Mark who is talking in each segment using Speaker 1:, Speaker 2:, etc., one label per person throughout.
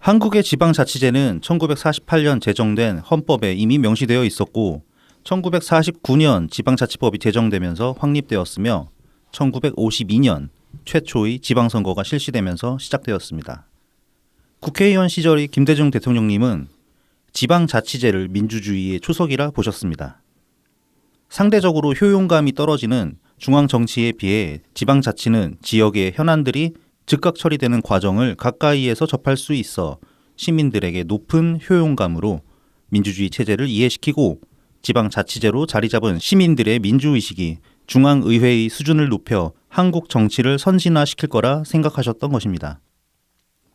Speaker 1: 한국의 지방자치제는 1948년 제정된 헌법에 이미 명시되어 있었고 1949년 지방자치법이 제정되면서 확립되었으며 1952년 최초의 지방선거가 실시되면서 시작되었습니다. 국회의원 시절의 김대중 대통령님은 지방자치제를 민주주의의 초석이라 보셨습니다. 상대적으로 효용감이 떨어지는 중앙정치에 비해 지방자치는 지역의 현안들이 즉각 처리되는 과정을 가까이에서 접할 수 있어 시민들에게 높은 효용감으로 민주주의 체제를 이해시키고 지방자치제로 자리 잡은 시민들의 민주의식이 중앙의회의 수준을 높여 한국 정치를 선진화시킬 거라 생각하셨던 것입니다.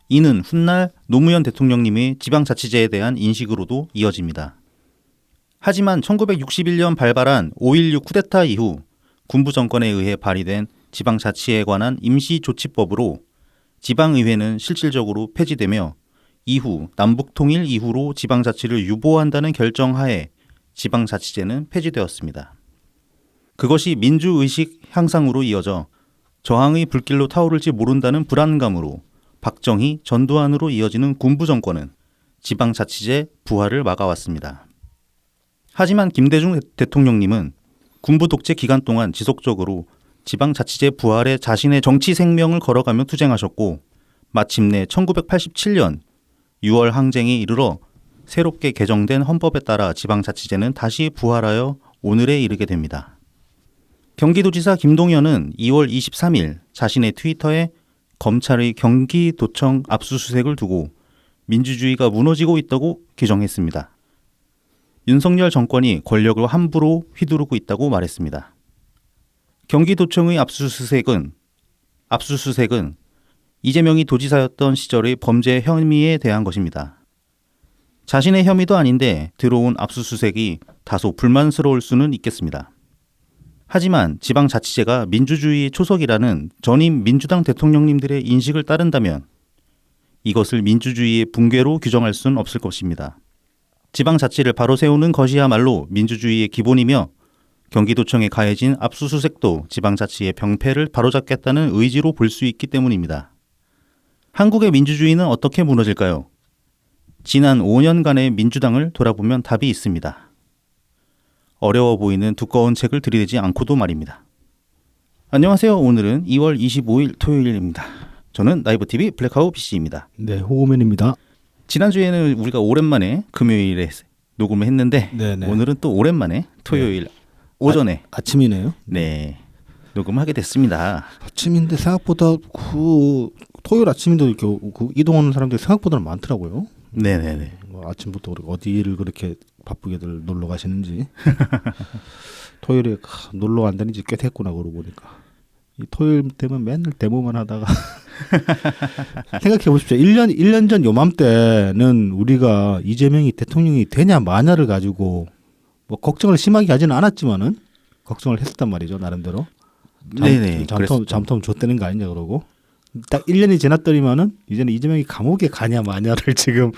Speaker 1: 이는 훗날 노무현 대통령님의 지방자치제에 대한 인식으로도 이어집니다. 하지만 1961년 발발한 5.16 쿠데타 이후 군부 정권에 의해 발의된 지방자치에 관한 임시조치법으로 지방의회는 실질적으로 폐지되며 이후 남북통일 이후로 지방자치를 유보한다는 결정하에 지방자치제는 폐지되었습니다. 그것이 민주의식 향상으로 이어져 저항의 불길로 타오를지 모른다는 불안감으로 박정희, 전두환으로 이어지는 군부 정권은 지방자치제 부활을 막아왔습니다. 하지만 김대중 대통령님은 군부 독재 기간 동안 지속적으로 지방자치제 부활에 자신의 정치 생명을 걸어가며 투쟁하셨고 마침내 1987년 6월 항쟁에 이르러 새롭게 개정된 헌법에 따라 지방자치제는 다시 부활하여 오늘에 이르게 됩니다. 경기도지사 김동연은 2월 23일 자신의 트위터에 검찰의 경기도청 압수수색을 두고 민주주의가 무너지고 있다고 규정했습니다. 윤석열 정권이 권력을 함부로 휘두르고 있다고 말했습니다. 경기도청의 압수수색은 이재명이 도지사였던 시절의 범죄 혐의에 대한 것입니다. 자신의 혐의도 아닌데 들어온 압수수색이 다소 불만스러울 수는 있겠습니다. 하지만 지방자치제가 민주주의의 초석이라는 전임 민주당 대통령님들의 인식을 따른다면 이것을 민주주의의 붕괴로 규정할 수는 없을 것입니다. 지방자치를 바로 세우는 것이야말로 민주주의의 기본이며 경기도청에 가해진 압수수색도 지방자치의 병폐를 바로잡겠다는 의지로 볼 수 있기 때문입니다. 한국의 민주주의는 어떻게 무너질까요? 지난 5년간의 민주당을 돌아보면 답이 있습니다. 어려워 보이는 두꺼운 책을 들이대지 않고도 말입니다. 안녕하세요. 오늘은 2월 25일 토요일입니다. 저는 나이버TV 블랙하우 PC입니다.
Speaker 2: 네, 호우맨입니다.
Speaker 1: 지난주에는 우리가 오랜만에 금요일에 녹음을 했는데
Speaker 2: 네네.
Speaker 1: 오늘은 또 오랜만에 토요일 오전에
Speaker 2: 아침이네요.
Speaker 1: 네, 녹음하게 됐습니다.
Speaker 2: 아침인데 생각보다 토요일 아침인데 이렇게 이동하는 사람들이 생각보다는 많더라고요.
Speaker 1: 네네네.
Speaker 2: 아침부터 어디를 그렇게 바쁘게들 놀러 가시는지 토요일에 놀러 간다는지 꽤 됐구나 그러고 보니까 이 토요일 되면 맨날 데모만 하다가 생각해 보십시오. 1년 전 요맘때는 우리가 이재명이 대통령이 되냐 마냐를 가지고 뭐 걱정을 심하게 하지는 않았지만은 걱정을 했었단 말이죠. 나름대로.
Speaker 1: 네네.
Speaker 2: 잠텀 줬다는 거 아니냐 그러고 딱 1년이 지났더니만은 이제는 이재명이 감옥에 가냐 마냐를 지금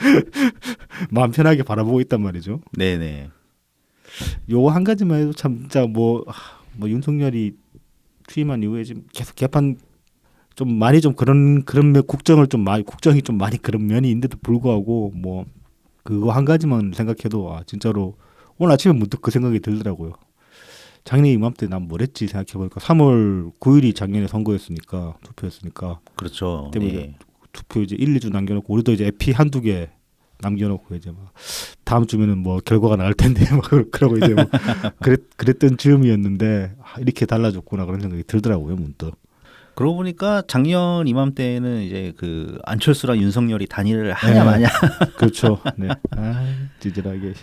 Speaker 2: 마음 편하게 바라보고 있단 말이죠.
Speaker 1: 네네.
Speaker 2: 요거 한 가지만 해도 참 진짜 뭐 윤석열이 취임한 이후에 지금 계속 개판 좀 많이 좀 그런 국정이 좀 많이 그런 면이 있는데도 불구하고 뭐 그거 한 가지만 생각해도 진짜로 오늘 아침에 문득 그 생각이 들더라고요. 작년 이맘때 난 뭘 했지 생각해보니까 3월 9일이 작년에 선거였으니까 투표였으니까
Speaker 1: 그렇죠.
Speaker 2: 때문에
Speaker 1: 네.
Speaker 2: 투표 이제 1, 2주 남겨놓고 우리도 이제 에피 한두 개 남겨놓고 이제 막 다음 주면은 뭐 결과가 나올 텐데 막 그러고 이제 뭐 그랬던 즈음이었는데 이렇게 달라졌구나 그런 생각이 들더라고요 문득.
Speaker 1: 그러고 보니까 작년 이맘때는 이제 그 안철수랑 윤석열이 단일을 하냐 마냐.
Speaker 2: 그렇죠. 네. 찌질하게.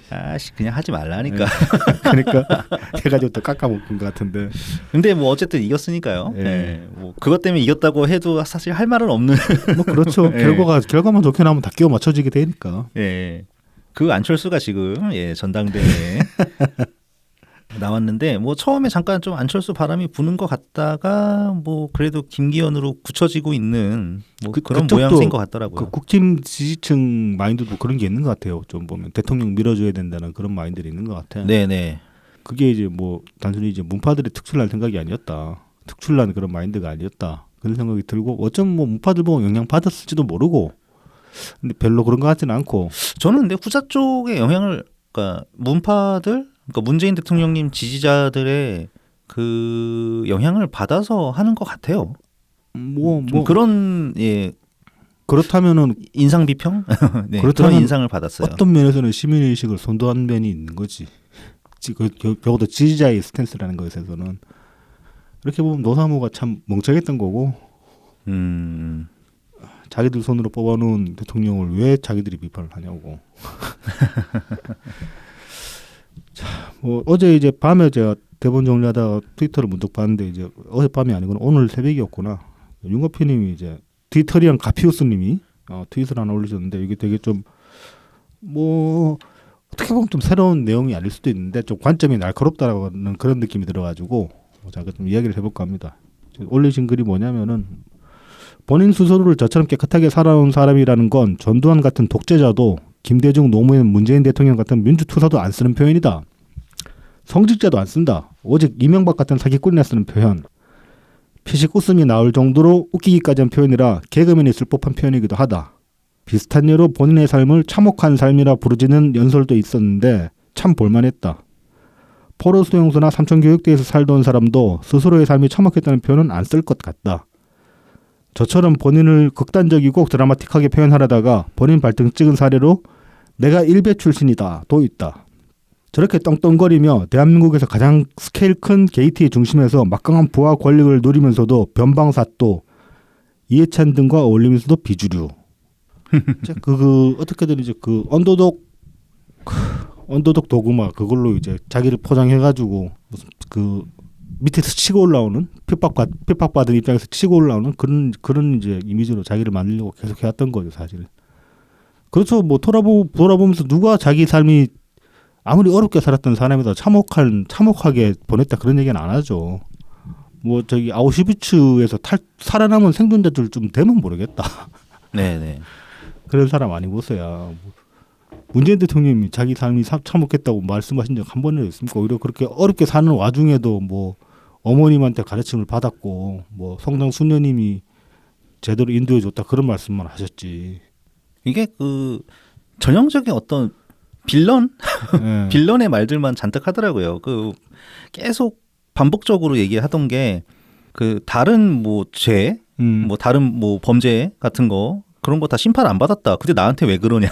Speaker 1: 그냥 하지 말라니까.
Speaker 2: 네. 그러니까 해가지고 또 깎아먹은 것 같은데.
Speaker 1: 근데 뭐 어쨌든 이겼으니까요.
Speaker 2: 네.
Speaker 1: 네. 뭐 그것 때문에 이겼다고 해도 사실 할 말은 없는.
Speaker 2: 뭐 그렇죠.
Speaker 1: 네.
Speaker 2: 결과만 좋게 나오면 다 끼워 맞춰지게 되니까.
Speaker 1: 예. 그 안철수가 지금 전당대회에 나왔는데 뭐 처음에 잠깐 좀 안철수 바람이 부는 것 같다가 뭐 그래도 김기현으로 굳혀지고 있는 뭐 그런 모양새인 것 같더라고요.
Speaker 2: 그 국힘 지지층 마인드도 그런 게 있는 것 같아요. 좀 보면 대통령 밀어줘야 된다는 그런 마인드가 있는 것 같아요.
Speaker 1: 네네.
Speaker 2: 그게 이제 뭐 단순히 이제 문파들이 특출난 생각이 아니었다. 특출난 그런 마인드가 아니었다. 그런 생각이 들고 어쩌면 뭐 문파들 보고 영향 받았을지도 모르고 근데 별로 그런 것 같지는 않고.
Speaker 1: 저는 근데 후자 쪽의 영향을 그러니까 문파들 그러니까 문재인 대통령님 지지자들의 그 영향을 받아서 하는 것 같아요. 좀 그런 예
Speaker 2: 그렇다면은
Speaker 1: 인상 비평 네, 그런
Speaker 2: 그렇다면
Speaker 1: 인상을 받았어요.
Speaker 2: 어떤 면에서는 시민의식을 선도한 면이 있는 거지. 적어도 지지자의 스탠스라는 것에서는 이렇게 보면 노사모가 참 멍청했던 거고 자기들 손으로 뽑아놓은 대통령을 왜 자기들이 비판을 하냐고. 자, 뭐 어제 이제 밤에 제가 대본 정리하다가 트위터를 문득 봤는데 이제 어젯밤이 아니구나 오늘 새벽이었구나. 윤거표님이 이제 디터리안 가피우스님이 트윗을 하나 올리셨는데 이게 되게 좀 뭐 어떻게 보면 좀 새로운 내용이 아닐 수도 있는데 좀 관점이 날카롭다라는 그런 느낌이 들어가지고 잠깐 좀 이야기를 해볼까 합니다. 올리신 글이 뭐냐면은 본인 스스로를 저처럼 깨끗하게 살아온 사람이라는 건 전두환 같은 독재자도 김대중, 노무현, 문재인 대통령 같은 민주투사도 안 쓰는 표현이다. 성직자도 안 쓴다. 오직 이명박 같은 사기꾼이나 쓰는 표현. 피식 웃음이 나올 정도로 웃기기까지 한 표현이라 개그맨이 쓸 법한 표현이기도 하다. 비슷한 예로 본인의 삶을 참혹한 삶이라 부르지는 연설도 있었는데 참 볼만했다. 포로 수용소나 삼천교육대에서 살던 사람도 스스로의 삶이 참혹했다는 표현은 안 쓸 것 같다. 저처럼 본인을 극단적이고 드라마틱하게 표현하려다가 본인 발등 찍은 사례로 내가 일베 출신이다 도 있다. 저렇게 떵떵거리며 대한민국에서 가장 스케일 큰 게이트의 중심에서 막강한 부하 권력을 누리면서도 변방사또 이해찬 등과 어울리면서도 비주류. 어떻게든 이제 그 언더독 도구마 그걸로 이제 자기를 포장해가지고 무슨 그 밑에서 치고 올라오는 핍박받은 입장에서 치고 올라오는 그런 이제 이미지로 자기를 만들려고 계속 해왔던 거죠 사실. 그렇죠. 뭐 돌아보면서 누가 자기 삶이 아무리 어렵게 살았던 사람이다 참혹하게 보냈다 그런 얘기는 안 하죠. 뭐 저기 아우슈비츠에서 살아남은 생존자들 좀 되면 모르겠다.
Speaker 1: 네네.
Speaker 2: 그런 사람 아니고서야 문재인 대통령이 자기 삶이 참혹했다고 말씀하신 적 한 번이라도 있습니까? 오히려 그렇게 어렵게 사는 와중에도 뭐 어머님한테 가르침을 받았고 뭐 성당 수녀님이 제대로 인도해줬다 그런 말씀만 하셨지.
Speaker 1: 이게 그 전형적인 어떤 빌런
Speaker 2: 네.
Speaker 1: 빌런의 말들만 잔뜩 하더라고요. 그 계속 반복적으로 얘기하던 게 그 다른 뭐 죄, 뭐 다른 뭐 범죄 같은 거 그런 거 다 심판 안 받았다. 근데 나한테 왜 그러냐?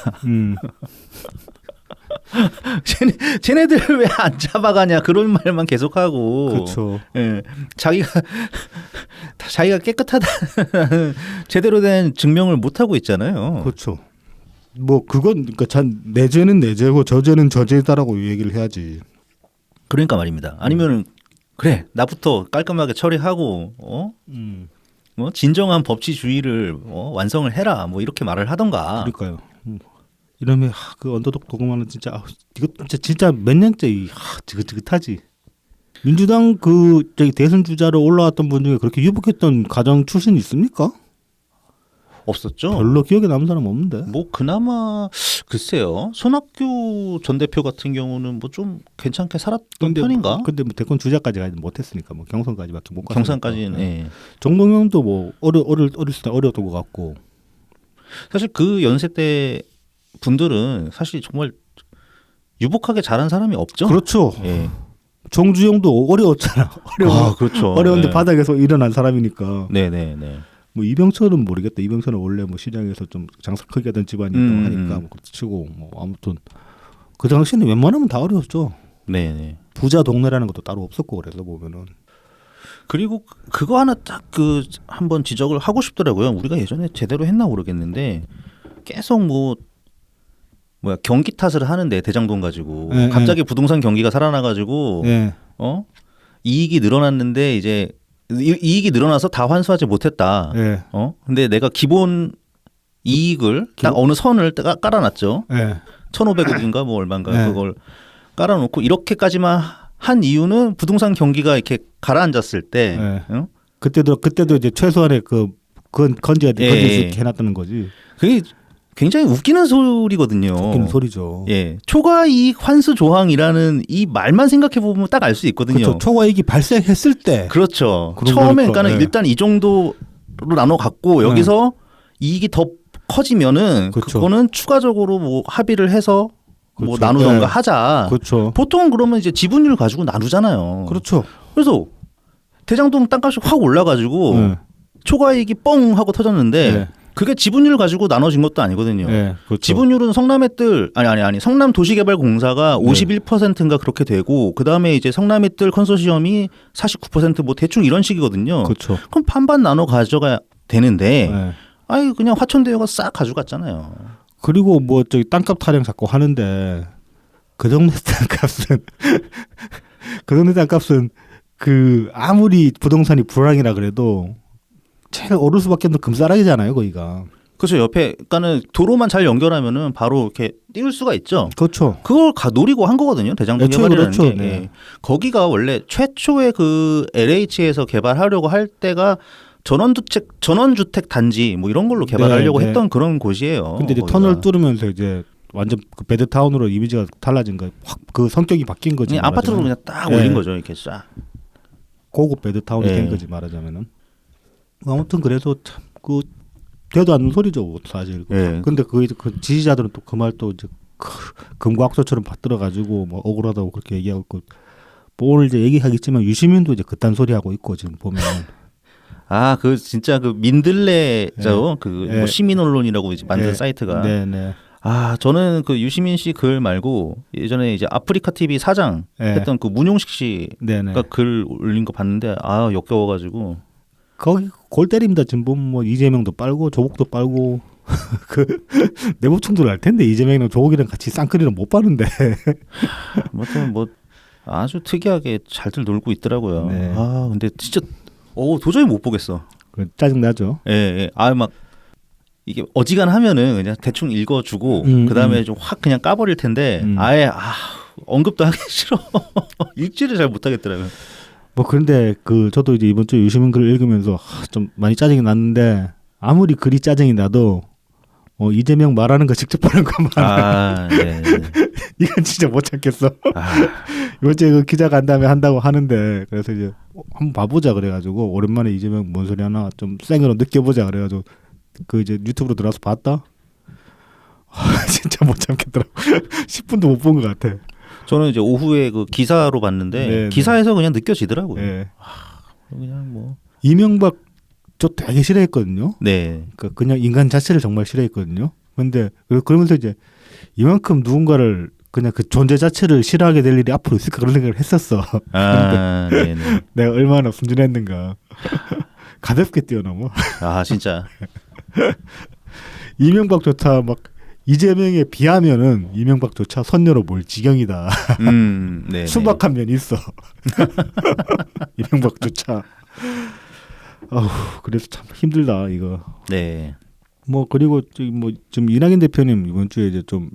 Speaker 1: 쟤네들 왜 안 잡아가냐? 그런 말만 계속하고.
Speaker 2: 그렇죠.
Speaker 1: 예, 자기가 깨끗하다는 제대로 된 증명을 못 하고 있잖아요.
Speaker 2: 그렇죠. 뭐 그건 그러니까 내 죄는 내 죄고 저 죄는 저 죄다라고 얘기를 해야지.
Speaker 1: 그러니까 말입니다. 아니면은 그래 나부터 깔끔하게 처리하고 뭐 진정한 법치주의를 완성을 해라 뭐 이렇게 말을 하던가.
Speaker 2: 그러니까요. 이러면 그 언더독 도구만은 진짜 이거 진짜 몇 년째 지긋지긋하지. 민주당 그 저기 대선 주자로 올라왔던 분 중에 그렇게 유복했던 가정 출신 있습니까?
Speaker 1: 없었죠.
Speaker 2: 별로 기억에 남는 사람 없는데.
Speaker 1: 뭐 그나마 글쎄요. 손학규 전 대표 같은 경우는 뭐 좀 괜찮게 살았던 편인가?
Speaker 2: 근데 뭐 대권 주자까지 가지 못했으니까 뭐 경선까지밖에 못 갔으니까.
Speaker 1: 경선까지는. 예.
Speaker 2: 정동영도 뭐 어릴 때 어려웠던 것 같고.
Speaker 1: 사실 그 연세 때 분들은 사실 정말 유복하게 자란 사람이 없죠.
Speaker 2: 그렇죠.
Speaker 1: 예.
Speaker 2: 정주영도 어려웠잖아.
Speaker 1: 그렇죠.
Speaker 2: 어려운데
Speaker 1: 네.
Speaker 2: 바닥에서 일어난 사람이니까.
Speaker 1: 네네네.
Speaker 2: 뭐 이병철은 모르겠다. 이병철은 원래 뭐 시장에서 좀 장사 크게 하던 집안이라고 하니까 뭐 치고 뭐 아무튼 그 당시에는 웬만하면 다 어려웠죠.
Speaker 1: 네네.
Speaker 2: 부자 동네라는 것도 따로 없었고 그래서 보면은.
Speaker 1: 그리고 그거 하나 딱 그 한번 지적을 하고 싶더라고요. 우리가 예전에 제대로 했나 모르겠는데 계속 경기 탓을 하는데 대장동 가지고 갑자기 부동산 경기가 살아나가지고 이익이 늘어났는데 이제 이익이 늘어나서 다 환수하지 못했다. 근데 내가 기본 이익을 딱 어느 선을 깔아놨죠. 1,500억인가 뭐 얼마인가 그걸 깔아놓고 이렇게까지만 한 이유는 부동산 경기가 이렇게 가라앉았을 때
Speaker 2: 그때도 이제 최소한의 건질 수 있게 해놨다는 거지.
Speaker 1: 그게 굉장히 웃기는 소리거든요.
Speaker 2: 웃기는 소리죠.
Speaker 1: 예, 초과이익 환수 조항이라는 이 말만 생각해 보면 딱 알 수 있거든요.
Speaker 2: 그렇죠. 초과이익이 발생했을 때.
Speaker 1: 그렇죠. 처음에 그러니까 일단 이 정도로 나눠 갖고 여기서 이익이 더 커지면은
Speaker 2: 그렇죠.
Speaker 1: 그거는 추가적으로 뭐 합의를 해서 뭐
Speaker 2: 그렇죠.
Speaker 1: 나누던가
Speaker 2: 네.
Speaker 1: 하자.
Speaker 2: 그렇죠.
Speaker 1: 보통 그러면 이제 지분율 가지고 나누잖아요.
Speaker 2: 그렇죠.
Speaker 1: 그래서 대장동 땅값이 확 올라가지고
Speaker 2: 네.
Speaker 1: 초과이익이 뻥 하고 터졌는데
Speaker 2: 네.
Speaker 1: 그게 지분율 가지고 나눠진 것도 아니거든요.
Speaker 2: 네. 그렇죠.
Speaker 1: 지분율은 성남의 뜰 아니 성남도시개발공사가 51%인가 그렇게 되고 그다음에 이제 성남의 뜰 컨소시엄이 49%뭐 대충 이런 식이거든요.
Speaker 2: 그렇죠.
Speaker 1: 그럼 반반 나눠 가져가야 되는데
Speaker 2: 네.
Speaker 1: 아이 그냥 화천대유가 싹 가져갔잖아요.
Speaker 2: 그리고 뭐 저기 땅값 타령 자꾸 하는데 그 동네 땅값은 그 동네 땅값은 그 아무리 부동산이 불황이라 그래도 제일 오를 수밖에 없는 금싸라기잖아요, 거기가.
Speaker 1: 그렇죠. 옆에 그러니까는 도로만 잘 연결하면은 바로 이렇게 띄울 수가 있죠.
Speaker 2: 그렇죠.
Speaker 1: 그걸 노리고 한 거거든요. 대장동
Speaker 2: 애초에
Speaker 1: 개발이라는
Speaker 2: 그렇죠.
Speaker 1: 게.
Speaker 2: 네.
Speaker 1: 예. 거기가 원래 최초의 그 LH에서 개발하려고 할 때가 전원주택 단지 뭐 이런 걸로 개발하려고
Speaker 2: 네, 네.
Speaker 1: 했던 그런 곳이에요.
Speaker 2: 근데 이제
Speaker 1: 거기가.
Speaker 2: 터널 뚫으면서 이제 완전 그 베드타운으로 이미지가 달라진 거, 확 그 성격이 바뀐 거지.
Speaker 1: 그냥 아파트로 그냥 딱
Speaker 2: 네.
Speaker 1: 올린 거죠. 이렇게 쫙.
Speaker 2: 고급 베드타운이
Speaker 1: 네.
Speaker 2: 된 거지 말하자면은. 아무튼 그래서 참 그 되도 않는 소리죠, 사실.
Speaker 1: 예.
Speaker 2: 근데 그 지지자들은 또 그 말 또 이제 금과학소처럼 받들어 가지고 뭐 억울하다고 그렇게 얘기하고 있고 뭐 오늘 이제 얘기하겠지만 유시민도 이제 그딴 소리 하고 있고 지금 보면
Speaker 1: 아, 그 진짜 그 민들레죠. 그
Speaker 2: 예.
Speaker 1: 뭐 시민 언론이라고 이제 만든
Speaker 2: 예.
Speaker 1: 사이트가.
Speaker 2: 네네.
Speaker 1: 아, 저는 그 유시민 씨 글 말고 예전에 이제 아프리카 TV 사장
Speaker 2: 예.
Speaker 1: 했던 그 문용식 씨가
Speaker 2: 네네.
Speaker 1: 글 올린 거 봤는데 아, 역겨워가지고.
Speaker 2: 거기 골 때립니다. 지금 보면 뭐 이재명도 빨고 조국도 빨고 그 내부 충돌을 할 텐데 이재명이랑 조국이랑 같이 쌍끌이랑 못 빠는데.
Speaker 1: 아무튼 뭐 아주 특이하게 잘들 놀고 있더라고요.
Speaker 2: 네.
Speaker 1: 아, 근데 진짜 도저히 못 보겠어.
Speaker 2: 짜증 나죠.
Speaker 1: 예, 예. 아, 막 이게 어지간하면은 그냥 대충 읽어주고 그다음에 좀 확 그냥 까버릴 텐데 아예 언급도 하기 싫어. 읽지를 잘 못하겠더라고요.
Speaker 2: 뭐 그런데 그 저도 이제 이번 주에 유시민 글을 읽으면서 좀 많이 짜증이 났는데 아무리 글이 짜증이 나도 이재명 말하는 거 직접 보는 것만
Speaker 1: 아, 네. 네.
Speaker 2: 이건 진짜 못 참겠어.
Speaker 1: 아,
Speaker 2: 이번 주에 그 기자 간 다음에 한다고 하는데 그래서 이제 한번 봐보자 그래가지고 오랜만에 이재명 뭔 소리 하나 좀 생으로 느껴보자 그래가지고 그 이제 유튜브로 들어와서 봤다. 진짜 못 참겠더라고. 10분도 못 본 것 같아.
Speaker 1: 저는 이제 오후에 그 기사로 봤는데
Speaker 2: 네,
Speaker 1: 기사에서 그냥 느껴지더라고요.
Speaker 2: 네.
Speaker 1: 그냥 뭐.
Speaker 2: 이명박 저 되게 싫어했거든요.
Speaker 1: 네.
Speaker 2: 그냥 인간 자체를 정말 싫어했거든요. 근데 그러면서 이제 이만큼 누군가를 그냥 그 존재 자체를 싫어하게 될 일이 앞으로 있을까 그런 생각을 했었어.
Speaker 1: 아, 네, 네.
Speaker 2: 내가 얼마나 순진했는가. 가볍게 뛰어넘어.
Speaker 1: 아, 진짜.
Speaker 2: 이명박조차 막 이재명에 비하면은 이명박조차 선녀로 몰 지경이다.
Speaker 1: 네.
Speaker 2: 순박한 면이 있어. 이명박조차. 그래서 참 힘들다 이거.
Speaker 1: 네.
Speaker 2: 뭐 그리고 저기 뭐 지금 이낙연 대표님 이번 주에 이제 좀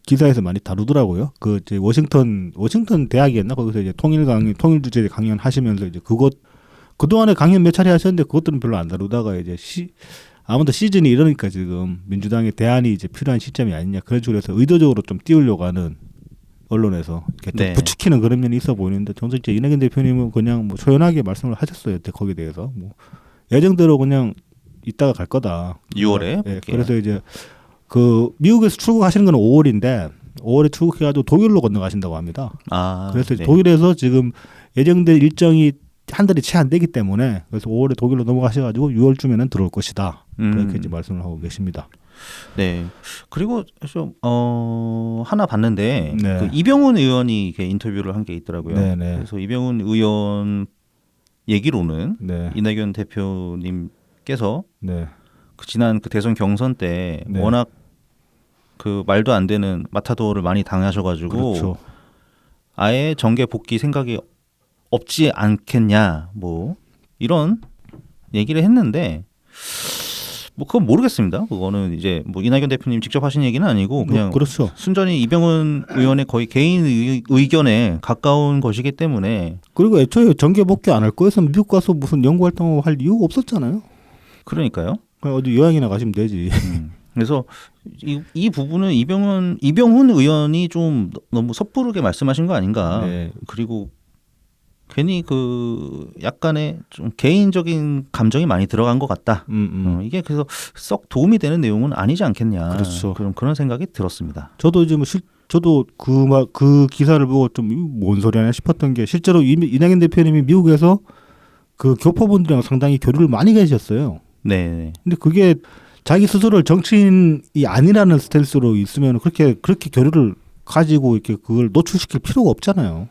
Speaker 2: 기사에서 많이 다루더라고요. 그 이제 워싱턴 대학이었나 거기서 이제 통일 주제 강연 하시면서 이제 그 동안에 강연 몇 차례 하셨는데 그것들은 별로 안 다루다가 이제 아무도 시즌이 이러니까 지금 민주당의 대안이 이제 필요한 시점이 아니냐 그런 식으로 해서 의도적으로 좀 띄우려고 하는 언론에서 이렇게 좀
Speaker 1: 네.
Speaker 2: 부추기는 그런 면이 있어 보이는데 정작 이제 이낙연 대표님은 그냥 뭐 초연하게 말씀을 하셨어요. 거기에 대해서 뭐 예정대로 그냥 이따가 갈 거다.
Speaker 1: 6월에.
Speaker 2: 예, 그래서 이제 그 미국에서 출국하시는 건 5월인데 5월에 출국해가지고 독일로 건너가신다고 합니다.
Speaker 1: 아,
Speaker 2: 그래서
Speaker 1: 네.
Speaker 2: 독일에서 지금 예정된 일정이 한 달이 채 안 되기 때문에 그래서 5월에 독일로 넘어가셔가지고 6월쯤에는 들어올 것이다. 그렇게 이제 말씀을 하고 계십니다.
Speaker 1: 네. 그리고 좀 하나 봤는데
Speaker 2: 네.
Speaker 1: 그 이병훈 의원이 이렇게 인터뷰를 한 게 있더라고요.
Speaker 2: 네네.
Speaker 1: 그래서 이병훈 의원 얘기로는
Speaker 2: 네,
Speaker 1: 이낙연 대표님께서
Speaker 2: 네,
Speaker 1: 그 지난 그 대선 경선 때
Speaker 2: 네.
Speaker 1: 워낙 그 말도 안 되는 마타도어를 많이 당하셔가지고
Speaker 2: 그렇죠.
Speaker 1: 아예 정계 복귀 생각이 없지 않겠냐 뭐 이런 얘기를 했는데 뭐 그건 모르겠습니다. 그거는 이제 뭐 이낙연 대표님 직접 하신 얘기는 아니고 그냥
Speaker 2: 그렇죠.
Speaker 1: 순전히 이병훈 의원의 거의 개인 의견에 가까운 것이기 때문에
Speaker 2: 그리고 애초에 정계 복귀 안 할 거였으면 미국 가서 무슨 연구 활동을 할 이유가 없었잖아요.
Speaker 1: 그러니까요.
Speaker 2: 그냥 어디 요양이나 가시면 되지.
Speaker 1: 그래서 이 부분은 이병훈 의원이 좀 너무 섣부르게 말씀하신 거 아닌가.
Speaker 2: 네.
Speaker 1: 그리고 괜히 그 약간의 좀 개인적인 감정이 많이 들어간 것 같다. 이게 그래서 썩 도움이 되는 내용은 아니지 않겠냐.
Speaker 2: 그렇죠.
Speaker 1: 그런 생각이 들었습니다.
Speaker 2: 저도 이제 저도 그 기사를 보고 좀 뭔 소리 하냐 싶었던 게 실제로 이낙연 대표님이 미국에서 그 교포분들이랑 상당히 교류를 많이 가지셨어요.
Speaker 1: 네.
Speaker 2: 근데 그게 자기 스스로를 정치인이 아니라는 스탠스로 있으면 그렇게 교류를 가지고 이렇게 그걸 노출시킬 필요가 없잖아요.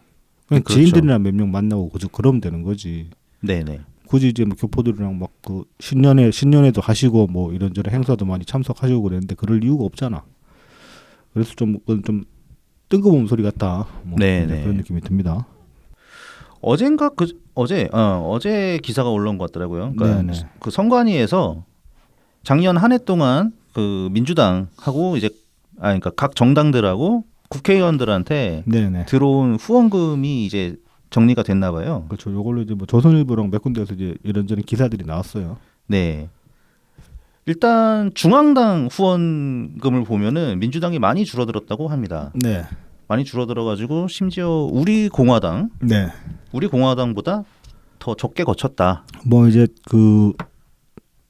Speaker 2: 그냥
Speaker 1: 그렇죠.
Speaker 2: 지인들이나 몇 명 만나고 그러면 되는 거지.
Speaker 1: 네네.
Speaker 2: 굳이 이제 뭐 교포들이랑 막 그 신년회도 하시고 뭐 이런저런 행사도 많이 참석하시고 그랬는데 그럴 이유가 없잖아. 그래서 좀 뜬금없는 소리 같다. 뭐
Speaker 1: 네네.
Speaker 2: 그런 느낌이 듭니다.
Speaker 1: 어제 기사가 올라온 것 같더라고요. 그러니까
Speaker 2: 네네.
Speaker 1: 그 선관위에서 작년 한 해 동안 그 민주당하고 이제 그러니까 각 정당들하고 국회의원들한테
Speaker 2: 네네.
Speaker 1: 들어온 후원금이 이제 정리가 됐나 봐요.
Speaker 2: 그렇죠. 요걸로 이제 뭐 조선일보랑 몇 군데에서 이제 이런저런 기사들이 나왔어요.
Speaker 1: 네. 일단 중앙당 후원금을 보면은 민주당이 많이 줄어들었다고 합니다.
Speaker 2: 네.
Speaker 1: 많이 줄어들어가지고 심지어
Speaker 2: 네.
Speaker 1: 우리 공화당보다 더 적게 거쳤다.
Speaker 2: 뭐 이제 그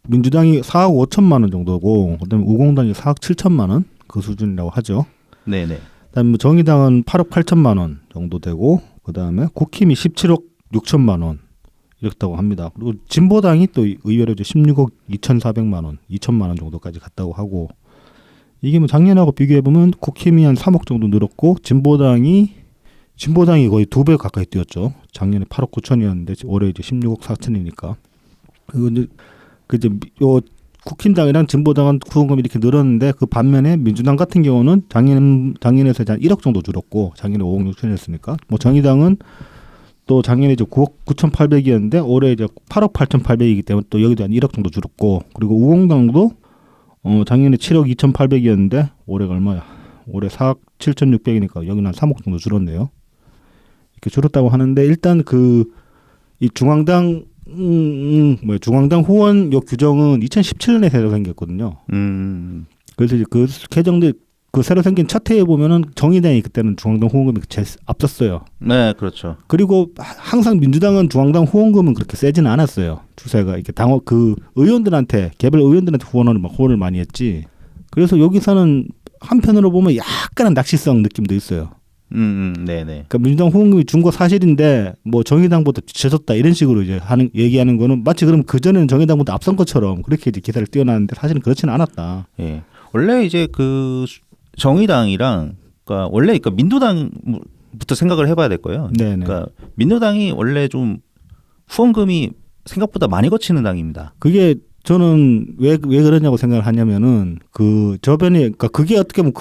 Speaker 2: 민주당이 4억 5천만 원 정도고 그다음에 우공당이 4억 7천만 원 그 수준이라고 하죠.
Speaker 1: 네네.
Speaker 2: 그다음에 뭐 정의당은 8억 8천만 원 정도 되고 그다음에 국힘이 17억 6천만 원 이렇다고 합니다. 그리고 진보당이 또 의외로 이제 16억 2,400만 원, 2천만 원 정도까지 갔다고 하고 이게 뭐 작년하고 비교해 보면 국힘이 한 3억 정도 늘었고 진보당이 거의 2배 가까이 뛰었죠. 작년에 8억 9천이었는데 올해 이제 16억 4천이니까. 그리고 이제 요 국힘당이랑 진보당은 후원금이 이렇게 늘었는데 그 반면에 민주당 같은 경우는 작년에서 한 1억 정도 줄었고 작년에 5억 6천이었으니까 뭐 정의당은 또 작년에 이제 9억 9,800이었는데 올해 이제 8억 8,800이기 때문에 또 여기도 한 1억 정도 줄었고 그리고 우공당도 작년에 7억 2,800이었는데 올해가 얼마야? 올해 4억 7,600이니까 여기는 한 3억 정도 줄었네요. 이렇게 줄었다고 하는데 일단 이 중앙당 후원 요 규정은 2017년에 새로 생겼거든요. 그래서 이제 그 개정돼 그 새로 생긴 첫 해에 보면은 정의당이 그때는 중앙당 후원금이 제일 앞섰어요.
Speaker 1: 네, 그렇죠.
Speaker 2: 그리고 항상 민주당은 중앙당 후원금은 그렇게 세지는 않았어요. 추세가 이렇게 의원들한테 개별 의원들한테 후원을 많이 했지. 그래서 여기서는 한편으로 보면 약간은 낚시성 느낌도 있어요.
Speaker 1: 네네.
Speaker 2: 그러니까 민주당 후원금이 준 거 사실인데 뭐 정의당보다 뒤쳐졌다 이런 식으로 이제 얘기하는 거는 마치 그럼 그 전에는 정의당보다 앞선 것처럼 그렇게 이제 기사를 띄워놨는데 사실은 그렇지는 않았다.
Speaker 1: 예. 원래 이제 그 정의당이랑 그러니까 민주당부터 생각을 해봐야 될 거예요.
Speaker 2: 네네.
Speaker 1: 그러니까 민주당이 원래 좀 후원금이 생각보다 많이 거치는 당입니다.
Speaker 2: 그게 저는 왜 그러냐고 생각을 하냐면은 그 저변에 그러니까 그게 어떻게 보면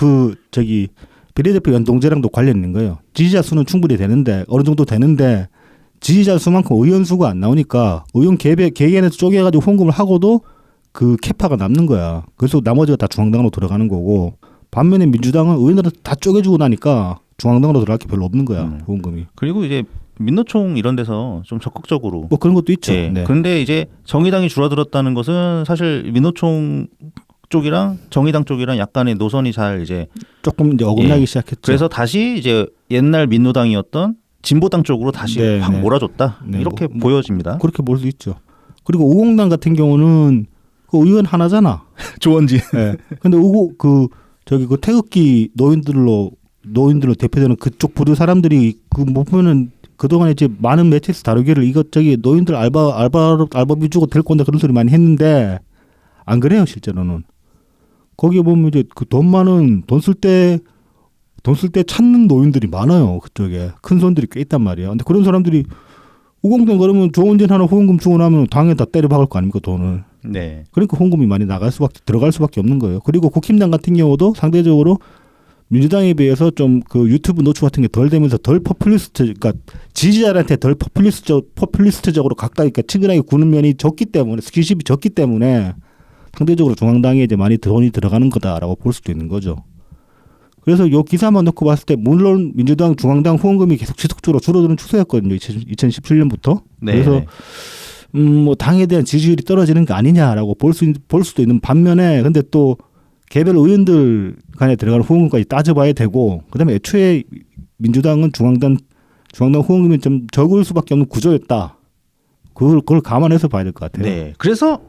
Speaker 2: 비례대표 연동제랑도 관련 있는 거예요. 지지자 수는 충분히 되는데 어느 정도 되는데 지지자 수만큼 의원 수가 안 나오니까 의원 개개인에서 쪼개가지고 후원금을 하고도 그 캐파가 남는 거야. 그래서 나머지가 다 중앙당으로 들어가는 거고 반면에 민주당은 의원들한테 다 쪼개주고 나니까 중앙당으로 들어갈 게 별로 없는 거야. 후원금이.
Speaker 1: 그리고 이제 민노총 이런 데서 좀 적극적으로
Speaker 2: 뭐 그런 것도 있죠.
Speaker 1: 예.
Speaker 2: 네.
Speaker 1: 그런데 이제 정의당이 줄어들었다는 것은 사실 민노총 쪽이랑 정의당 쪽이랑 약간의 노선이 잘 이제
Speaker 2: 조금 이제 어긋나기 시작했죠.
Speaker 1: 그래서 다시 이제 옛날 민노당이었던 진보당 쪽으로 다시 확 몰아줬다.
Speaker 2: 네,
Speaker 1: 이렇게 보여집니다.
Speaker 2: 그렇게 볼 수 있죠. 그리고 우공당 같은 경우는 그 의원 하나잖아.
Speaker 1: 조원진.
Speaker 2: 네. 근데 그 태극기 노인들로 대표되는 그쪽 부류 사람들이 못 보면은 그동안에 이제 많은 매체에서 다루기를 이것저기 노인들 알바비 주고 될 건데 그런 소리 많이 했는데 안 그래요 실제로는. 거기에 보면 이제 그 돈 쓸 때 찾는 노인들이 많아요. 그쪽에 큰 손들이 꽤 있단 말이야. 근데 그런 사람들이 우공당 그러면 조원진 하나 후원금 주고 나면 당에 다 때려 박을 거 아닙니까 돈을.
Speaker 1: 네.
Speaker 2: 그러니까 후원금이 많이 들어갈 수밖에 없는 거예요. 그리고 국힘당 같은 경우도 상대적으로 민주당에 비해서 좀 그 유튜브 노출 같은 게 덜 되면서 덜 그러니까 지지자한테 덜 포퓰리스트적으로 그러니까 친근하게 구는 면이 적기 때문에 스킨십이 적기 때문에 상대적으로 중앙당에 이제 많이 돈이 들어가는 거다라고 볼 수도 있는 거죠. 그래서 요 기사만 놓고 봤을 때 물론 민주당 중앙당 후원금이 계속 지속적으로 줄어드는 추세였거든요. 2017년부터.
Speaker 1: 네.
Speaker 2: 그래서 뭐 당에 대한 지지율이 떨어지는 거 아니냐라고 볼 수도 있는 반면에 근데 또 개별 의원들 간에 들어가는 후원금까지 따져봐야 되고 그다음에 애초에 민주당은 중앙당 후원금이 좀 적을 수밖에 없는 구조였다. 그걸 감안해서 봐야 될 것 같아요.
Speaker 1: 네. 그래서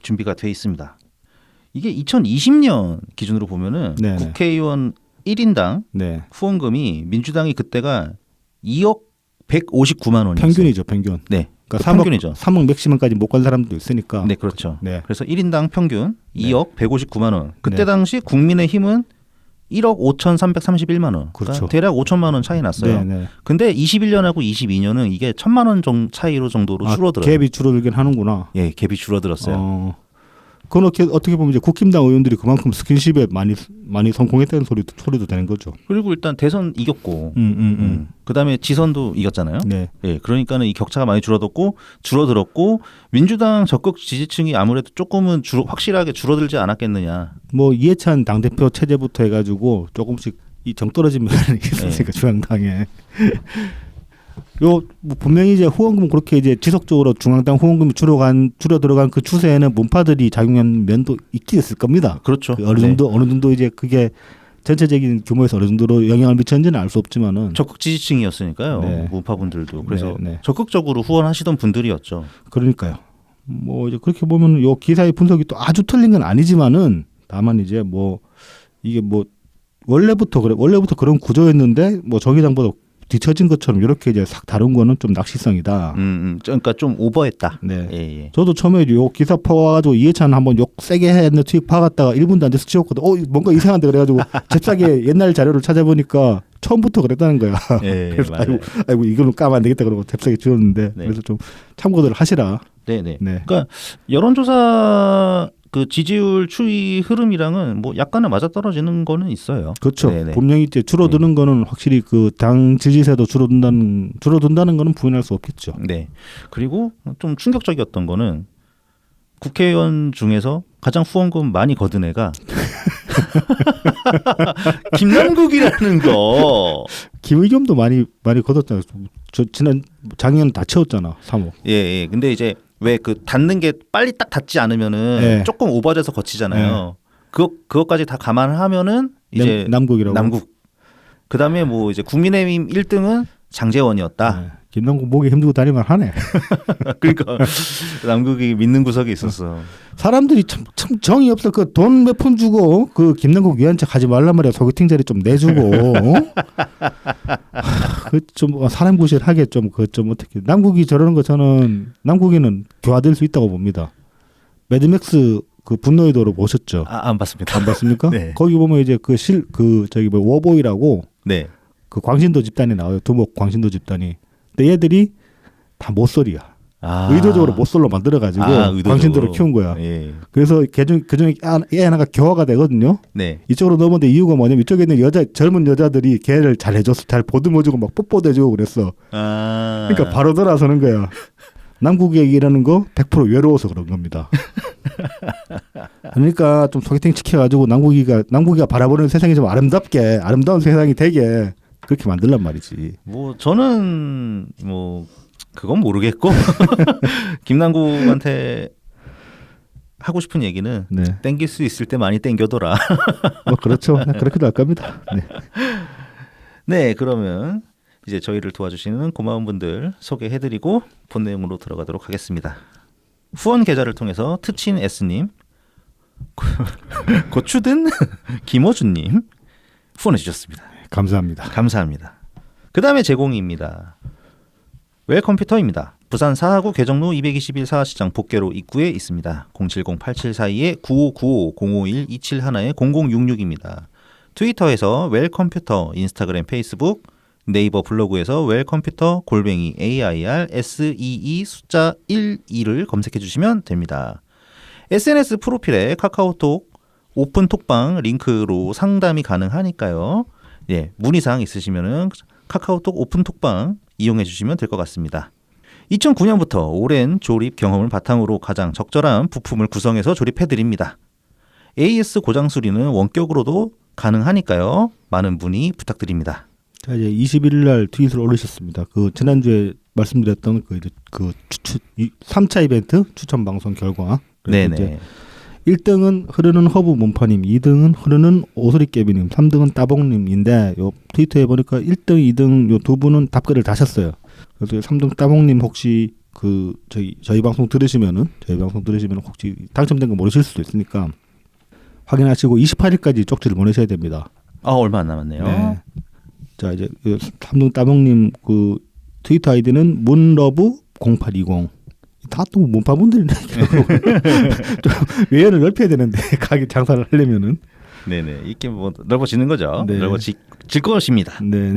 Speaker 1: 준비가 돼 있습니다. 이게 2020년 기준으로 보면은
Speaker 2: 네네.
Speaker 1: 국회의원 1인당
Speaker 2: 네.
Speaker 1: 후원금이 민주당이 그때가 2억 159만 원이었어요.
Speaker 2: 평균이죠, 평균.
Speaker 1: 네.
Speaker 2: 그러니까
Speaker 1: 평균이죠.
Speaker 2: 3억 맥시멈까지 못 간 사람도 있으니까.
Speaker 1: 네, 그렇죠.
Speaker 2: 네.
Speaker 1: 그래서 1인당 평균 2억 159만 원. 그때
Speaker 2: 네.
Speaker 1: 당시 국민의힘은 1억 5,331만 원.
Speaker 2: 그렇죠.
Speaker 1: 그러니까 대략 5천만 원 차이 났어요.
Speaker 2: 네, 네.
Speaker 1: 근데 21년하고 22년은 이게 1,000만 원 차이로 정도로 줄어들어요.
Speaker 2: 갭이 줄어들긴 하는구나.
Speaker 1: 예, 갭이 줄어들었어요.
Speaker 2: 그건 어떻게 보면 이제 국힘당 의원들이 그만큼 스킨십에 많이 성공했다는 소리도 되는 거죠.
Speaker 1: 그리고 일단 대선 이겼고, 그다음에 지선도 이겼잖아요.
Speaker 2: 네.
Speaker 1: 예, 그러니까는 이 격차가 많이 줄어들었고 민주당 적극 지지층이 아무래도 조금은 확실하게 줄어들지 않았겠느냐.
Speaker 2: 뭐 이해찬 당대표 체제부터 해가지고 조금씩 이 정떨어진 면이 있었으니까 중앙당에. 뭐 분명히 이제 후원금 그렇게 이제 지속적으로 중앙당 후원금이 줄어 들어간 그 추세에는 문파들이 작용한 면도 있긴 있을 겁니다.
Speaker 1: 그렇죠.
Speaker 2: 어느 정도 이제 그게 전체적인 규모에서 어느 정도로 영향을 미쳤는지는 알 수 없지만은
Speaker 1: 적극 지지층이었으니까요.
Speaker 2: 네.
Speaker 1: 문파분들도 그래서
Speaker 2: 네.
Speaker 1: 적극적으로 후원하시던 분들이었죠.
Speaker 2: 그러니까요. 뭐 이제 그렇게 보면 요 기사의 분석이 또 아주 틀린 건 아니지만은 다만 이제 뭐 이게 뭐 원래부터 그런 구조였는데 뭐 정의당보다 뒤처진 것처럼 이렇게 이제 싹 다룬 거는 좀 낚시성이다.
Speaker 1: 그러니까 좀 오버했다.
Speaker 2: 네.
Speaker 1: 예.
Speaker 2: 저도 처음에 요 기사 퍼와가지고 이해찬 한번 욕 세게 했는데 트윗 파갔다가 1분도 안 돼서 지웠거든. 뭔가 이상한데 그래가지고 잽싸게 옛날 자료를 찾아보니까 처음부터 그랬다는 거야.
Speaker 1: 예,
Speaker 2: 그래서
Speaker 1: 맞아요.
Speaker 2: 아이고 이걸로 까면 안 되겠다 그러고 잽싸게 지웠는데
Speaker 1: 네.
Speaker 2: 그래서 좀 참고들 하시라.
Speaker 1: 네네.
Speaker 2: 네.
Speaker 1: 그러니까 여론조사 그 지지율 추이 흐름이랑은 뭐 약간은 맞아떨어지는 거는 있어요.
Speaker 2: 그렇죠.
Speaker 1: 네네.
Speaker 2: 분명히 이제 줄어드는 거는 확실히 그 당 지지세도 줄어든다는 거는 부인할 수 없겠죠.
Speaker 1: 네. 그리고 좀 충격적이었던 거는 국회의원 중에서 가장 후원금 많이 거둔 애가 김남국이라는 거.
Speaker 2: 김의겸도 많이 걷었잖아요. 저 작년 다 채웠잖아. 3억.
Speaker 1: 예. 근데 이제 왜 그 닿는 게 빨리 딱 닿지 않으면은
Speaker 2: 네.
Speaker 1: 조금 오버돼서 거치잖아요. 그것까지 다 감안하면은 이제
Speaker 2: 남국이라고.
Speaker 1: 남국. 그다음에 뭐 이제 국민의힘 1등은 장제원이었다.
Speaker 2: 네. 김남국 목에 힘주고 다니면 하네.
Speaker 1: 그러니까 남국이 믿는 구석이 있었어.
Speaker 2: 사람들이 참 정이 없어. 그 돈 몇 푼 주고 그 김남국 위한 척 하지 말란 말이야. 소개팅 자리 좀 내주고. 그 좀 사람 구실하게 좀 어떻게 남국이 저러는 거 저는 남국이는 교화될 수 있다고 봅니다. 매드맥스 그 분노의 도로 보셨죠?
Speaker 1: 안 봤습니다.
Speaker 2: 안 봤습니까?
Speaker 1: 네.
Speaker 2: 거기 보면 이제 저기 뭐 워보이라고
Speaker 1: 네.
Speaker 2: 그 광신도 집단이 나와요. 두목 광신도 집단이. 근데 얘들이 다 못쏠이야. 의도적으로 못쏠로 만들어가지고 광신도를 키운 거야.
Speaker 1: 예.
Speaker 2: 그래서 그중에 애 하나가 교화가 되거든요.
Speaker 1: 네.
Speaker 2: 이쪽으로 넘어는데 이유가 뭐냐면 이쪽에 있는 젊은 여자들이 걔를 잘 해줬어. 잘 보듬어주고 막 뽀뽀도 해주고 그랬어. 그러니까 바로 돌아서는 거야. 남국이라는 거 100% 외로워서 그런 겁니다. 그러니까 좀 소개팅 시켜가지고 남국이가 바라보는 세상이 좀 아름다운 세상이 되게 그렇게 만들란 말이지.
Speaker 1: 뭐 저는 뭐 그건 모르겠고 김남국한테 하고 싶은 얘기는
Speaker 2: 네.
Speaker 1: 땡길 수 있을 때 많이 땡겨둬라.
Speaker 2: 뭐 그렇죠. 그렇게도 할 겁니다. 네.
Speaker 1: 네, 그러면 이제 저희를 도와주시는 고마운 분들 소개해드리고 본 내용으로 들어가도록 하겠습니다. 후원 계좌를 통해서 트친 S님, 고추든 김호준님 후원해 주셨습니다.
Speaker 2: 감사합니다.
Speaker 1: 감사합니다. 그 다음에 제공입니다. 웰컴퓨터입니다. 부산 사하구 개정로 221 사하시장 복개로 입구에 있습니다. 070-8742-9595-051-271-0066입니다. 트위터에서 웰컴퓨터, 인스타그램, 페이스북, 네이버 블로그에서 웰컴퓨터 AIRSEE 숫자 12를 검색해 주시면 됩니다. SNS 프로필에 카카오톡 오픈톡방 링크로 상담이 가능하니까요. 예, 문의사항 있으시면은 카카오톡 오픈톡방 이용해 주시면 될 것 같습니다. 2009년부터 오랜 조립 경험을 바탕으로 가장 적절한 부품을 구성해서 조립해 드립니다. AS 고장 수리는 원격으로도 가능하니까요. 많은 문의 부탁드립니다.
Speaker 2: 자, 이제 21일 날 트윗을 올리셨습니다. 그 지난주에 말씀드렸던 그 3차 이벤트 추천 방송 결과.
Speaker 1: 네네.
Speaker 2: 1등은 흐르는 허브 문파님, 2등은 흐르는 오소리깨비님, 3등은 따봉님인데 요 트위터에 보니까 1등, 2등 요 두 분은 답글을 다셨어요. 그래서 3등 따봉님 혹시 그 저희 방송 들으시면은 혹시 당첨된 거 모르실 수도 있으니까 확인하시고 28일까지 쪽지를 보내셔야 됩니다.
Speaker 1: 아, 얼마 안 남았네요.
Speaker 2: 네. 자, 이제 3등 따봉님 그 트위터 아이디는 문러브0820. 다 또 문파분들이네. 좀 외연을 넓혀야 되는데 가게 장사를 하려면은.
Speaker 1: 네네, 이게 뭐 넓어지는 거죠.
Speaker 2: 네.
Speaker 1: 넓어질 것입니다.
Speaker 2: 네.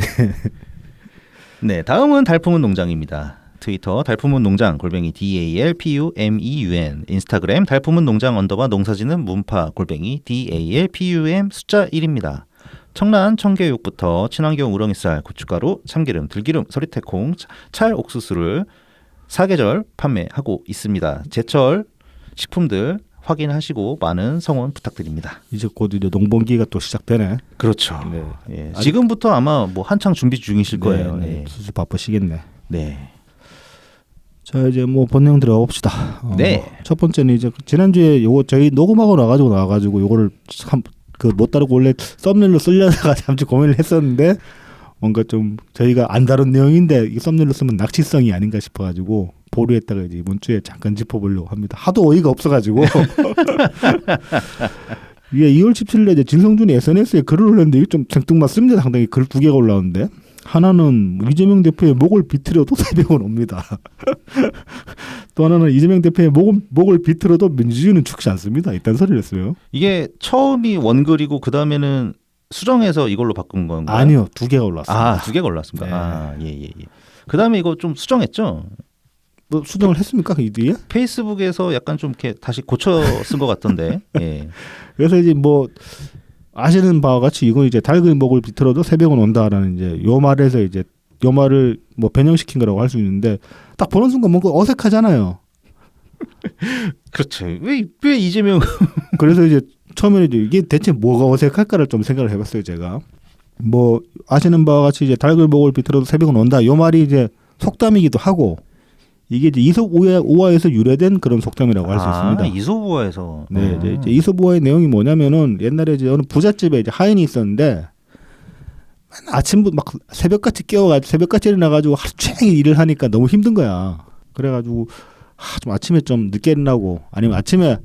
Speaker 1: 네, 다음은 달품은 농장입니다. 트위터 달품은 농장 골뱅이 DALPUMEUN, 인스타그램 달품은 농장 _ 농사지는 문파 골뱅이 DALPUM 숫자 1입니다. 청란 청개육부터 친환경 우렁이쌀, 고춧가루, 참기름, 들기름, 서리태콩, 찰옥수수를 사계절 판매하고 있습니다. 제철 식품들 확인하시고 많은 성원 부탁드립니다.
Speaker 2: 이제 곧 이제 농번기가 또 시작되네.
Speaker 1: 그렇죠.
Speaker 2: 네.
Speaker 1: 예, 지금부터 아마 뭐 한창 준비 중이실 거예요.
Speaker 2: 네.
Speaker 1: 예.
Speaker 2: 수술 바쁘시겠네.
Speaker 1: 네.
Speaker 2: 자, 이제 뭐 본내용 들어가 봅시다.
Speaker 1: 네.
Speaker 2: 첫 번째는 이제 지난주에 요거 저희 녹음하고 나와가지고 요거를 참 그 못 다루고 원래 썸네일로 쓰려다가 잠시 고민을 했었는데 뭔가 좀 저희가 안 다룬 내용인데 이 썸네일로 쓰면 낚시성이 아닌가 싶어가지고 보류했다가 이제 이번 주에 잠깐 짚어보려고 합니다. 하도 어이가 없어가지고 이게 2월 17일에 이제 진성준이 SNS에 글을 올렸는데 이게 좀 생뚱맞습니다. 상당히 글 2개가 올라오는데 하나는 이재명 대표의 목을 비틀어도 새벽은 옵니다. 또 하나는 이재명 대표의 목을 비틀어도 민주주의는 죽지 않습니다. 이딴 소리를 했어요.
Speaker 1: 이게 처음이 원글이고 그 다음에는 수정해서 이걸로 바꾼 건가요?
Speaker 2: 아니요, 2개가 올랐습니다.
Speaker 1: 아, 2개가 올랐습니다.
Speaker 2: 네.
Speaker 1: 아, 예. 그 다음에 이거 좀 수정했죠?
Speaker 2: 뭐 수정을 했습니까? 이 뒤에?
Speaker 1: 페이스북에서 약간 좀 이렇게 다시 고쳐 쓴 것 같던데. 예.
Speaker 2: 그래서 이제 뭐 아시는 바와 같이 이건 이제 닭의 목을 비틀어도 새벽은 온다라는 이제 요 말에서 이제 요 말을 뭐 변형시킨 거라고 할 수 있는데 딱 보는 순간 뭔가 어색하잖아요.
Speaker 1: 그렇죠. 왜 이재명?
Speaker 2: 그래서 이제 처음에는 이게 대체 뭐가 어색할까를 좀 생각을 해봤어요, 제가. 뭐 아시는 바와 같이 이제 닭의 목을 비틀어도 새벽은 온다. 요 말이 이제 속담이기도 하고 이게 이제 이솝오화에서 유래된 그런 속담이라고 할 수 있습니다.
Speaker 1: 이솝오화에서.
Speaker 2: 네, 이제 이솝오화의 내용이 뭐냐면은 옛날에 이제 어느 부잣집에 이제 하인이 있었는데 아침부터 막 새벽같이 깨워가지고 새벽같이 일어나가지고 하루 종일 일을 하니까 너무 힘든 거야. 그래가지고 좀 아침에 좀 늦게 일어나고 아니면 아침에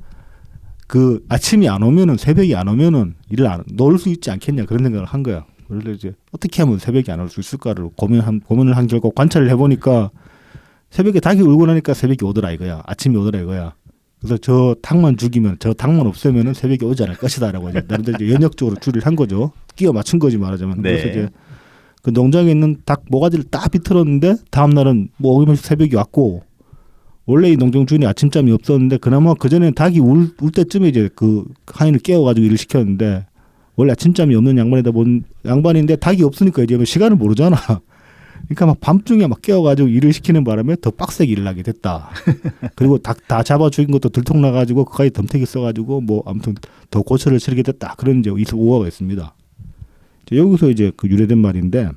Speaker 2: 그 아침이 안 오면은 새벽이 안 오면은 일을 안 넣을 수 있지 않겠냐 그런 생각을 한 거야. 그래서 이제 어떻게 하면 새벽이 안 올 수 있을까를 고민을 한 결과 관찰을 해보니까 새벽에 닭이 울고 나니까 새벽이 오더라 이거야. 아침이 오더라 이거야. 그래서 저 닭만 죽이면 저 닭만 없애면은 새벽이 오지 않을 것이다라고 이제 나름대로 이제 연역적으로 줄을 한 거죠. 끼워 맞춘 거지 말하자면.
Speaker 1: 네.
Speaker 2: 그래서 이제 그 농장에 있는 닭 모가지를 딱 비틀었는데 다음 날은 뭐 어김없이 새벽이 왔고 원래 이 농장 주인이 아침잠이 없었는데 그나마 그 전에 닭이 울 때쯤에 이제 그 하인을 깨워가지고 일을 시켰는데 원래 아침잠이 없는 양반인데 닭이 없으니까 이제 시간을 모르잖아. 그러니까 막 밤중에 막 깨워가지고 일을 시키는 바람에 더 빡세게 일을 하게 됐다. 그리고 닭 다 잡아 죽인 것도 들통나가지고 그까지 덤태기 써가지고 뭐 아무튼 더 고초를 치르게 됐다. 그런 이제 이솝오화가 있습니다. 여기서 이제 그 유래된 말인데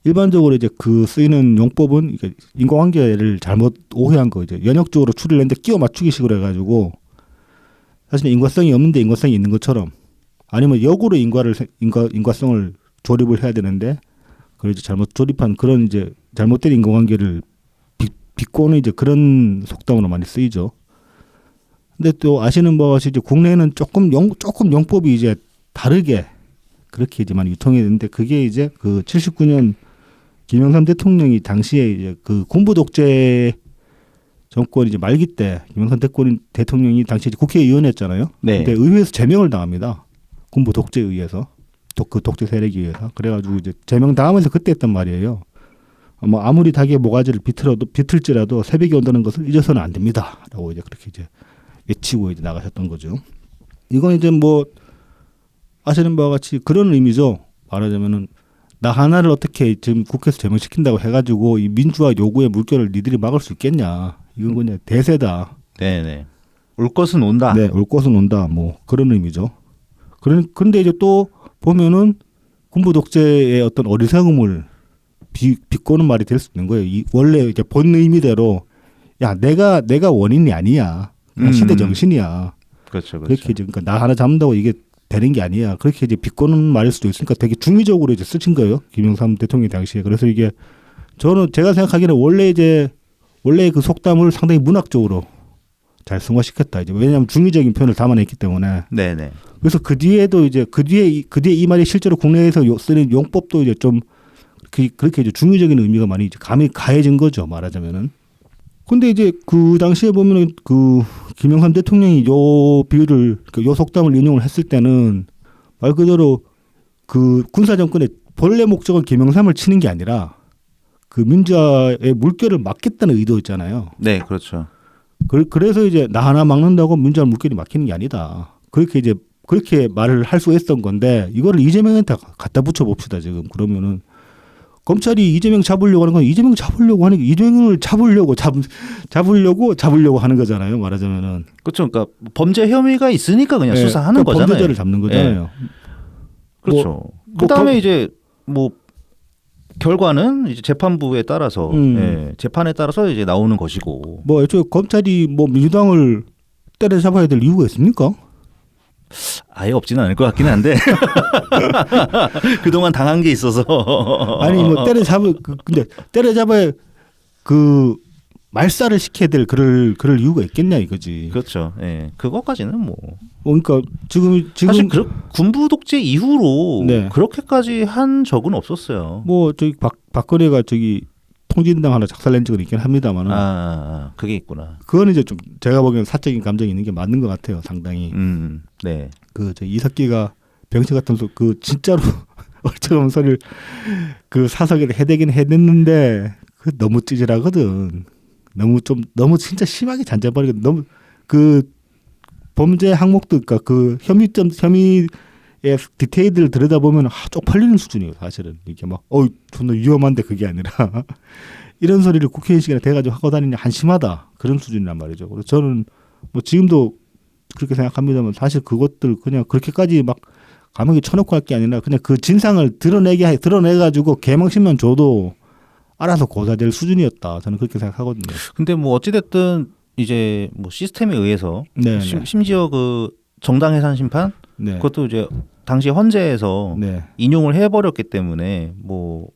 Speaker 2: 일반적으로 이제 그 쓰이는 용법은 인과관계를 잘못 오해한 거 이제 연역적으로 추리를 했는데 끼워 맞추기식으로 해가지고 사실 인과성이 없는데 인과성이 있는 것처럼 아니면 역으로 인과성을 조립을 해야 되는데 그래서 잘못 조립한 그런 이제 잘못된 인과관계를 비꼬는 이제 그런 속담으로 많이 쓰이죠. 근데 또 아시는 바와 같이 이제 국내에는 조금 용법이 이제 다르게 그렇게 이제 많이 유통했는데 그게 이제 그 79년 김영삼 대통령이 당시에 이제 그 군부 독재 정권 이제 말기 때 김영삼 대통령이 당시에 국회의원이었잖아요.
Speaker 1: 네.
Speaker 2: 근데 의회에서 제명을 당합니다. 군부 독재에 의해서. 그 독재 세력에 의해서. 그래가지고 이제 제명 당하면서 그때 했단 말이에요. 뭐 아무리 닭의 모가지를 비틀지라도 새벽이 온다는 것을 잊어서는 안 됩니다.라고 이제 그렇게 이제 외치고 이제 나가셨던 거죠. 이건 이제 뭐 아시는 바와 같이 그런 의미죠. 말하자면은 나 하나를 어떻게 지금 국회에서 제명시킨다고 해가지고 이 민주화 요구의 물결을 니들이 막을 수 있겠냐. 이건 그냥 대세다.
Speaker 1: 네네. 올 것은 온다.
Speaker 2: 네, 올 것은 온다. 뭐 그런 의미죠. 그런데 이제 또 보면은 군부 독재의 어떤 어리석음을 비꼬는 말이 될 수 있는 거예요. 원래 이제 본 의미대로 야 내가 원인이 아니야. 그냥 시대 정신이야.
Speaker 1: 그렇죠, 그렇죠.
Speaker 2: 그렇게 이제 그러니까 나 하나 잡는다고 이게 되는 게 아니야. 그렇게 이제 비꼬는 말일 수도 있으니까 되게 중의적으로 이제 쓰신 거예요. 김영삼 대통령 당시에. 그래서 이게 저는 제가 생각하기에는 원래 그 속담을 상당히 문학적으로 잘 승화시켰다. 이제 왜냐하면 중의적인 표현을 담아냈기 때문에.
Speaker 1: 네네.
Speaker 2: 그래서 그 뒤에도 이제 그 뒤에 이 말이 실제로 국내에서 쓰는 용법도 이제 좀 그렇게 이제 중의적인 의미가 많이 이제 감이 가해진 거죠. 말하자면은. 근데 이제 그 당시에 보면은 그 김영삼 대통령이 요 비유를 요 속담을 인용을 했을 때는 말 그대로 그 군사 정권의 본래 목적은 김영삼을 치는 게 아니라 그 민주화의 물결을 막겠다는 의도였잖아요.
Speaker 1: 네, 그렇죠.
Speaker 2: 그래서 이제 나 하나 막는다고 민주화 물결이 막히는 게 아니다. 그렇게 말을 할 수 있었던 건데 이거를 이재명한테 갖다 붙여 봅시다 지금. 그러면은 검찰이 이재명 잡으려고 하는 건 이재명을 잡으려고 하는 거잖아요. 말하자면은.
Speaker 1: 그렇죠. 그러니까 범죄 혐의가 있으니까 그냥
Speaker 2: 네,
Speaker 1: 수사하는
Speaker 2: 그러니까
Speaker 1: 거잖아요.
Speaker 2: 범죄자를 잡는 거잖아요.
Speaker 1: 그렇죠. 그다음에 이제 뭐 결과는 이제 재판부에 따라서 재판에 따라서 이제 나오는 것이고.
Speaker 2: 뭐 애초에 검찰이 뭐 민주당을 때려잡아야 될 이유가 있습니까?
Speaker 1: 아예 없지는 않을 것 같긴 한데 그동안 당한 게 있어서
Speaker 2: 아니 뭐 근데 때려잡아야 그 말살을 시켜야 될 그럴 이유가 있겠냐 이거지.
Speaker 1: 그렇죠. 예. 그것까지는 뭐
Speaker 2: 그러니까 지금
Speaker 1: 사실 군부 독재 이후로
Speaker 2: 네.
Speaker 1: 그렇게까지 한 적은 없었어요.
Speaker 2: 뭐 저기 박근혜가 저기 통진당 하나 작살낸 적은 있긴 합니다만은
Speaker 1: 그게 있구나.
Speaker 2: 그거는 이제 좀 제가 보기엔 사적인 감정이 있는 게 맞는 것 같아요. 상당히.
Speaker 1: 네.
Speaker 2: 그 저 이삭기가 병신 같은 그 진짜로 얼처럼 소리를 그 사석에 해대긴 해냈는데 그 너무 찌질하거든. 너무 진짜 심하게 잔잔거리거든. 너무 그 범죄 항목도 그러니까 그 혐의의 디테일들을 들여다보면 쪽팔리는 수준이에요. 사실은 이게 막 존나 위험한데 그게 아니라 이런 소리를 국회의원 시간에 대가지고 하고 다니냐 한심하다 그런 수준이란 말이죠. 그래서 저는 뭐 지금도 그렇게 생각합니다만 사실 그것들 그냥 그렇게까지 막 감옥에 쳐놓고 할 게 아니라 그냥 그 진상을 드러내가지고 개망신만 줘도 알아서 고사될 수준이었다. 저는 그렇게 생각하거든요.
Speaker 1: 근데 뭐 어찌됐든 이제 뭐 시스템에 의해서
Speaker 2: 네,
Speaker 1: 심지어 그 정당 해산 심판
Speaker 2: 네.
Speaker 1: 그것도 이제 당시 헌재에서
Speaker 2: 네.
Speaker 1: 인용을 해버렸기 때문에 뭐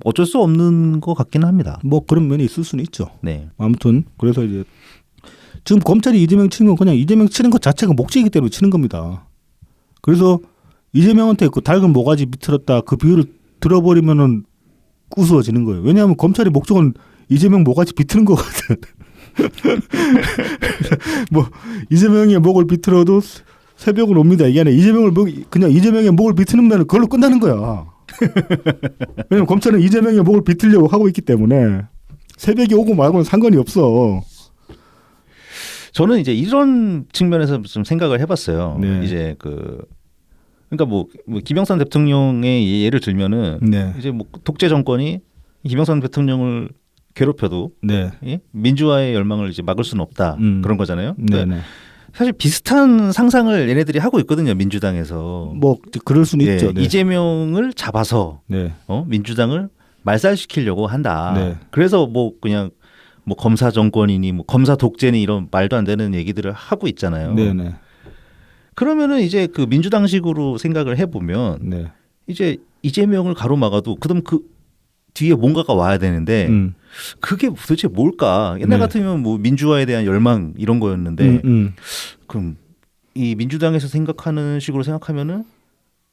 Speaker 1: 어쩔 수 없는 것 같기는 합니다.
Speaker 2: 뭐 그런 면이 있을 수는 있죠.
Speaker 1: 네.
Speaker 2: 아무튼 그래서 이제 지금 검찰이 이재명 치는 건 그냥 이재명 치는 것 자체가 목적이기 때문에 치는 겁니다. 그래서 이재명한테 그 달근 모가지 비틀었다 그 비유를 들어버리면은 우스워지는 거예요. 왜냐하면 검찰의 목적은 이재명 모가지 비트는 거거든. 뭐 이재명의 목을 비틀어도 새벽은 옵니다. 이게 아니라 그냥 이재명의 목을 비트는 그걸로 끝나는 거야. 왜냐면 검찰은 이재명의 목을 비틀려고 하고 있기 때문에 새벽이 오고 말고는 상관이 없어.
Speaker 1: 저는 이제 이런 측면에서 좀 생각을 해봤어요.
Speaker 2: 네.
Speaker 1: 이제 그러니까 뭐 김영삼 대통령의 예를 들면은
Speaker 2: 네.
Speaker 1: 이제 뭐 독재 정권이 김영삼 대통령을 괴롭혀도
Speaker 2: 네.
Speaker 1: 예? 민주화의 열망을 이제 막을 수는 없다 그런 거잖아요.
Speaker 2: 네. 네.
Speaker 1: 사실 비슷한 상상을 얘네들이 하고 있거든요. 민주당에서
Speaker 2: 뭐 그럴 수는
Speaker 1: 예,
Speaker 2: 있죠. 네.
Speaker 1: 이재명을 잡아서
Speaker 2: 네.
Speaker 1: 민주당을 말살시키려고 한다.
Speaker 2: 네.
Speaker 1: 그래서 뭐 그냥 뭐 검사 정권이니 뭐 검사 독재니 이런 말도 안 되는 얘기들을 하고 있잖아요.
Speaker 2: 네네.
Speaker 1: 그러면은 이제 그 민주당식으로 생각을 해보면
Speaker 2: 네.
Speaker 1: 이제 이재명을 가로막아도 그다음 그 뒤에 뭔가가 와야 되는데 그게 도대체 뭘까? 옛날
Speaker 2: 네.
Speaker 1: 같으면 뭐 민주화에 대한 열망 이런 거였는데 그럼 이 민주당에서 생각하는 식으로 생각하면은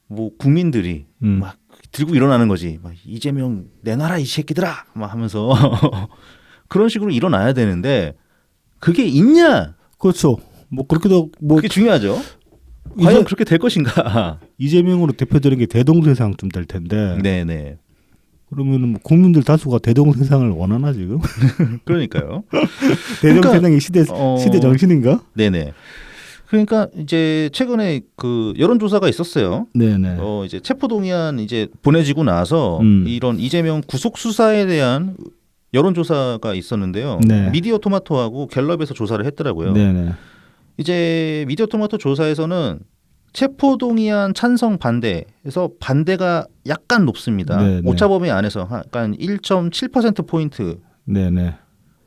Speaker 1: 뭐 국민들이 막 들고 일어나는 거지. 막 이재명 내놔라 이 새끼들아 막 하면서 그런 식으로 일어나야 되는데 그게 있냐?
Speaker 2: 그렇죠. 뭐 그렇게도 뭐
Speaker 1: 그게 중요하죠. 과연 그렇게 될 것인가?
Speaker 2: 이재명으로 대표되는 게 대동세상 좀 될 텐데.
Speaker 1: 네네.
Speaker 2: 그러면은 뭐 국민들 다수가 대동세상을 원하나 지금?
Speaker 1: 그러니까요.
Speaker 2: 대동세상이 시대 정신인가?
Speaker 1: 네네. 그러니까 이제 최근에 그 여론조사가 있었어요.
Speaker 2: 네네.
Speaker 1: 이제 체포동의안 이제 보내지고 나서 이런 이재명 구속 수사에 대한 여론조사가 있었는데요.
Speaker 2: 네.
Speaker 1: 미디어 토마토하고 갤럽에서 조사를 했더라고요.
Speaker 2: 네네. 이제
Speaker 1: 미디어 토마토 조사에서는 체포동의안 찬성 반대에서 반대가 약간 높습니다.
Speaker 2: 네네.
Speaker 1: 오차범위 안에서 약간 1.7% 포인트
Speaker 2: 네네.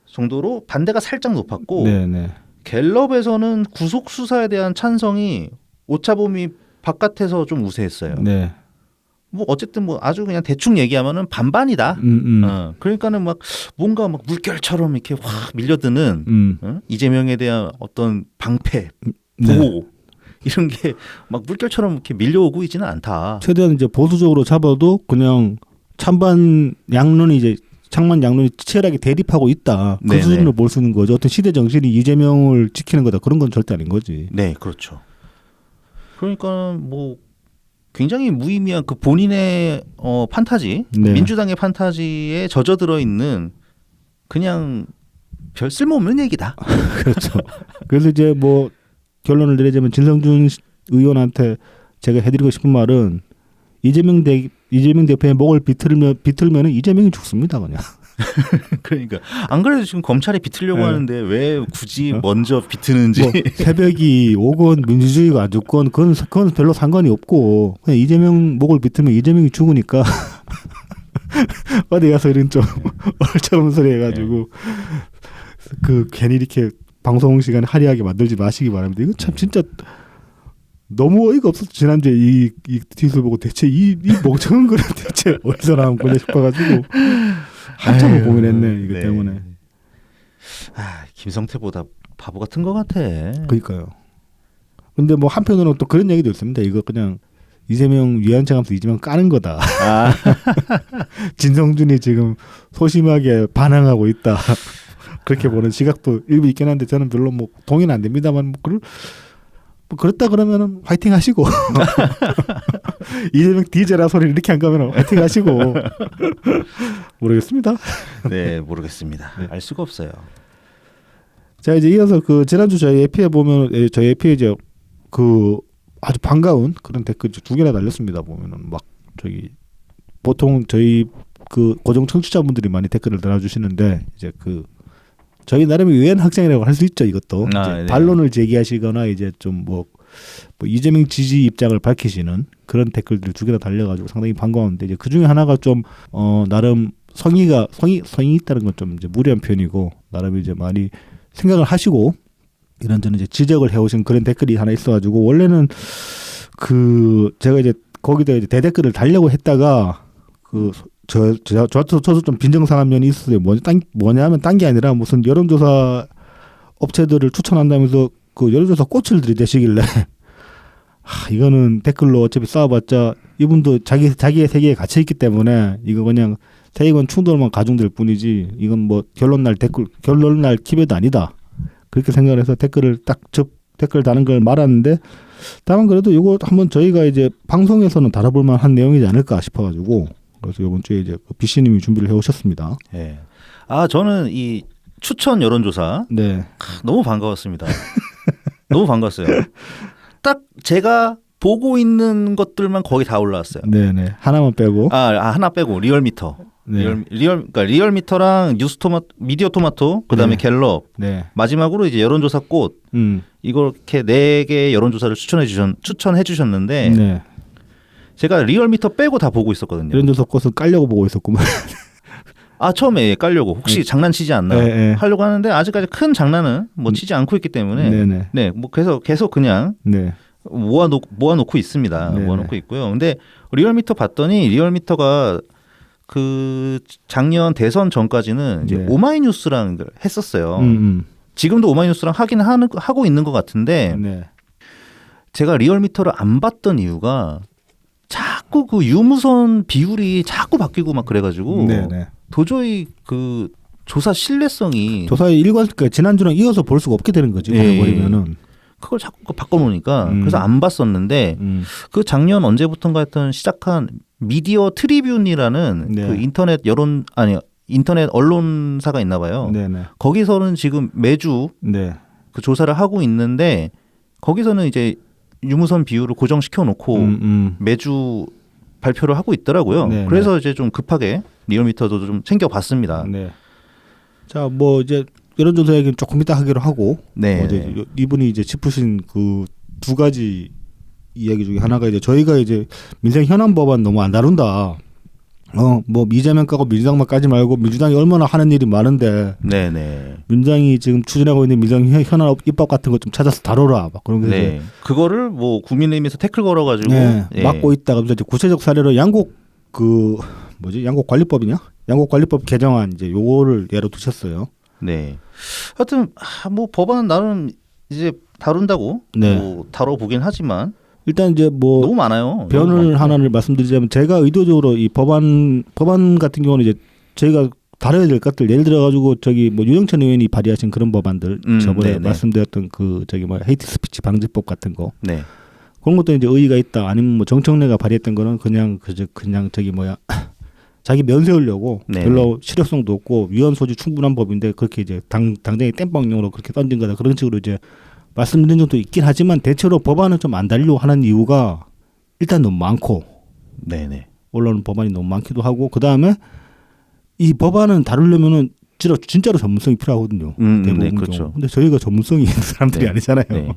Speaker 1: 정도로 반대가 살짝 높았고
Speaker 2: 네네.
Speaker 1: 갤럽에서는 구속 수사에 대한 찬성이 오차범위 바깥에서 좀 우세했어요.
Speaker 2: 네.
Speaker 1: 뭐 어쨌든 뭐 아주 그냥 대충 얘기하면은 반반이다. 그러니까는 막 뭔가 막 물결처럼 이렇게 확 밀려드는 이재명에 대한 어떤 방패, 보호 이런 게 막 물결처럼 이렇게 밀려오고 있지는 않다.
Speaker 2: 최대한 이제 보수적으로 잡아도 그냥 찬반 양론이 이제 창만 양론이 치열하게 대립하고 있다. 그
Speaker 1: 네네.
Speaker 2: 수준으로 볼 수 있는 거죠. 어떤 시대 정신이 이재명을 지키는 거다. 그런 건 절대 아닌 거지.
Speaker 1: 네, 그렇죠. 그러니까 뭐 굉장히 무의미한 그 본인의 판타지,
Speaker 2: 네.
Speaker 1: 민주당의 판타지에 젖어들어 있는 그냥 별 쓸모없는 얘기다.
Speaker 2: 그렇죠. 그래서 이제 뭐 결론을 내리자면 진성준 의원한테 제가 해드리고 싶은 말은 이재명 대표의 목을 비틀면은 이재명이 죽습니다, 그냥.
Speaker 1: 그러니까 안 그래도 지금 검찰이 비틀려고
Speaker 2: 네.
Speaker 1: 하는데 왜 굳이 먼저 비트는지.
Speaker 2: 뭐 새벽이 오건 민주주의가 안 죽건 그건 별로 상관이 없고 그냥 이재명 목을 비틀면 이재명이 죽으니까 어디 가서 이런 좀 얼처럼 소리 해가지고 그 괜히 이렇게 방송 시간에 화려하게 만들지 마시기 바랍니다. 이거 참 진짜 너무 어이가 없어서 지난주에 이 뒤에서 보고 대체 이 멍청한 거를 대체 어디서 나온 거냐 싶어가지고 한참을 고민했네 이거
Speaker 1: 네.
Speaker 2: 때문에.
Speaker 1: 아, 김성태보다 바보 같은 것 같아.
Speaker 2: 그러니까요. 근데 뭐 한편으로는 또 그런 얘기도 있습니다. 이거 그냥 이재명 위안장하면서 이재명 까는 거다.
Speaker 1: 아,
Speaker 2: 진성준이 지금 소심하게 반항하고 있다. 그렇게 보는 시각도 일부 있긴 한데 저는 별로 뭐 동의는 안 됩니다만 뭐 그렇다 그러면은 화이팅 하시고 이재명 디제라 소리를 이렇게 한 거면 화이팅 하시고 모르겠습니다.
Speaker 1: 네, 모르겠습니다.
Speaker 2: 네.
Speaker 1: 알 수가 없어요.
Speaker 2: 자 이제 이어서 그 지난주 저희 에피에 보면 저희 에피에 이제 그 아주 반가운 그런 댓글 두 개나 달렸습니다. 보면은 막 저기 보통 저희 그 고정 청취자분들이 많이 댓글을 달아주시는데 이제 그 저희 나름의 유엔 학생이라고 할 수 있죠. 이것도
Speaker 1: 아,
Speaker 2: 이제
Speaker 1: 네.
Speaker 2: 반론을 제기하시거나 이제 좀 뭐 이재명 지지 입장을 밝히시는 그런 댓글들이 두 개나 달려가지고 상당히 반가웠는데 이제 그 중에 하나가 좀 나름 성의 있다는 건 좀 이제 무리한 표현이고 나름 이제 많이 생각을 하시고 이런저런 이제 지적을 해오신 그런 댓글이 하나 있어가지고 원래는 그 제가 이제 거기다 이제 대댓글을 달려고 했다가 그 저도 좀 빈정상한 면이 있었어요. 뭐냐면 딴 게 아니라 무슨 여론조사 업체들을 추천한다면서 그 여론조사 꽃을 들이대시길래 이거는 댓글로 어차피 싸워봤자 이분도 자기의 세계에 갇혀 있기 때문에 이거 그냥 세계관 충돌만 가중될 뿐이지 이건 뭐 결론날 기회도 아니다. 그렇게 생각을 해서 댓글 다는 걸 말았는데 다만 그래도 이거 한번 저희가 이제 방송에서는 다뤄볼 만한 내용이지 않을까 싶어가지고 그래서 이번 주에 이제 BC님이 준비를 해오셨습니다.
Speaker 1: 네. 아, 저는 이 추천 여론조사
Speaker 2: 네.
Speaker 1: 너무 반가웠습니다. 너무 반가웠어요. 딱 제가 보고 있는 것들만 거의 다 올라왔어요.
Speaker 2: 네네. 하나만 빼고.
Speaker 1: 하나 빼고 리얼미터.
Speaker 2: 네.
Speaker 1: 그러니까 리얼미터랑 미디어 토마토, 그다음에
Speaker 2: 네.
Speaker 1: 갤럽.
Speaker 2: 네.
Speaker 1: 마지막으로 이제 여론조사 꽃. 이렇게 4개의 여론조사를 추천해 주셨는데
Speaker 2: 네.
Speaker 1: 제가 리얼미터 빼고 다 보고 있었거든요.
Speaker 2: 이런조사 꽃은 깔려고 보고 있었구만.
Speaker 1: 처음에 깔려고 혹시 장난치지 않나 하려고 하는데 아직까지 큰 장난은 뭐 치지 않고 있기 때문에
Speaker 2: 네네.
Speaker 1: 네, 뭐 그래서 계속 그냥
Speaker 2: 네.
Speaker 1: 모아놓고 있습니다.
Speaker 2: 네네.
Speaker 1: 모아놓고 있고요. 근데 리얼미터 봤더니 리얼미터가 그 작년 대선 전까지는 이제
Speaker 2: 네.
Speaker 1: 오마이뉴스랑 했었어요. 지금도 오마이뉴스랑 하고 있는 것 같은데
Speaker 2: 네.
Speaker 1: 제가 리얼미터를 안 봤던 이유가 자꾸 그 유무선 비율이 자꾸 바뀌고 막 그래가지고
Speaker 2: 네네.
Speaker 1: 도저히 그 조사 신뢰성이
Speaker 2: 조사의 그러니까 지난주랑 이어서 볼 수가 없게 되는 거지.
Speaker 1: 네.
Speaker 2: 버리면은.
Speaker 1: 그걸 자꾸 바꿔놓으니까 그래서 안 봤었는데 그 작년 언제부턴가 했던 시작한 미디어 트리뷴이라는
Speaker 2: 네.
Speaker 1: 그 인터넷 언론사가 있나 봐요.
Speaker 2: 네네.
Speaker 1: 거기서는 지금 매주
Speaker 2: 네.
Speaker 1: 그 조사를 하고 있는데 거기서는 이제 유무선 비율을 고정시켜 놓고 매주 발표를 하고 있더라고요.
Speaker 2: 네네.
Speaker 1: 그래서 이제 좀 급하게 리얼미터도 좀 챙겨봤습니다.
Speaker 2: 네. 자, 뭐 이제 여론조사 얘기는 조금 이따 하기로 하고
Speaker 1: 네.
Speaker 2: 이제 이분이 이제 짚으신 그 두 가지 이야기 중에 하나가 이제 저희가 이제 민생 현안 법안 너무 안 다룬다. 뭐 이재명 까고 민주당만 까지 말고 민주당이 얼마나 하는 일이 많은데
Speaker 1: 네네.
Speaker 2: 민주당이 지금 추진하고 있는 민주당 현안 입법 같은 거 좀 찾아서 다뤄라 막 그런 게
Speaker 1: 네. 그거를 뭐 국민의힘에서 태클 걸어가지고
Speaker 2: 네,
Speaker 1: 예.
Speaker 2: 막고 있다가 이제 구체적 사례로 양곡 양곡관리법이냐? 양곡관리법 개정안 이제 요거를 예로 두셨어요.
Speaker 1: 네. 하여튼 뭐 법안은 나름 이제 다룬다고
Speaker 2: 네.
Speaker 1: 뭐 다뤄보긴 하지만
Speaker 2: 일단 이제 뭐
Speaker 1: 너무 많아요.
Speaker 2: 변을
Speaker 1: 너무 많고.
Speaker 2: 하나를 말씀드리자면 제가 의도적으로 이 법안 같은 경우는 이제 저희가 다뤄야 될 것들 예를 들어 가지고 저기 뭐 유영천 의원이 발의하신 그런 법안들 저번에
Speaker 1: 네네.
Speaker 2: 말씀드렸던 그 저기 뭐 헤이트 스피치 방지법 같은 거
Speaker 1: 네.
Speaker 2: 그런 것도 이제 의의가 있다 아니면 뭐 정청래가 발의했던 거는 그냥 저기 뭐야 자기 면 세우려고
Speaker 1: 네네.
Speaker 2: 별로 실효성도 없고 위헌 소지 충분한 법인데 그렇게 이제 당장에 땜빵용으로 그렇게 던진 거다 그런 식으로 이제 말씀드린 적도 있긴 하지만 대체로 법안은 좀 안 달리려고 하는 이유가 일단 너무 많고
Speaker 1: 네네.
Speaker 2: 올라오는 법안이 너무 많기도 하고 그 다음에 이 법안은 다루려면은 진짜로 전문성이 필요하거든요. 대부분
Speaker 1: 네,
Speaker 2: 경우.
Speaker 1: 그렇죠.
Speaker 2: 근데 저희가 전문성이 있는 사람들이
Speaker 1: 네.
Speaker 2: 아니잖아요.
Speaker 1: 네.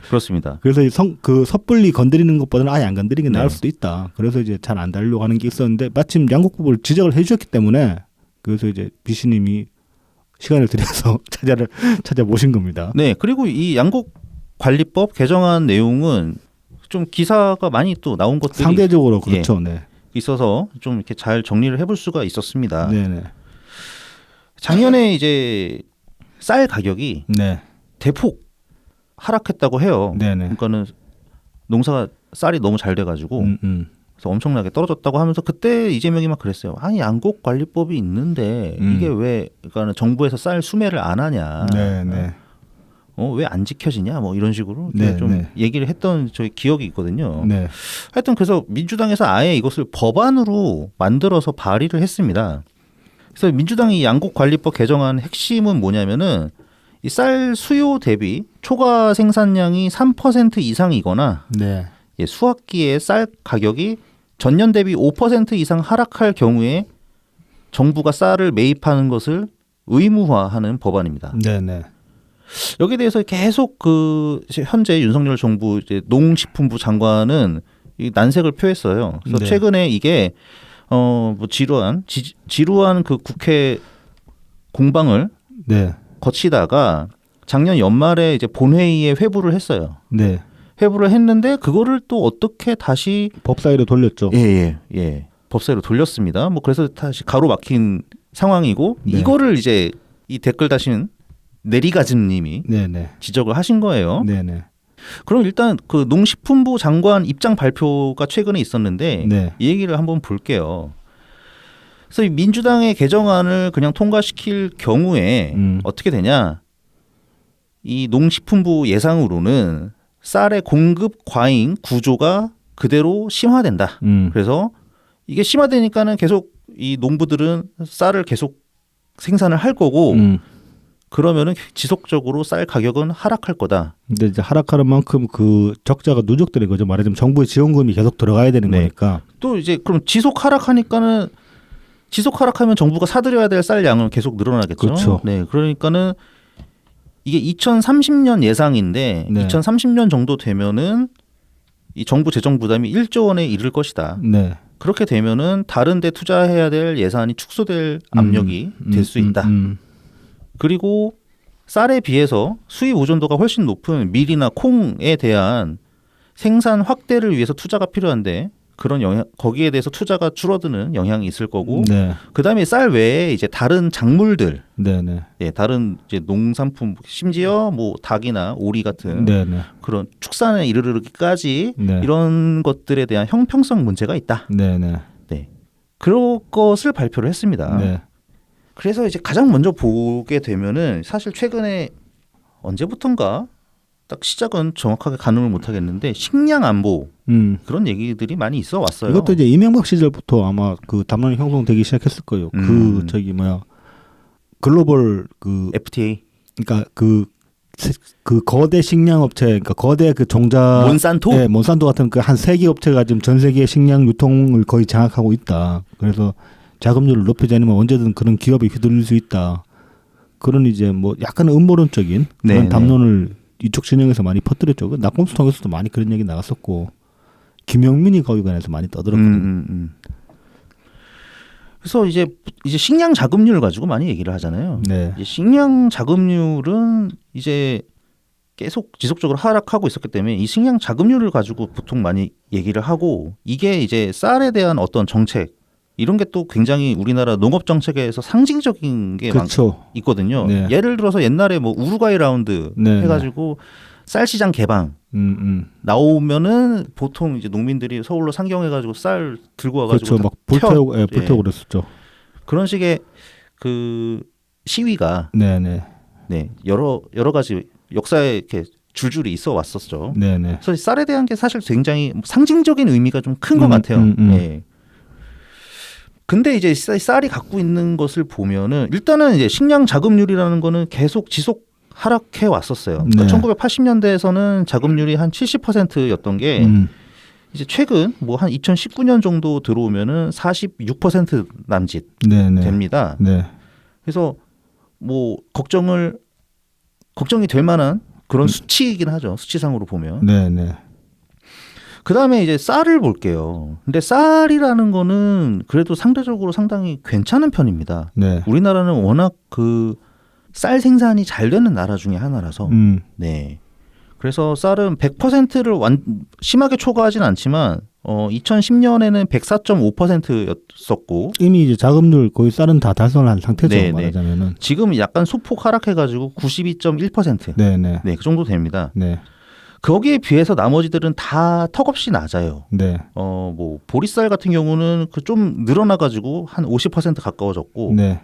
Speaker 1: 그렇습니다.
Speaker 2: 그래서 그 섣불리 건드리는 것보다는 아예 안 건드리는 게
Speaker 1: 네.
Speaker 2: 나을 수도 있다. 그래서 이제 잘 안 다루려고 하는 게 있었는데 마침 양곡법을 지적을 해주셨기 때문에 그래서 이제 비씨님이 시간을 들여서 찾아보신 겁니다.
Speaker 1: 네. 그리고 이 양곡 관리법 개정안 내용은 좀 기사가 많이 또 나온 것들이
Speaker 2: 상대적으로 그렇죠. 네.
Speaker 1: 있어서 좀 이렇게 잘 정리를 해볼 수가 있었습니다.
Speaker 2: 네네.
Speaker 1: 작년에 이제 쌀 가격이
Speaker 2: 네.
Speaker 1: 대폭 하락했다고 해요.
Speaker 2: 네네.
Speaker 1: 그러니까는 농사가 쌀이 너무 잘 돼가지고 그래서 엄청나게 떨어졌다고 하면서 그때 이재명이 막 그랬어요. 아니 양곡 관리법이 있는데 이게 왜 그러니까 정부에서 쌀 수매를 안 하냐?
Speaker 2: 네네.
Speaker 1: 왜 안 지켜지냐? 뭐 이런 식으로
Speaker 2: 네,
Speaker 1: 좀
Speaker 2: 네.
Speaker 1: 얘기를 했던 저희 기억이 있거든요.
Speaker 2: 네.
Speaker 1: 하여튼 그래서 민주당에서 아예 이것을 법안으로 만들어서 발의를 했습니다. 그래서 민주당이 양곡관리법 개정안 핵심은 뭐냐면은 이 쌀 수요 대비 초과 생산량이 3% 이상이거나
Speaker 2: 네.
Speaker 1: 수확기에 쌀 가격이 전년 대비 5% 이상 하락할 경우에 정부가 쌀을 매입하는 것을 의무화하는 법안입니다.
Speaker 2: 네네.
Speaker 1: 여기에 대해서 계속 그 현재 윤석열 정부 이제 농식품부 장관은 이 난색을 표했어요. 그래서
Speaker 2: 네.
Speaker 1: 최근에 이게 뭐 지루한 그 국회 공방을
Speaker 2: 네.
Speaker 1: 거치다가 작년 연말에 이제 본회의에 회부를 했어요.
Speaker 2: 네.
Speaker 1: 회부를 했는데 그거를 또 어떻게 다시
Speaker 2: 법사위로 돌렸죠.
Speaker 1: 예. 법사위로 돌렸습니다. 뭐 그래서 다시 가로막힌 상황이고
Speaker 2: 네.
Speaker 1: 이거를 이제 이 댓글 다신 내리가즘님이
Speaker 2: 네네.
Speaker 1: 지적을 하신 거예요.
Speaker 2: 네네.
Speaker 1: 그럼 일단 그 농식품부 장관 입장 발표가 최근에 있었는데
Speaker 2: 네.
Speaker 1: 이 얘기를 한번 볼게요. 그래서 이 민주당의 개정안을 그냥 통과시킬 경우에 어떻게 되냐? 이 농식품부 예상으로는 쌀의 공급 과잉 구조가 그대로 심화된다. 그래서 이게 심화되니까는 계속 이 농부들은 쌀을 계속 생산을 할 거고 그러면은 지속적으로 쌀 가격은 하락할 거다.
Speaker 2: 근데 이제 하락하는 만큼 그 적자가 누적되는 거죠. 말하자면 정부의 지원금이 계속 들어가야 되는
Speaker 1: 네.
Speaker 2: 거니까.
Speaker 1: 또 이제 그럼 지속 하락하니까는 지속 하락하면 정부가 사들여야 될 쌀 양은 계속 늘어나겠죠.
Speaker 2: 그렇죠.
Speaker 1: 네, 그러니까는 이게 2030년 예상인데
Speaker 2: 네.
Speaker 1: 2030년 정도 되면은 이 정부 재정 부담이 1조 원에 이를 것이다.
Speaker 2: 네.
Speaker 1: 그렇게 되면은 다른 데 투자해야 될 예산이 축소될 압력이 될 수 있다. 그리고 쌀에 비해서 수입 의존도가 훨씬 높은 밀이나 콩에 대한 생산 확대를 위해서 투자가 필요한데 그런 거기에 대해서 투자가 줄어드는 영향이 있을 거고
Speaker 2: 네.
Speaker 1: 그다음에 쌀 외에 이제 다른 작물들
Speaker 2: 네네.
Speaker 1: 예, 다른 이제 농산품 심지어 뭐 닭이나 오리 같은
Speaker 2: 네네.
Speaker 1: 그런 축산에 이르르기까지
Speaker 2: 네.
Speaker 1: 이런 것들에 대한 형평성 문제가 있다.
Speaker 2: 네네.
Speaker 1: 네. 그런 것을 발표를 했습니다.
Speaker 2: 네.
Speaker 1: 그래서 이제 가장 먼저 보게 되면은 사실 최근에 언제부턴가 딱 시작은 정확하게 가늠을 못 하겠는데 식량 안보 그런 얘기들이 많이 있어 왔어요.
Speaker 2: 이것도 이제 이명박 시절부터 아마 그 담론이 형성되기 시작했을 거예요. 그 저기 뭐야 글로벌 그
Speaker 1: FTA
Speaker 2: 그러니까 그 거대 식량 업체, 그러니까 거대 그 종자
Speaker 1: 몬산토?
Speaker 2: 네, 몬산토 같은 그 한 세 개 업체가 지금 전 세계 식량 유통을 거의 장악하고 있다. 그래서 자금률을 높이지 않으면 언제든 그런 기업이 휘둘릴 수 있다. 그런 이제 뭐 약간 음모론적인 그런
Speaker 1: 네,
Speaker 2: 담론을 이쪽 진영에서 많이 퍼뜨렸죠. 그 낙검수 통해서도 많이 그런 얘기 나갔었고 김영민이 거기 관해서 많이 떠들었거든요.
Speaker 1: 그래서 이제 식량 자급률 가지고 많이 얘기를 하잖아요.
Speaker 2: 네.
Speaker 1: 이제 식량 자급률은 이제 계속 지속적으로 하락하고 있었기 때문에 이 식량 자급률을 가지고 보통 많이 얘기를 하고 이게 이제 쌀에 대한 어떤 정책 이런 게 또 굉장히 우리나라 농업 정책에서 상징적인 게
Speaker 2: 그렇죠.
Speaker 1: 있거든요.
Speaker 2: 네.
Speaker 1: 예를 들어서 옛날에 뭐 우루과이 라운드
Speaker 2: 네,
Speaker 1: 해가지고 쌀 시장 개방 나오면은 보통 이제 농민들이 서울로 상경해가지고 쌀 들고 와가지고
Speaker 2: 그렇죠. 막 불태우고, 불태우고 그랬었죠.
Speaker 1: 그런 식의 그 시위가
Speaker 2: 네네.
Speaker 1: 네 여러 가지 역사에 이렇게 줄줄이 있어 왔었죠.
Speaker 2: 네네.
Speaker 1: 그래서 쌀에 대한 게 사실 굉장히 상징적인 의미가 좀 큰 것 같아요. 예. 근데 이제 쌀이 갖고 있는 것을 보면은 일단은 이제 식량 자급률이라는 거는 계속 지속 하락해 왔었어요.
Speaker 2: 네.
Speaker 1: 그러니까 1980년대에서는 자급률이 한 70%였던 게 이제 최근 뭐 한 2019년 정도 들어오면은 46% 남짓
Speaker 2: 네네.
Speaker 1: 됩니다.
Speaker 2: 네.
Speaker 1: 그래서 뭐 걱정이 될 만한 그런 수치이긴 하죠. 수치상으로 보면.
Speaker 2: 네네.
Speaker 1: 그다음에 이제 쌀을 볼게요. 근데 쌀이라는 거는 그래도 상대적으로 상당히 괜찮은 편입니다.
Speaker 2: 네.
Speaker 1: 우리나라는 워낙 그 쌀 생산이 잘 되는 나라 중에 하나라서 네. 그래서 쌀은 100%를 심하게 초과하진 않지만 2010년에는 104.5%였었고
Speaker 2: 이미 이제 자급률 거의 쌀은 다 달성한 상태죠.
Speaker 1: 네네.
Speaker 2: 말하자면은.
Speaker 1: 지금 약간 소폭 하락해가지고 92.1%.
Speaker 2: 네네.
Speaker 1: 네, 그 정도 됩니다.
Speaker 2: 네.
Speaker 1: 거기에 비해서 나머지들은 다 턱없이 낮아요.
Speaker 2: 네.
Speaker 1: 뭐 보리쌀 같은 경우는 그 좀 늘어나가지고 한 50% 가까워졌고,
Speaker 2: 네.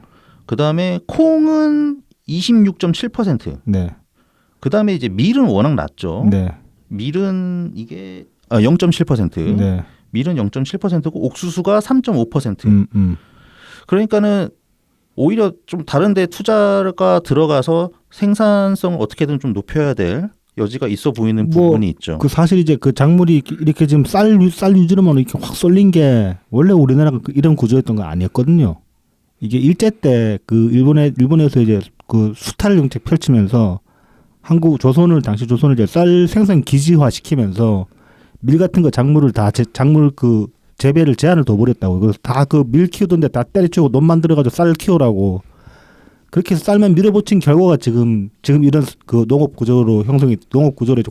Speaker 1: 그 다음에 콩은 26.7%.
Speaker 2: 네.
Speaker 1: 그 다음에 이제 밀은 워낙 낮죠.
Speaker 2: 네.
Speaker 1: 밀은 이게 0.7%.
Speaker 2: 네.
Speaker 1: 밀은 0.7%고 옥수수가 3.5%. 그러니까는 오히려 좀 다른데 투자가 들어가서 생산성을 어떻게든 좀 높여야 될 여지가 있어 보이는 부분이 있죠.
Speaker 2: 그 사실 이제 그 작물이 이렇게 지금 쌀 위주로만 이렇게 확 쏠린 게 원래 우리나라가 이런 구조였던 거 아니었거든요. 이게 일제 때 그 일본에서 이제 그 수탈 정책 펼치면서 당시 조선을 이제 쌀 생산 기지화 시키면서 밀 같은 거 작물 그 재배를 제한을 둬버렸다고. 그래서 다 그 밀 키우던데 다 때려치우고 논 만들어가지고 쌀 키우라고. 그렇게 해서 쌀만 밀어붙인 결과가 지금 이런 그 농업 구조로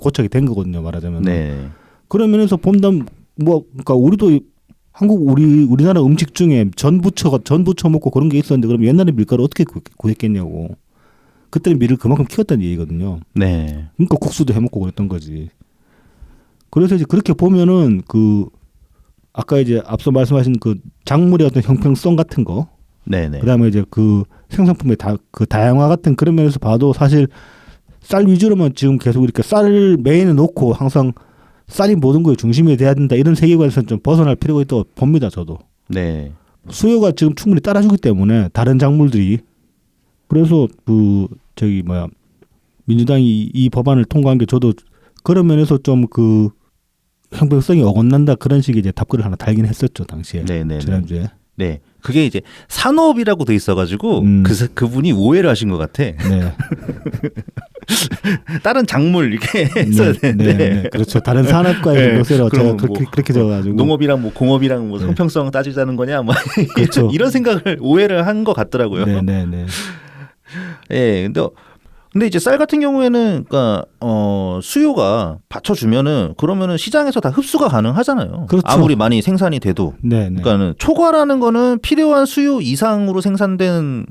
Speaker 2: 고착이 된 거거든요. 말하자면.
Speaker 1: 네.
Speaker 2: 그런 면에서 본다면 그러니까 우리도 우리나라 음식 중에 전 부쳐 먹고 그런 게 있었는데 그럼 옛날에 밀가루 어떻게 구했겠냐고. 그때는 밀을 그만큼 키웠다는 얘기거든요.
Speaker 1: 네.
Speaker 2: 그러니까 국수도 해 먹고 그랬던 거지. 그래서 이제 그렇게 보면은 그 아까 이제 앞서 말씀하신 그 작물의 어떤 형평성 같은 거,
Speaker 1: 네네.
Speaker 2: 그다음에 이제 그 생산품의 그 다양화 같은 그런 면에서 봐도 사실 쌀 위주로만 지금 계속 이렇게 쌀을 메인에 놓고 항상 쌀이 모든 거의 중심이 돼야 된다 이런 세계관에서 좀 벗어날 필요가 있다고 봅니다. 저도.
Speaker 1: 네.
Speaker 2: 수요가 지금 충분히 따라주기 때문에 다른 작물들이 그래서 민주당이 이 법안을 통과한 게 저도 그런 면에서 좀 그 형평성이 어긋난다 그런 식의 이제 답글을 하나 달긴 했었죠 당시에.
Speaker 1: 네네.
Speaker 2: 지난주에.
Speaker 1: 네. 그게 이제 산업이라고 돼 있어가지고 그분이 오해를 하신 것 같아.
Speaker 2: 네.
Speaker 1: 다른 작물 이렇게 했어야 되는데.
Speaker 2: 네. 그렇죠. 다른 산업과의 요새로 제가 그렇게 적어가지고
Speaker 1: 농업이랑 뭐 공업이랑 뭐 형평성 따지자는 거냐, 뭐
Speaker 2: 그렇죠.
Speaker 1: 이런 생각을 오해를 한 것 같더라고요.
Speaker 2: 네네네.
Speaker 1: 예, 근데 이제 쌀 같은 경우에는 그러니까 수요가 받쳐주면은 그러면은 시장에서 다 흡수가 가능하잖아요.
Speaker 2: 그렇죠.
Speaker 1: 아무리 많이 생산이 돼도.
Speaker 2: 네네.
Speaker 1: 그러니까는 초과라는 거는 필요한 수요 이상으로 생산된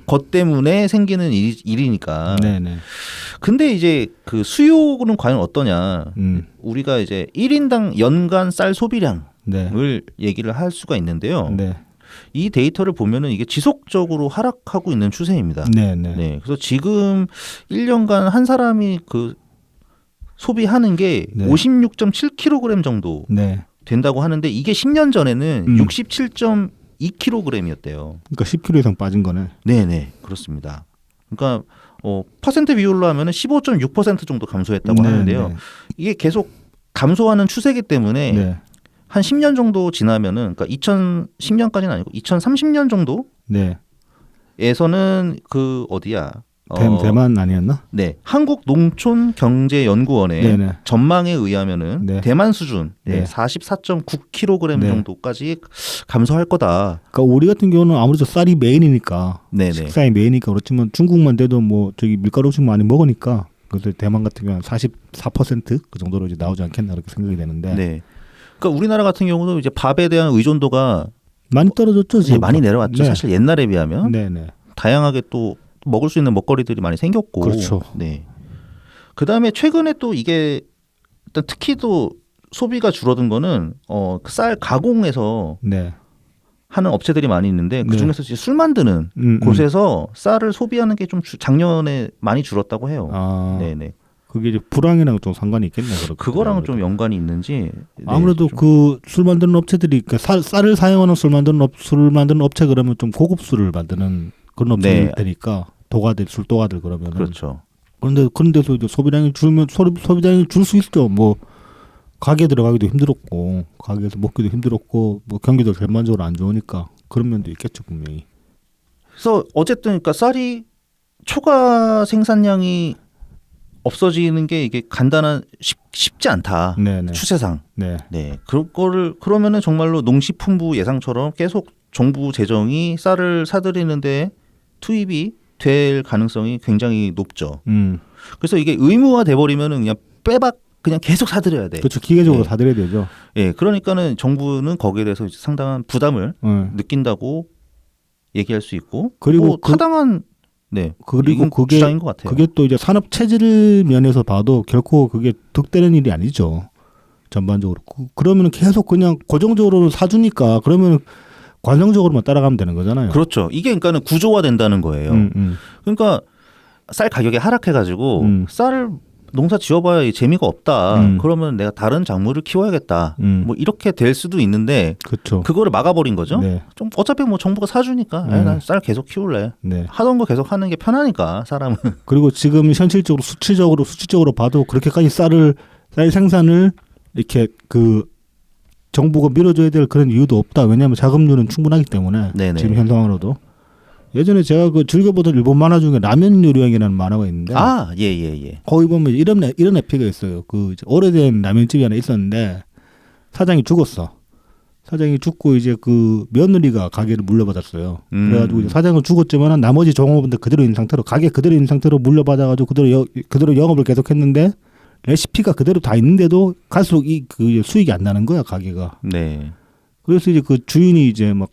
Speaker 1: 것 때문에 생기는 일이니까.
Speaker 2: 네네.
Speaker 1: 근데 이제 그 수요는 과연 어떠냐? 우리가 이제 1인당 연간 쌀 소비량을
Speaker 2: 네.
Speaker 1: 얘기를 할 수가 있는데요.
Speaker 2: 네.
Speaker 1: 이 데이터를 보면은 이게 지속적으로 하락하고 있는 추세입니다.
Speaker 2: 네네.
Speaker 1: 네. 그래서 지금 1년간 한 사람이 그 소비하는 게
Speaker 2: 네.
Speaker 1: 56.7kg 정도
Speaker 2: 네.
Speaker 1: 된다고 하는데 이게 10년 전에는 67.2kg이었대요.
Speaker 2: 그러니까 10kg 이상 빠진 거네.
Speaker 1: 네네. 그렇습니다. 그러니까 퍼센트 비율로 하면은 15.6% 정도 감소했다고 하는데요. 이게 계속 감소하는 추세이기 때문에
Speaker 2: 네.
Speaker 1: 한 10년 정도 지나면은 그러니까 2010년까지는 아니고 2030년 정도
Speaker 2: 네.
Speaker 1: 에서는 그 어디야
Speaker 2: 대만 아니었나?
Speaker 1: 네, 한국농촌경제연구원의
Speaker 2: 네네.
Speaker 1: 전망에 의하면은
Speaker 2: 네.
Speaker 1: 대만 수준
Speaker 2: 네.
Speaker 1: 44.9kg
Speaker 2: 네.
Speaker 1: 정도까지 감소할 거다.
Speaker 2: 그러니까 우리 같은 경우는 아무래도 쌀이 메인이니까
Speaker 1: 네네.
Speaker 2: 식사의 메인이니까 그렇지만 중국만 돼도 뭐 저기 밀가루 음식 많이 먹으니까 그래서 대만 같은 경우는 44%그 정도로 이제 나오지 않겠나 그렇게 생각이 되는데
Speaker 1: 네. 그러니까 우리나라 같은 경우도 이제 밥에 대한 의존도가
Speaker 2: 많이 떨어졌죠.
Speaker 1: 이제 많이 내려왔죠.
Speaker 2: 네.
Speaker 1: 사실 옛날에 비하면
Speaker 2: 네네.
Speaker 1: 다양하게 또 먹을 수 있는 먹거리들이 많이 생겼고.
Speaker 2: 그렇죠.
Speaker 1: 네. 그 다음에 최근에 또 이게 일단 특히 또 소비가 줄어든 거는 그 쌀 가공해서
Speaker 2: 네.
Speaker 1: 하는 업체들이 많이 있는데 그
Speaker 2: 네.
Speaker 1: 중에서 이제 술 만드는 곳에서 쌀을 소비하는 게 좀 작년에 많이 줄었다고 해요.
Speaker 2: 아,
Speaker 1: 네네.
Speaker 2: 그게 이제 불황이랑 좀 상관이 있겠네.
Speaker 1: 그거랑 좀 연관이 있는지. 네,
Speaker 2: 아무래도
Speaker 1: 좀.
Speaker 2: 그 술 만드는 업체들이 그러니까 쌀을 사용하는 술 만드는 업체 그러면 좀 고급 술을 만드는 그런 업체일 테니까 술도가들 그러면은.
Speaker 1: 그렇죠.
Speaker 2: 그런데서 이제 소비량이 줄면 소비량이 줄 수 있죠. 뭐 가게 들어가기도 힘들었고 가게에서 먹기도 힘들었고 뭐 경기도 전반적으로 안 좋으니까 그런 면도 있겠죠 분명히.
Speaker 1: 그래서 어쨌든 그러니까 쌀이 초과 생산량이 없어지는 게 이게 쉽지 않다.
Speaker 2: 네네.
Speaker 1: 추세상.
Speaker 2: 네.
Speaker 1: 네. 그러면은 정말로 농식품부 예상처럼 계속 정부 재정이 쌀을 사들이는데 투입이 될 가능성이 굉장히 높죠. 그래서 이게 의무화 돼 버리면은 그냥 계속 사들여야 돼.
Speaker 2: 그렇죠. 기계적으로
Speaker 1: 네.
Speaker 2: 사들여야 되죠.
Speaker 1: 예. 그러니까는 정부는 거기에 대해서 이제 상당한 부담을 느낀다고 얘기할 수 있고,
Speaker 2: 그리고
Speaker 1: 타당한
Speaker 2: 그리고 그게
Speaker 1: 주장인 것 같아요.
Speaker 2: 그게 또 이제 산업 체질 면에서 봐도 결코 그게 득되는 일이 아니죠. 전반적으로. 그러면 계속 그냥 고정적으로 사주니까 그러면 관성적으로만 따라가면 되는 거잖아요.
Speaker 1: 그렇죠. 이게 그러니까는 구조화 된다는 거예요. 그러니까 쌀 가격이 하락해가지고 쌀을 농사 지어봐야 재미가 없다. 그러면 내가 다른 작물을 키워야겠다. 뭐 이렇게 될 수도 있는데
Speaker 2: 그렇죠.
Speaker 1: 그거를 막아버린 거죠.
Speaker 2: 네.
Speaker 1: 좀 어차피 뭐 정부가 사주니까 난 쌀 계속 키울래.
Speaker 2: 네.
Speaker 1: 하던 거 계속 하는 게 편하니까 사람은.
Speaker 2: 그리고 지금 현실적으로 수치적으로 봐도 그렇게까지 쌀 생산을 이렇게 그 정부가 밀어줘야 될 그런 이유도 없다. 왜냐하면 자금률은 충분하기 때문에.
Speaker 1: 네네.
Speaker 2: 지금 현 상황으로도. 예전에 제가 그 즐겨보던 일본 만화 중에 라면 요리왕이라는 만화가 있는데.
Speaker 1: 예.
Speaker 2: 거기 보면 이런 에피가 있어요. 그 이제 오래된 라면집이 하나 있었는데 사장이 죽었어. 사장이 죽고 이제 그 며느리가 가게를 물려받았어요. 그래가지고 이제 사장은 죽었지만 나머지 종업원들 그대로 있는 상태로 가게 그대로 있는 상태로 물려받아가지고 그대로 영업을 계속했는데 레시피가 그대로 다 있는데도 갈수록 그 수익이 안 나는 거야 가게가.
Speaker 1: 네.
Speaker 2: 그래서 이제 그 주인이 이제 막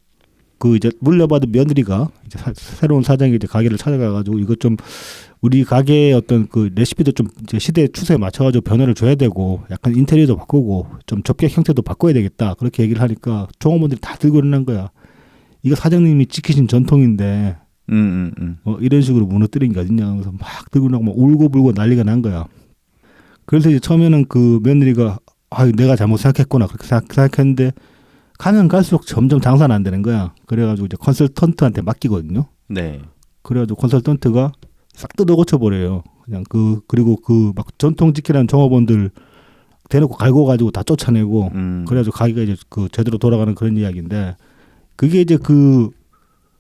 Speaker 2: 그 이제 물려받은 며느리가 이제 새로운 사장이 이제 가게를 찾아가가지고 이것 좀 우리 가게의 어떤 그 레시피도 좀 이제 시대 추세에 맞춰가지고 변화를 줘야 되고 약간 인테리어도 바꾸고 좀 접객 형태도 바꿔야 되겠다 그렇게 얘기를 하니까 종업원들이 다 들고 일어난 거야. 이거 사장님이 지키신 전통인데 이런 식으로 무너뜨린 게 어딨냐 하면서 막 들고 나고 막 울고불고 난리가 난 거야. 그래서 이제 처음에는 그 며느리가 내가 잘못 생각했구나 그렇게 생각했는데 가면 갈수록 점점 장사는 안 되는 거야. 그래가지고 이제 컨설턴트한테 맡기거든요.
Speaker 1: 네.
Speaker 2: 그래가지고 컨설턴트가 싹 뜯어 고쳐버려요. 그냥 그리고 그 막 전통 지키라는 종업원들 대놓고 갈고 가지고 다 쫓아내고 그래가지고 가게가 이제 그 제대로 돌아가는 그런 이야기인데 그게 이제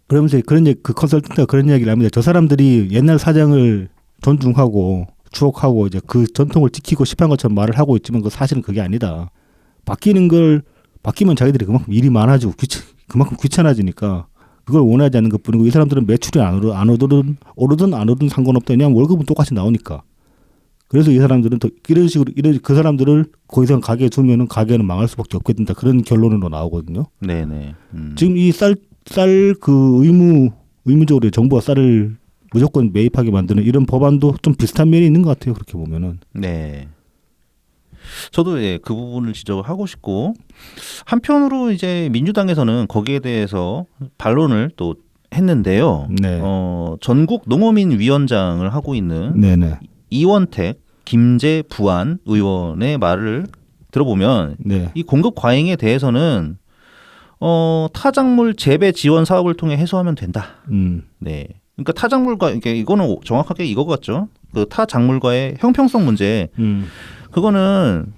Speaker 2: 그러면서 그 컨설턴트가 그런 이야기를 합니다. 저 사람들이 옛날 사장을 존중하고 추억하고 이제 그 전통을 지키고 싶은 것처럼 말을 하고 있지만 그 사실은 그게 아니다. 바뀌면 자기들이 그만큼 일이 많아지고 그만큼 귀찮아지니까 그걸 원하지 않는 것뿐이고 이 사람들은 매출이 오르든 안 오르든 상관없다. 왜냐하면 월급은 똑같이 나오니까. 그래서 이 사람들은 이런 식으로 그 사람들을 거기서 가게에 두면은 가게는 망할 수밖에 없게 된다. 그런 결론으로 나오거든요.
Speaker 1: 네네.
Speaker 2: 지금 이 쌀 그 의무적으로 정부가 쌀을 무조건 매입하게 만드는 이런 법안도 좀 비슷한 면이 있는 것 같아요. 그렇게 보면은.
Speaker 1: 네. 저도 그 부분을 지적을 하고 싶고 한편으로 이제 민주당에서는 거기에 대해서 반론을 또 했는데요.
Speaker 2: 네.
Speaker 1: 전국 농어민 위원장을 하고 있는
Speaker 2: 네네.
Speaker 1: 이원택 김제 부안 의원의 말을 들어보면
Speaker 2: 네.
Speaker 1: 이 공급 과잉에 대해서는 타작물 재배 지원 사업을 통해 해소하면 된다. 네. 그러니까 타작물과 이거는 정확하게 이거 같죠. 그 타작물과의 형평성 문제. 그거는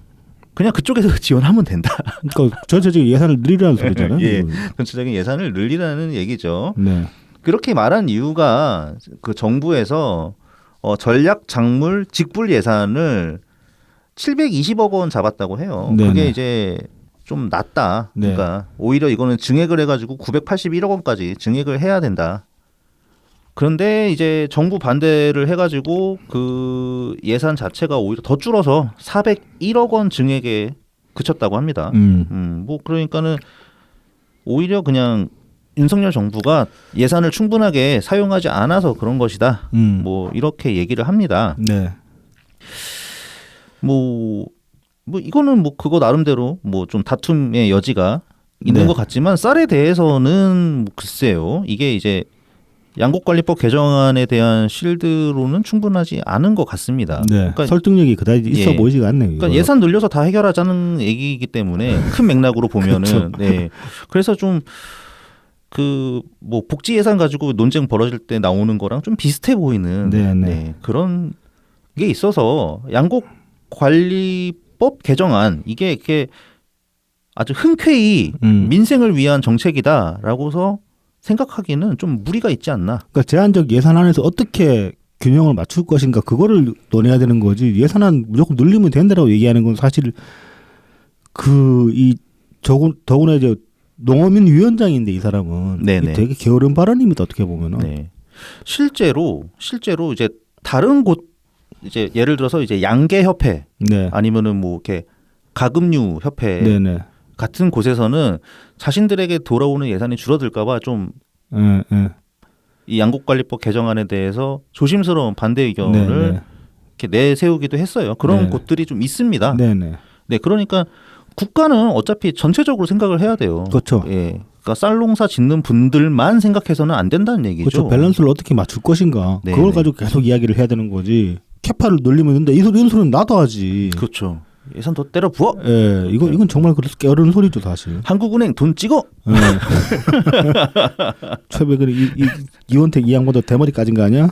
Speaker 1: 그냥 그쪽에서 지원하면 된다.
Speaker 2: 그러니까 전체적인 예산을 늘리라는 소리잖아요.
Speaker 1: 예, 전체적인 예산을 늘리라는 얘기죠.
Speaker 2: 네.
Speaker 1: 그렇게 말한 이유가 그 정부에서 전략 작물 직불 예산을 720억 원 잡았다고 해요.
Speaker 2: 네네.
Speaker 1: 그게 이제 좀 낮다.
Speaker 2: 네.
Speaker 1: 그러니까 오히려 이거는 증액을 해가지고 981억 원까지 증액을 해야 된다. 그런데 이제 정부 반대를 해가지고 그 예산 자체가 오히려 더 줄어서 401억 원 증액에 그쳤다고 합니다. 뭐 그러니까는 오히려 그냥 윤석열 정부가 예산을 충분하게 사용하지 않아서 그런 것이다. 뭐 이렇게 얘기를 합니다.
Speaker 2: 네.
Speaker 1: 뭐 이거는 뭐 그거 나름대로 뭐 좀 다툼의 여지가 있는
Speaker 2: 네.
Speaker 1: 것 같지만 쌀에 대해서는 뭐 글쎄요. 이게 이제 양곡관리법 개정안에 대한 실드로는 충분하지 않은 것 같습니다.
Speaker 2: 네.
Speaker 1: 그러니까
Speaker 2: 설득력이 그다지 있어
Speaker 1: 예.
Speaker 2: 보이지가 않네요.
Speaker 1: 그러니까
Speaker 2: 이거.
Speaker 1: 예산 늘려서 다 해결하자는 얘기이기 때문에 큰 맥락으로 보면은
Speaker 2: 그렇죠.
Speaker 1: 네. 그래서 좀 그 뭐 복지 예산 가지고 논쟁 벌어질 때 나오는 거랑 좀 비슷해 보이는
Speaker 2: 네, 네.
Speaker 1: 네, 그런 게 있어서 양곡관리법 개정안 이게 아주 흔쾌히 민생을 위한 정책이다라고서 생각하기는 좀 무리가 있지 않나.
Speaker 2: 그러니까 제한적 예산안에서 어떻게 균형을 맞출 것인가 그거를 논해야 되는 거지. 예산안 무조건 늘리면 된다라고 얘기하는 건 사실 더구나 이제 농어민 위원장인데 이 사람은
Speaker 1: 네네.
Speaker 2: 이게 되게 게으른 발언입니다. 어떻게 보면은.
Speaker 1: 네. 실제로 이제 다른 곳 이제 예를 들어서 이제 양계 협회
Speaker 2: 네.
Speaker 1: 아니면은 뭐 이렇게 가금류 협회
Speaker 2: 네네.
Speaker 1: 같은 곳에서는 자신들에게 돌아오는 예산이 줄어들까봐 좀 이
Speaker 2: 예.
Speaker 1: 양곡관리법 개정안에 대해서 조심스러운 반대 의견을
Speaker 2: 네네.
Speaker 1: 이렇게 내세우기도 했어요. 그런
Speaker 2: 네.
Speaker 1: 곳들이 좀 있습니다.
Speaker 2: 네네.
Speaker 1: 네, 그러니까 국가는 어차피 전체적으로 생각을 해야 돼요.
Speaker 2: 그렇죠.
Speaker 1: 예, 그러니까 쌀농사 짓는 분들만 생각해서는 안 된다는 얘기죠.
Speaker 2: 그렇죠. 밸런스를 어떻게 맞출 것인가.
Speaker 1: 네네.
Speaker 2: 그걸 가지고 계속 이야기를 해야 되는 거지. 캐파를 늘리면 된다. 이런 소리는 나도 하지.
Speaker 1: 그렇죠. 예산 더 때려 부어.
Speaker 2: 예, 이건 정말 그래서 게으른 소리죠, 사실.
Speaker 1: 한국은행 돈 찍어.
Speaker 2: 예. 최백은 이원택 이 양반도 대머리 까진 거 아니야?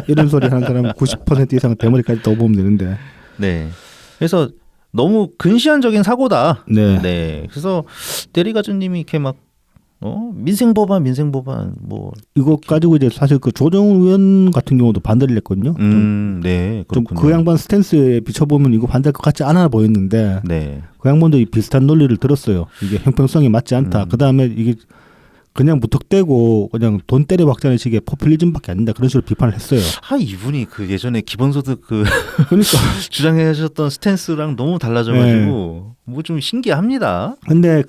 Speaker 2: 이런 소리 하는 사람 90% 이상은 대머리까지 떠보면 되는데.
Speaker 1: 네. 그래서 너무 근시안적인 사고다.
Speaker 2: 네.
Speaker 1: 네. 그래서 대리가주님이 이렇게 막 민생법안 뭐
Speaker 2: 이거 가지고 이제 사실 그 조정훈 의원 같은 경우도 반대를 했거든요.
Speaker 1: 네.
Speaker 2: 좀
Speaker 1: 그렇군요.
Speaker 2: 그 양반 스탠스에 비춰보면 이거 반대할 것 같지 않아 보였는데
Speaker 1: 네.
Speaker 2: 그 양반도 이 비슷한 논리를 들었어요. 이게 형평성이 맞지 않다. 그 다음에 이게 그냥 무턱대고 그냥 돈 때려박자는 식의 포퓰리즘밖에 안 된다. 그런 식으로 비판을 했어요.
Speaker 1: 이분이 그 예전에 기본소득 그
Speaker 2: 그러니까.
Speaker 1: 주장하셨던 스탠스랑 너무 달라져가지고 뭐 좀 신기합니다.
Speaker 2: 근데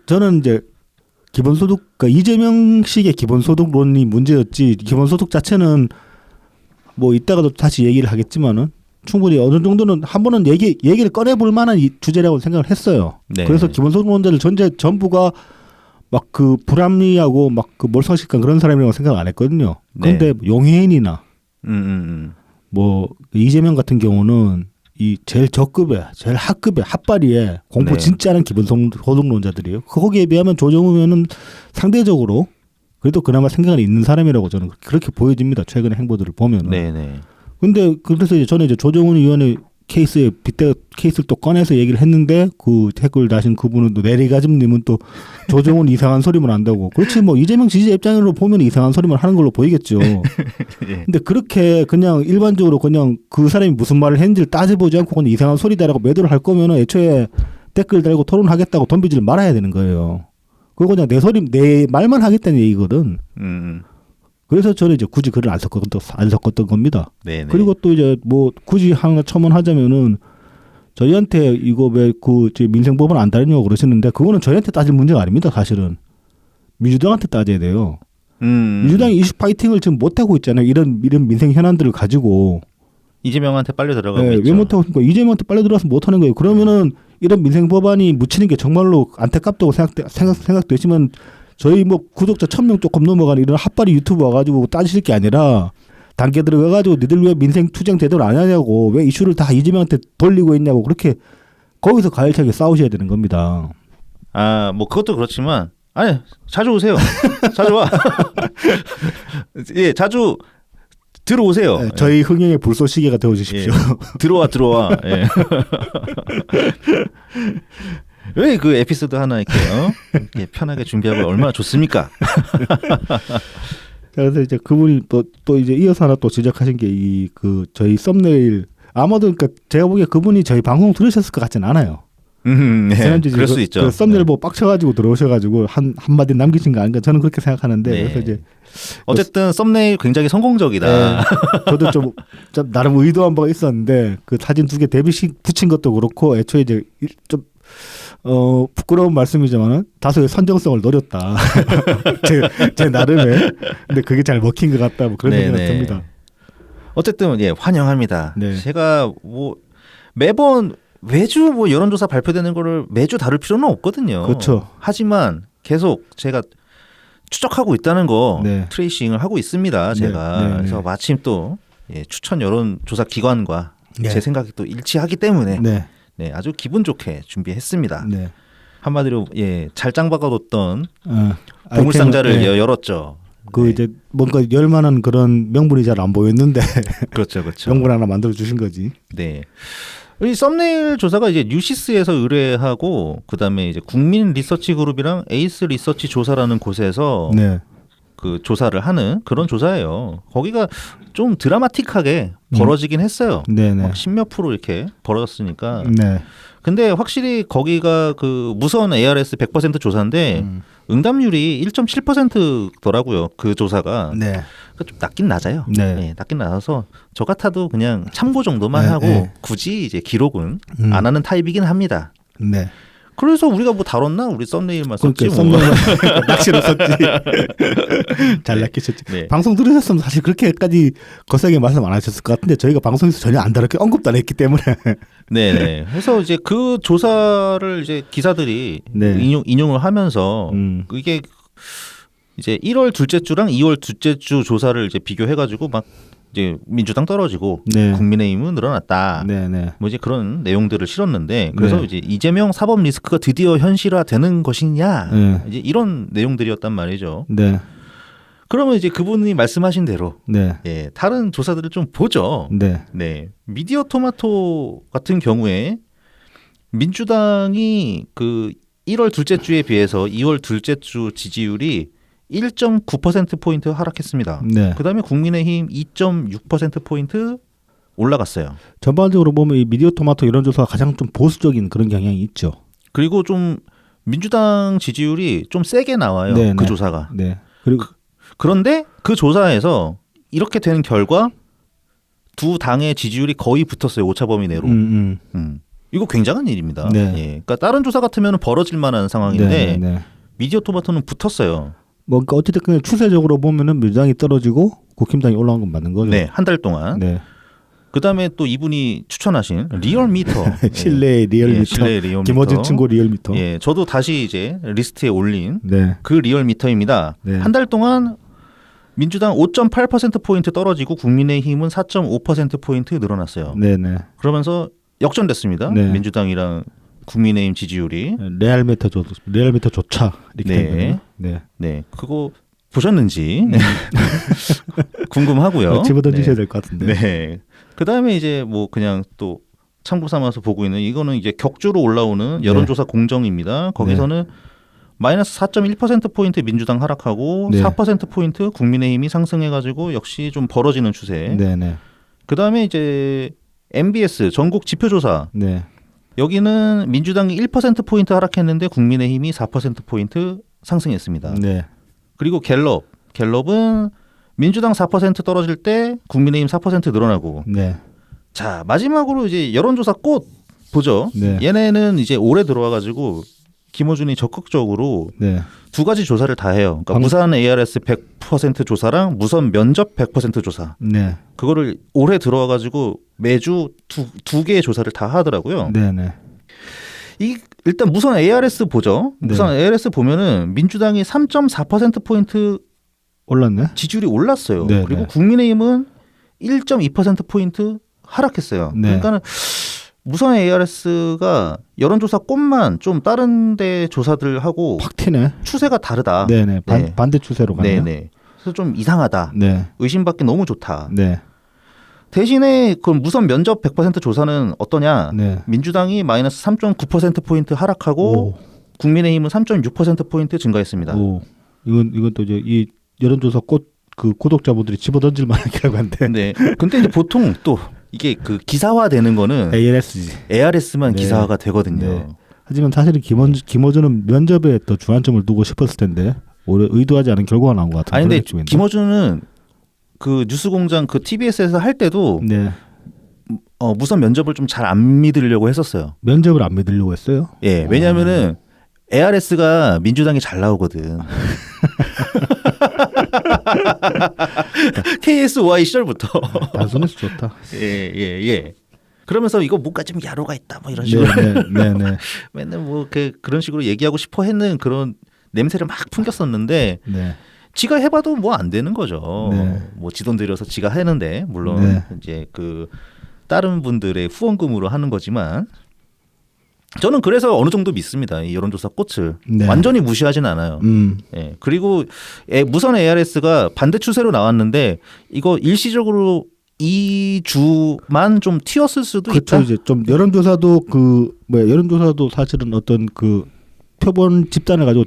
Speaker 2: 저는 이제 기본소득, 그러니까 이재명식의 기본소득론이 문제였지. 기본소득 자체는 뭐 이따가도 다시 얘기를 하겠지만은 충분히 어느 정도는 한 번은 얘기를 꺼내볼 만한 주제라고 생각을 했어요.
Speaker 1: 네.
Speaker 2: 그래서 기본소득론자를 전부가 막 그 불합리하고 막 그 몰상식한 그런 사람이라고 생각 안 했거든요. 그런데
Speaker 1: 네.
Speaker 2: 용해인이나 뭐 이재명 같은 경우는 이 제일 저급에 제일 하급에 핫바리에 공부
Speaker 1: 네.
Speaker 2: 진짜 하는 기본소득론자들이에요. 거기에 비하면 조정훈 의원은 상대적으로 그래도 그나마 생각이 있는 사람이라고 저는 그렇게 보여집니다. 최근의 행보들을 보면은.
Speaker 1: 네네.
Speaker 2: 근데 그래서 이제 저는 이제 조정훈 의원의 케이스에 빗대 케이스를 또 꺼내서 얘기를 했는데 그 댓글 다신 그분은 또 내리가즘님은 또 조정훈 이상한 소리만 한다고. 그렇지 뭐 이재명 지지자 입장으로 보면 이상한 소리만 하는 걸로 보이겠죠.
Speaker 1: 예.
Speaker 2: 근데 그렇게 그냥 일반적으로 그냥 그 사람이 무슨 말을 했는지를 따져보지 않고 그냥 이상한 소리다라고 매도를 할 거면은 애초에 댓글 달고 토론하겠다고 덤비지를 말아야 되는 거예요. 그거 그냥 내 말만 하겠다는 얘기거든. 그래서 저는 이제 굳이 글을 안 섞었던 겁니다.
Speaker 1: 네네.
Speaker 2: 그리고 또 이제 뭐 굳이 하나 첨언하자면은 저희한테 이거 왜 그 민생법은 안 다르냐고 그러시는데 그거는 저희한테 따질 문제가 아닙니다. 사실은 민주당한테 따져야 돼요. 민주당이 이슈 파이팅을 지금 못 하고 있잖아요. 이런 민생 현안들을 가지고
Speaker 1: 이재명한테 빨려 들어가고
Speaker 2: 네,
Speaker 1: 있죠.
Speaker 2: 왜 못하고 있습니까? 이재명한테 빨리 들어와서 못하는 거예요. 그러면은 이런 민생 법안이 묻히는 게 정말로 안타깝다고 생각되시면 저희 뭐 구독자 1000명 조금 넘어가는 이런 핫바리 유튜브 와가지고 따지실 게 아니라 단계 들어가가지고 니들 왜 민생 투쟁 제대로 안 하냐고 왜 이슈를 다 이재명한테 돌리고 있냐고 그렇게 거기서 가열차게 싸우셔야 되는 겁니다.
Speaker 1: 뭐 그것도 그렇지만 아니 자주 오세요. 자주 와. 예, 자주 들어오세요.
Speaker 2: 네, 저희 흥행의 불쏘시개가 되어주십시오.
Speaker 1: 예. 들어와. 예. 왜 그 에피소드 하나 이렇게 편하게 준비하고 얼마나 좋습니까?
Speaker 2: 그래서 이제 그분이 또 이제 이어서 하나 또 지적하신 게 이 그 저희 썸네일 아마도 그러니까 제가 보기에 그분이 저희 방송 들으셨을 것 같진 않아요.
Speaker 1: 네.
Speaker 2: 지난주에
Speaker 1: 그럴 수
Speaker 2: 그,
Speaker 1: 있죠.
Speaker 2: 그 썸네일
Speaker 1: 네.
Speaker 2: 보고 빡쳐가지고 들어오셔가지고 한마디 남기신 거 아닌가 저는 그렇게 생각하는데
Speaker 1: 네.
Speaker 2: 그래서 이제
Speaker 1: 어쨌든 썸네일 굉장히 성공적이다.
Speaker 2: 네, 저도 좀 나름 의도한 바가 있었는데 그 사진 2개 대비씩 붙인 것도 그렇고 애초에 이제 좀 부끄러운 말씀이지만은 다소의 선정성을 노렸다. 제 나름의. 근데 그게 잘 먹힌 것 같다. 뭐 그런
Speaker 1: 네네.
Speaker 2: 생각이 듭니다.
Speaker 1: 어쨌든 예 환영합니다.
Speaker 2: 네.
Speaker 1: 제가 뭐 매번 매주 뭐 여론조사 발표되는 거를 매주 다룰 필요는 없거든요.
Speaker 2: 그렇죠.
Speaker 1: 하지만 계속 제가 추적하고 있다는 거
Speaker 2: 네.
Speaker 1: 트레이싱을 하고 있습니다. 제가
Speaker 2: 네, 네,
Speaker 1: 그래서
Speaker 2: 네.
Speaker 1: 마침 또 추천 여론조사 기관과
Speaker 2: 네.
Speaker 1: 제 생각이 또 일치하기 때문에
Speaker 2: 네.
Speaker 1: 네, 아주 기분 좋게 준비했습니다.
Speaker 2: 네.
Speaker 1: 한마디로 잘 장박아뒀던
Speaker 2: 아이템을,
Speaker 1: 보물상자를
Speaker 2: 네.
Speaker 1: 열었죠.
Speaker 2: 그
Speaker 1: 네.
Speaker 2: 이제 뭔가 열만한 그런 명분이 잘 안 보였는데
Speaker 1: 그렇죠, 그렇죠.
Speaker 2: 명분 하나 만들어 주신 거지.
Speaker 1: 네. 이 썸네일 조사가 이제 뉴시스에서 의뢰하고 그다음에 이제 국민 리서치 그룹이랑 에이스 리서치 조사라는 곳에서
Speaker 2: 네.
Speaker 1: 그 조사를 하는 그런 조사예요. 거기가 좀 드라마틱하게 벌어지긴 했어요.
Speaker 2: 네네.
Speaker 1: 막 10몇 프로 이렇게 벌어졌으니까.
Speaker 2: 네.
Speaker 1: 근데 확실히 거기가 그 무선 ARS 100% 조사인데 응답률이 1.7%더라고요. 그 조사가.
Speaker 2: 네.
Speaker 1: 그러니까 좀 낮긴 낮아요.
Speaker 2: 네.
Speaker 1: 낮긴 낮아서 저 같아도 그냥 참고 정도만
Speaker 2: 네,
Speaker 1: 하고
Speaker 2: 네.
Speaker 1: 굳이 이제 기록은 안 하는 타입이긴 합니다.
Speaker 2: 네.
Speaker 1: 그래서 우리가 뭐 다뤘나? 우리 썸네일만 썼지
Speaker 2: 그러니까
Speaker 1: 뭐.
Speaker 2: 썸네일 낚시로 썼지. 잘 낚이셨지.
Speaker 1: 네.
Speaker 2: 방송 들으셨으면 사실 그렇게까지 거세게 말씀 안 하셨을 것 같은데 저희가 방송에서 전혀 안 다뤘게 언급도 안 했기 때문에.
Speaker 1: 네네. 그래서 이제 그 조사를 이제 기사들이
Speaker 2: 네.
Speaker 1: 인용을 하면서 이게 이제 1월 둘째 주랑 2월 둘째 주 조사를 이제 비교해가지고 막 이제 민주당 떨어지고
Speaker 2: 네.
Speaker 1: 국민의힘은 늘어났다.
Speaker 2: 네네.
Speaker 1: 뭐 이제 그런 내용들을 실었는데 그래서
Speaker 2: 네.
Speaker 1: 이제 이재명 사법 리스크가 드디어 현실화되는 것이냐
Speaker 2: 네.
Speaker 1: 이제 이런 내용들이었단 말이죠.
Speaker 2: 네.
Speaker 1: 그러면 이제 그분이 말씀하신 대로
Speaker 2: 네.
Speaker 1: 다른 조사들을 좀 보죠.
Speaker 2: 네.
Speaker 1: 네, 미디어 토마토 같은 경우에 민주당이 그 1월 둘째 주에 비해서 2월 둘째 주 지지율이 1.9%포인트 하락했습니다.
Speaker 2: 네.
Speaker 1: 그다음에 국민의힘 2.6%포인트 올라갔어요.
Speaker 2: 전반적으로 보면 이 미디어 토마토 이런 조사가 가장 좀 보수적인 그런 경향이 있죠.
Speaker 1: 그리고 좀 민주당 지지율이 좀 세게 나와요.
Speaker 2: 네,
Speaker 1: 그
Speaker 2: 네.
Speaker 1: 조사가.
Speaker 2: 네. 그리고
Speaker 1: 그런데 그 조사에서 이렇게 된 결과 두 당의 지지율이 거의 붙었어요. 오차범위 내로. 이거 굉장한 일입니다.
Speaker 2: 네.
Speaker 1: 예. 그러니까 다른 조사 같으면 벌어질 만한 상황인데
Speaker 2: 네, 네.
Speaker 1: 미디어 토마토는 붙었어요.
Speaker 2: 뭐 그러니까 어쨌든 추세적으로 보면은 민주당이 떨어지고 국힘당이 올라온 건 맞는 거죠.
Speaker 1: 네, 한 달 동안.
Speaker 2: 네.
Speaker 1: 그다음에 또 이분이 추천하신 리얼미터.
Speaker 2: 실내 리얼미터.
Speaker 1: 실내 리얼미터.
Speaker 2: 김어준 친구 리얼미터.
Speaker 1: 예, 저도 다시 이제 리스트에 올린
Speaker 2: 네.
Speaker 1: 그 리얼미터입니다.
Speaker 2: 네.
Speaker 1: 한 달 동안 민주당 5.8%포인트 떨어지고 국민의힘은 4.5%포인트 늘어났어요.
Speaker 2: 네, 네.
Speaker 1: 그러면서 역전됐습니다.
Speaker 2: 네.
Speaker 1: 민주당이랑 국민의힘 지지율이.
Speaker 2: 레알미터조차 이렇게
Speaker 1: 네.
Speaker 2: 된 거예요. 네.
Speaker 1: 네, 그거 보셨는지 궁금하고요.
Speaker 2: 집어던지셔야 될 것 같은데.
Speaker 1: 네. 그다음에 이제 뭐 그냥 또 참고 삼아서 보고 있는 이거는 이제 격주로 올라오는 여론조사 공정입니다. 거기서는 마이너스 4.1%포인트 민주당 하락하고
Speaker 2: 네.
Speaker 1: 4%포인트 국민의힘이 상승해가지고 역시 좀 벌어지는 추세.
Speaker 2: 네, 네.
Speaker 1: 그다음에 이제 MBS 전국 지표조사
Speaker 2: 네.
Speaker 1: 여기는 민주당이 1%포인트 하락했는데 국민의힘이 4%포인트 상승했습니다.
Speaker 2: 네.
Speaker 1: 그리고 갤럽은 민주당 4% 떨어질 때 국민의힘 4% 늘어나고
Speaker 2: 네.
Speaker 1: 자 마지막으로 이제 여론조사 꽃 보죠.
Speaker 2: 네.
Speaker 1: 얘네는 이제 올해 들어와가지고 김어준이 적극적으로
Speaker 2: 네.
Speaker 1: 두 가지 조사를 다 해요. 그러니까 무선 ARS 100% 조사랑 무선 면접 100% 조사.
Speaker 2: 네.
Speaker 1: 그거를 올해 들어와가지고 매주 두 개의 조사를 다 하더라고요.
Speaker 2: 네, 네.
Speaker 1: 이 일단 무선 ARS 보죠.
Speaker 2: 네.
Speaker 1: 무선 ARS 보면은 민주당이 3.4%포인트
Speaker 2: 올랐네.
Speaker 1: 지지율이 올랐어요.
Speaker 2: 네,
Speaker 1: 그리고
Speaker 2: 네.
Speaker 1: 국민의힘은 1.2%포인트 하락했어요.
Speaker 2: 네.
Speaker 1: 그러니까는 무선 ARS가 여론조사 꽃만 좀 다른 데 조사들하고
Speaker 2: 확 튀네.
Speaker 1: 추세가 다르다.
Speaker 2: 네, 네.
Speaker 1: 네.
Speaker 2: 반대 추세로 가네요.
Speaker 1: 네네. 그래서 좀 이상하다.
Speaker 2: 네.
Speaker 1: 의심받기 너무 좋다.
Speaker 2: 네.
Speaker 1: 대신에 그 무선 면접 100% 조사는 어떠냐?
Speaker 2: 네.
Speaker 1: 민주당이 마이너스 3.9%포인트 하락하고 국민의힘은 3.6%포인트 증가했습니다.
Speaker 2: 오. 이건 또 이제 이 여론조사 꽃 그 구독자분들이 집어던질 만한 기라고 한데
Speaker 1: 네. 근데 이제 보통 또 이게 그 기사화되는 거는
Speaker 2: ALS지.
Speaker 1: ARS만
Speaker 2: 네.
Speaker 1: 기사화가 되거든요.
Speaker 2: 네. 하지만 사실은 김어준은 면접에 더 주안점을 두고 싶었을 텐데 오히려 의도하지 않은 결과가 나온 것 같아요.
Speaker 1: 아니 근데 김어준은 그 뉴스공장 그 TBS에서 할 때도
Speaker 2: 네.
Speaker 1: 무선 면접을 좀 잘 안 믿으려고 했었어요.
Speaker 2: 면접을 안 믿으려고 했어요.
Speaker 1: 예, 왜냐하면은 ARS가 민주당이 잘 나오거든. KSY 시절부터.
Speaker 2: 단순해서 좋다.
Speaker 1: 예. 그러면서 이거 뭔가 좀 야로가 있다 뭐 이런 식으로
Speaker 2: 네.
Speaker 1: 맨날 뭐 그런 식으로 얘기하고 싶어 했는 그런 냄새를 막 풍겼었는데
Speaker 2: 네.
Speaker 1: 지가 해봐도 뭐 안 되는 거죠.
Speaker 2: 네.
Speaker 1: 뭐 지돈 들여서 지가 하는데 물론
Speaker 2: 네.
Speaker 1: 이제 그 다른 분들의 후원금으로 하는 거지만 저는 그래서 어느 정도 믿습니다. 이 여론조사 꽃을
Speaker 2: 네.
Speaker 1: 완전히 무시하진 않아요. 예. 그리고 무선 ARS가 반대 추세로 나왔는데 이거 일시적으로 2주만 좀 튀었을 수도
Speaker 2: 그렇죠.
Speaker 1: 있다.
Speaker 2: 이제 좀 여론조사도 여론조사도 사실은 어떤 그 표본 집단을 가지고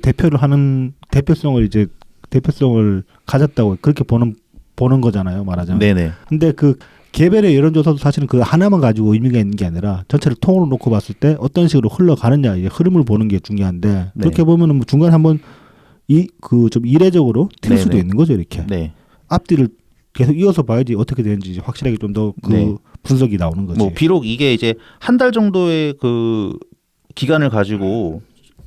Speaker 2: 대표성을 가졌다고 그렇게 보는 거잖아요. 말하자면.
Speaker 1: 네네.
Speaker 2: 근데 그 개별의 여론조사도 사실은 그 하나만 가지고 의미가 있는 게 아니라 전체를 통으로 놓고 봤을 때 어떤 식으로 흘러가느냐 이제 흐름을 보는 게 중요한데
Speaker 1: 네.
Speaker 2: 그렇게 보면은 뭐 중간에 한번 좀 이례적으로 튈 수도
Speaker 1: 네네.
Speaker 2: 있는 거죠 이렇게.
Speaker 1: 네.
Speaker 2: 앞뒤를 계속 이어서 봐야지 어떻게 되는지 확실하게 좀 더 그
Speaker 1: 네.
Speaker 2: 분석이 나오는 거지.
Speaker 1: 뭐 비록 이게 이제 한 달 정도의 그 기간을 가지고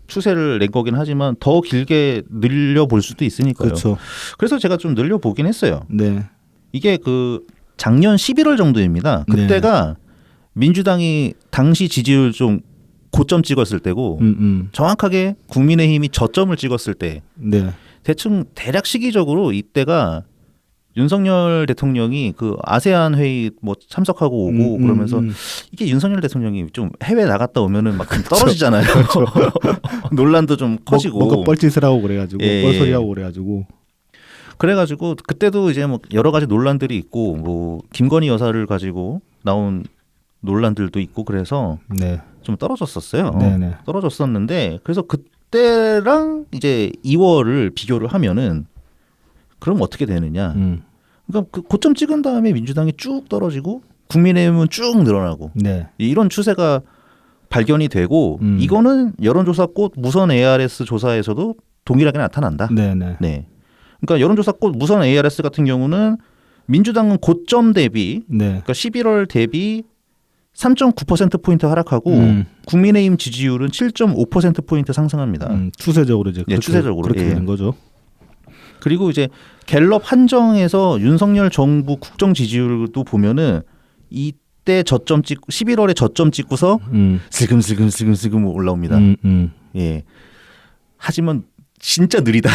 Speaker 1: 추세를 낸 거긴 하지만 더 길게 늘려 볼 수도 있으니까요.
Speaker 2: 그렇죠.
Speaker 1: 그래서 제가 좀 늘려 보긴 했어요.
Speaker 2: 네.
Speaker 1: 이게 그 작년 11월 정도입니다. 그때가 민주당이 당시 지지율 좀 고점 찍었을 때고 정확하게 국민의힘이 저점을 찍었을 때
Speaker 2: 네.
Speaker 1: 대략 시기적으로 이때가 윤석열 대통령이 그 아세안 회의 뭐 참석하고 오고 그러면서 이게 윤석열 대통령이 좀 해외 나갔다 오면은 막 떨어지잖아요. 논란도 좀 커지고
Speaker 2: 뭔가 뻘짓을 하고 그래가지고
Speaker 1: 예.
Speaker 2: 뻘소리 하고 그래가지고
Speaker 1: 그래가지고 그때도 이제 뭐 여러 가지 논란들이 있고 뭐 김건희 여사를 가지고 나온 논란들도 있고 그래서
Speaker 2: 네.
Speaker 1: 좀 떨어졌었어요.
Speaker 2: 네네.
Speaker 1: 떨어졌었는데 그래서 그때랑 이제 2월을 비교를 하면은 그럼 어떻게 되느냐? 그러니까 그 고점 찍은 다음에 민주당이 쭉 떨어지고 국민의힘은 쭉 늘어나고
Speaker 2: 네.
Speaker 1: 이런 추세가 발견이 되고 이거는 여론조사 꽃 무선 ARS 조사에서도 동일하게 나타난다.
Speaker 2: 네네.
Speaker 1: 네. 그러니까 여론조사 꽃 무선 ARS 같은 경우는 민주당은 고점 대비
Speaker 2: 네.
Speaker 1: 그러니까 11월 대비 3.9%포인트 하락하고 국민의힘 지지율은 7.5%포인트 상승합니다.
Speaker 2: 추세적으로 이제
Speaker 1: 네, 추세적으로.
Speaker 2: 그렇게
Speaker 1: 예.
Speaker 2: 되는 거죠.
Speaker 1: 그리고 이제 갤럽 한정에서 윤석열 정부 국정 지지율도 보면은 이때 저점 찍고 11월에 저점 찍고서 슬금슬금 올라옵니다. 예. 하지만 진짜 느리다.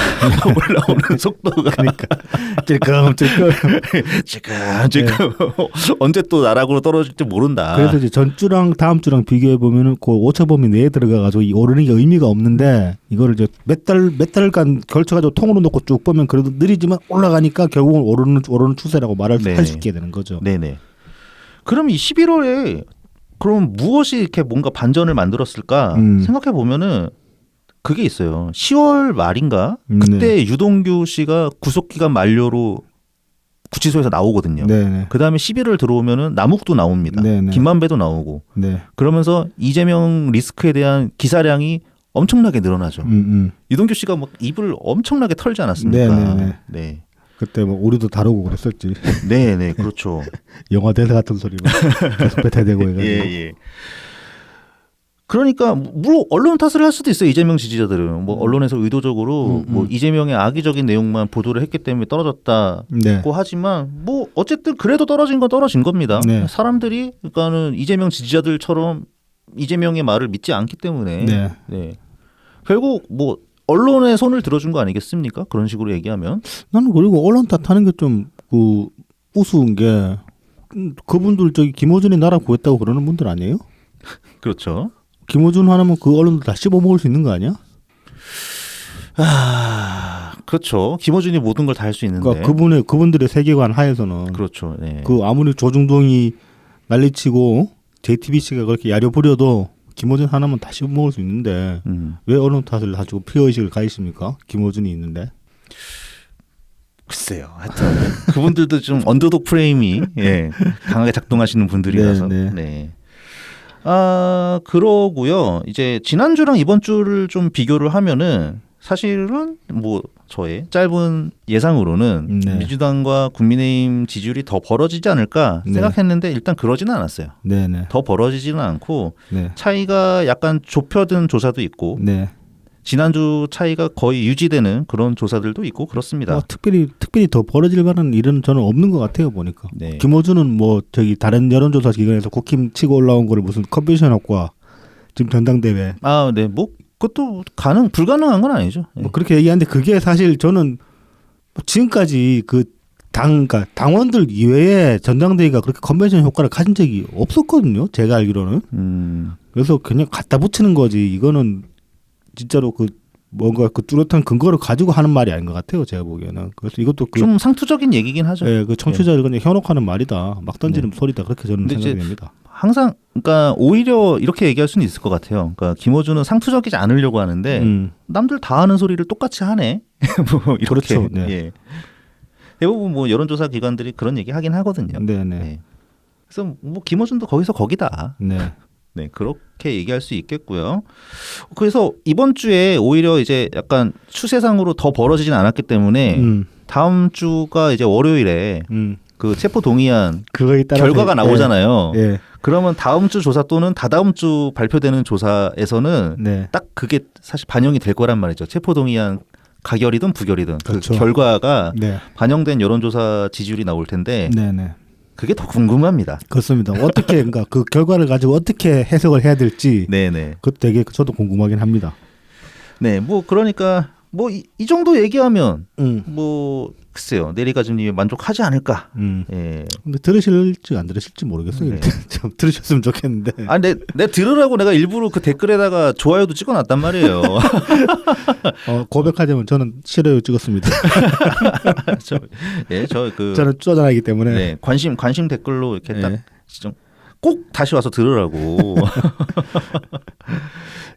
Speaker 1: 올라오는 속도가.
Speaker 2: 그러니까 찔끔찔끔.
Speaker 1: 지금 언제 또 나락으로 떨어질지 모른다.
Speaker 2: 그래서 이제 전주랑 다음 주랑 비교해 보면은 그 오차범위 내에 들어가가지고 이 오르는 게 의미가 없는데 이거를 이제 몇 달간 걸쳐가지고 통으로 놓고 쭉 보면 그래도 느리지만 올라가니까 결국은 오르는 추세라고 말할
Speaker 1: 네.
Speaker 2: 할 수 있게 되는 거죠.
Speaker 1: 네네. 그럼 이 11월에 그럼 무엇이 이렇게 뭔가 반전을 만들었을까 생각해 보면은 그게 있어요. 10월 말인가 그때 유동규 씨가 구속기간 만료로 구치소에서 나오거든요.
Speaker 2: 네네.
Speaker 1: 그 다음에 11월 들어오면은 남욱도 나옵니다.
Speaker 2: 네네.
Speaker 1: 김만배도 나오고.
Speaker 2: 네.
Speaker 1: 그러면서 이재명 리스크에 대한 기사량이 엄청나게 늘어나죠. 유동규 씨가 막 입을 엄청나게 털지 않았습니까?
Speaker 2: 네네네.
Speaker 1: 네.
Speaker 2: 그때 뭐 우리도 다루고 그랬었지.
Speaker 1: 네네 그렇죠.
Speaker 2: 영화 대사 같은 소리 막 계속 뱉어대고 해가지고.
Speaker 1: 예. 그러니까 물론 언론 탓을 할 수도 있어요. 이재명 지지자들은 뭐 언론에서 의도적으로 뭐 이재명의 악의적인 내용만 보도를 했기 때문에 떨어졌다고
Speaker 2: 네.
Speaker 1: 하지만 뭐 어쨌든 그래도 떨어진 건 떨어진 겁니다.
Speaker 2: 네.
Speaker 1: 사람들이 그러니까는 이재명 지지자들처럼 이재명의 말을 믿지 않기 때문에
Speaker 2: 네.
Speaker 1: 결국 뭐 언론의 손을 들어준 거 아니겠습니까? 그런 식으로 얘기하면
Speaker 2: 나는 그리고 언론 탓하는 게 좀 그 우스운 게 그분들 저기 김어준이 나라 구했다고 그러는 분들 아니에요?
Speaker 1: 그렇죠.
Speaker 2: 김어준 하나면 그 언론도 다 씹어먹을 수 있는 거 아니야?
Speaker 1: 그렇죠. 김어준이 모든 걸 다 할 수 있는데.
Speaker 2: 그러니까 그분들의 세계관 하에서는
Speaker 1: 그렇죠. 네.
Speaker 2: 그 아무리 조중동이 난리치고 JTBC가 그렇게 야려 부려도 김어준 하나면 다 씹어먹을 수 있는데 왜 언론 탓을 가지고 피해의식을 가지십니까? 김어준이 있는데.
Speaker 1: 글쎄요. 하여튼 그분들도 좀 언더독 프레임이 예, 강하게 작동하시는 분들이라서.
Speaker 2: 네, 네.
Speaker 1: 네. 아 그러고요. 이제 지난주랑 이번 주를 좀 비교를 하면은 사실은 뭐 저의 짧은 예상으로는
Speaker 2: 네.
Speaker 1: 민주당과 국민의힘 지지율이 더 벌어지지 않을까
Speaker 2: 네.
Speaker 1: 생각했는데 일단 그러지는 않았어요.
Speaker 2: 네네.
Speaker 1: 더 벌어지지는 않고
Speaker 2: 네.
Speaker 1: 차이가 약간 좁혀든 조사도 있고
Speaker 2: 네.
Speaker 1: 지난주 차이가 거의 유지되는 그런 조사들도 있고 그렇습니다.
Speaker 2: 특별히 더 벌어질 만한 일은 저는 없는 것 같아요 보니까.
Speaker 1: 네.
Speaker 2: 김어준은 뭐 저기 다른 여론조사 기관에서 국힘 치고 올라온 거를 무슨 컨벤션 학과 지금 전당대회
Speaker 1: 아, 네, 뭐 그것도 불가능한 건 아니죠. 네.
Speaker 2: 뭐 그렇게 얘기하는데 그게 사실 저는 뭐 지금까지 그러니까 당원들 이외에 전당대회가 그렇게 컨벤션 효과를 가진 적이 없었거든요. 제가 알기로는. 그래서 그냥 갖다 붙이는 거지. 이거는 진짜로 뭔가 뚜렷한 근거를 가지고 하는 말이 아닌 것 같아요. 제가 보기에는. 그래서 이것도
Speaker 1: 좀 상투적인 얘기긴 하죠.
Speaker 2: 예, 청취자를 그냥 현혹하는 말이다. 막 던지는 소리다. 그렇게 저는
Speaker 1: 근데
Speaker 2: 생각이 됩니다.
Speaker 1: 항상 그러니까 오히려 이렇게 얘기할 수는 있을 것 같아요. 그러니까 김어준은 상투적이지 않으려고 하는데 남들 다 하는 소리를 똑같이 하네. 뭐 이렇게.
Speaker 2: 그렇죠. 네.
Speaker 1: 예. 대부분 뭐 여론조사 기관들이 그런 얘기 하긴 하거든요.
Speaker 2: 네네.
Speaker 1: 네. 그래서 뭐 김어준도 거기서 거기다.
Speaker 2: 네.
Speaker 1: 네, 그렇게 얘기할 수 있겠고요. 그래서 이번 주에 오히려 이제 약간 추세상으로 더 벌어지진 않았기 때문에 다음 주가 이제 월요일에 그 체포 동의안
Speaker 2: 그거에 따라서
Speaker 1: 결과가 나오잖아요.
Speaker 2: 예.
Speaker 1: 그러면 다음 주 조사 또는 다다음 주 발표되는 조사에서는
Speaker 2: 네.
Speaker 1: 딱 그게 사실 반영이 될 거란 말이죠. 체포 동의안 가결이든 부결이든
Speaker 2: 그렇죠.
Speaker 1: 그 결과가
Speaker 2: 네.
Speaker 1: 반영된 여론조사 지지율이 나올 텐데
Speaker 2: 네네.
Speaker 1: 그게 더 궁금합니다.
Speaker 2: 그렇습니다. 어떻게 그러니까 그 결과를 가지고 어떻게 해석을 해야 될지
Speaker 1: 네네.
Speaker 2: 그것도 되게 저도 궁금하긴 합니다.
Speaker 1: 네, 뭐 그러니까 뭐 이 정도 얘기하면 뭐 글쎄요 내리가즘님이 만족하지 않을까. 예.
Speaker 2: 근데 들으실지 안 들으실지 모르겠어요.
Speaker 1: 네.
Speaker 2: 좀 들으셨으면 좋겠는데.
Speaker 1: 아, 내 들으라고 내가 일부러 그 댓글에다가 좋아요도 찍어놨단 말이에요.
Speaker 2: 고백하자면 저는 싫어요 찍었습니다. 저는 쪼잔하기 때문에.
Speaker 1: 네, 관심 댓글로 이렇게
Speaker 2: 네.
Speaker 1: 딱 지정 꼭 다시 와서 들으라고.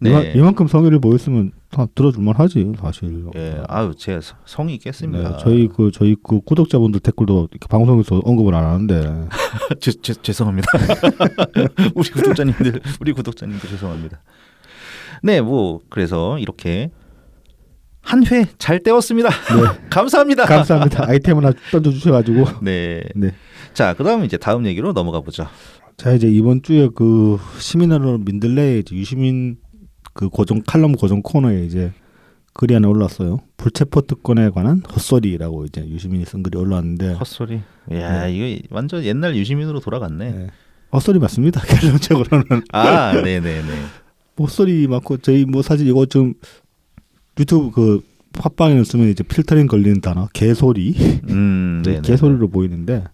Speaker 1: 네.
Speaker 2: 이만큼 성의를 보였으면 다 들어줄만 하지 사실.
Speaker 1: 예, 아유 제 성의 있겠습니다.
Speaker 2: 네, 저희 구독자분들 댓글도 이렇게 방송에서 언급을 안 하는데.
Speaker 1: 죄송합니다. 우리 구독자님들 죄송합니다. 네, 뭐 그래서 이렇게 한 회 잘 때웠습니다. 네. 감사합니다.
Speaker 2: 아이템 하나 던져주셔가지고.
Speaker 1: 네.
Speaker 2: 네.
Speaker 1: 자, 그다음 이제 다음 얘기로 넘어가 보죠.
Speaker 2: 자, 이제 이번 주에 그 시민언론 민들레에 이제 유시민 그 칼럼 고정 코너에 이제 글이 하나 올랐어요. 불체포 특권에 관한 헛소리라고 이제 유시민이 쓴 글이 올라왔는데.
Speaker 1: 헛소리. 야, 네. 이거 완전 옛날 유시민으로 돌아갔네.
Speaker 2: 네. 헛소리 맞습니다. 결론적으로는.
Speaker 1: 아, 네네네.
Speaker 2: 헛소리 맞고 저희 뭐 사실 이거 좀 유튜브 그 팟빵에는 쓰면 이제 필터링 걸리는 단어 개소리. 개소리로 보이는데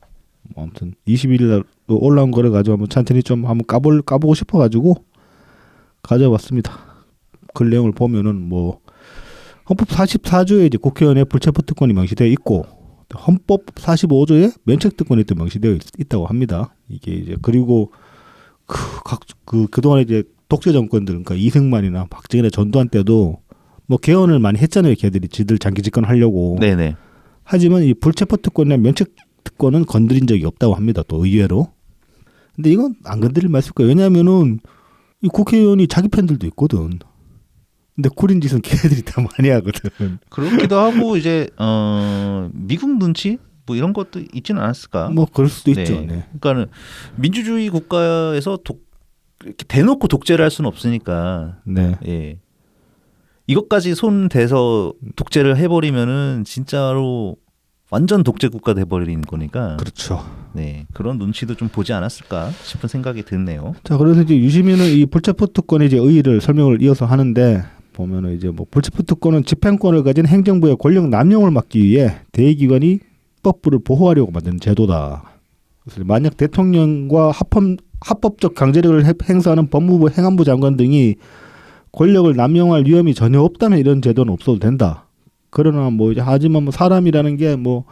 Speaker 2: 뭐 아무튼 21일 날 올라온 거를 가지고 한번 천천히 좀 한번 까보고 싶어가지고 가져왔습니다. 그 내용을 보면은 뭐 헌법 44조에 이제 국회의원의 불체포 특권이 명시되어 있고 헌법 45조에 면책 특권이 또 명시되어 있다고 합니다. 이게 이제 그리고 그동안에 이제 독재 정권들 그러니까 이승만이나 박정희나 전두환 때도 뭐 개헌을 많이 했잖아요. 걔들이 지들 장기 집권하려고.
Speaker 1: 네네.
Speaker 2: 하지만 이 불체포 특권이나 면책 특권은 건드린 적이 없다고 합니다. 또 의외로. 근데 이건 안 건드릴 말 있을 거예요. 왜냐하면은 이 국회의원이 자기 팬들도 있거든. 근데 구린 짓은 걔들이 다 많이 하거든.
Speaker 1: 그렇기도 하고 이제 미국 눈치 뭐 이런 것도 있지는 않았을까?
Speaker 2: 뭐 그럴 수도
Speaker 1: 네.
Speaker 2: 있죠. 네.
Speaker 1: 그러니까는 민주주의 국가에서 이렇게 대놓고 독재를 할 수는 없으니까.
Speaker 2: 네.
Speaker 1: 예. 이것까지 손 대서 독재를 해버리면은 진짜로 완전 독재 국가 돼버리는 거니까.
Speaker 2: 그렇죠.
Speaker 1: 네, 그런 눈치도 좀 보지 않았을까 싶은 생각이 드네요.
Speaker 2: 자, 그래서 이제 유시민은 이 불체포 특권의 이제 의의를 설명을 이어서 하는데 보면은 이제 뭐 불체포 특권은 집행권을 가진 행정부의 권력 남용을 막기 위해 대의기관이 법부를 보호하려고 만든 제도다. 그래서 만약 대통령과 합법적 강제력을 행사하는 법무부 행안부 장관 등이 권력을 남용할 위험이 전혀 없다면 이런 제도는 없어도 된다. 그러나 뭐 이제 하지만 뭐 사람이라는 게 뭐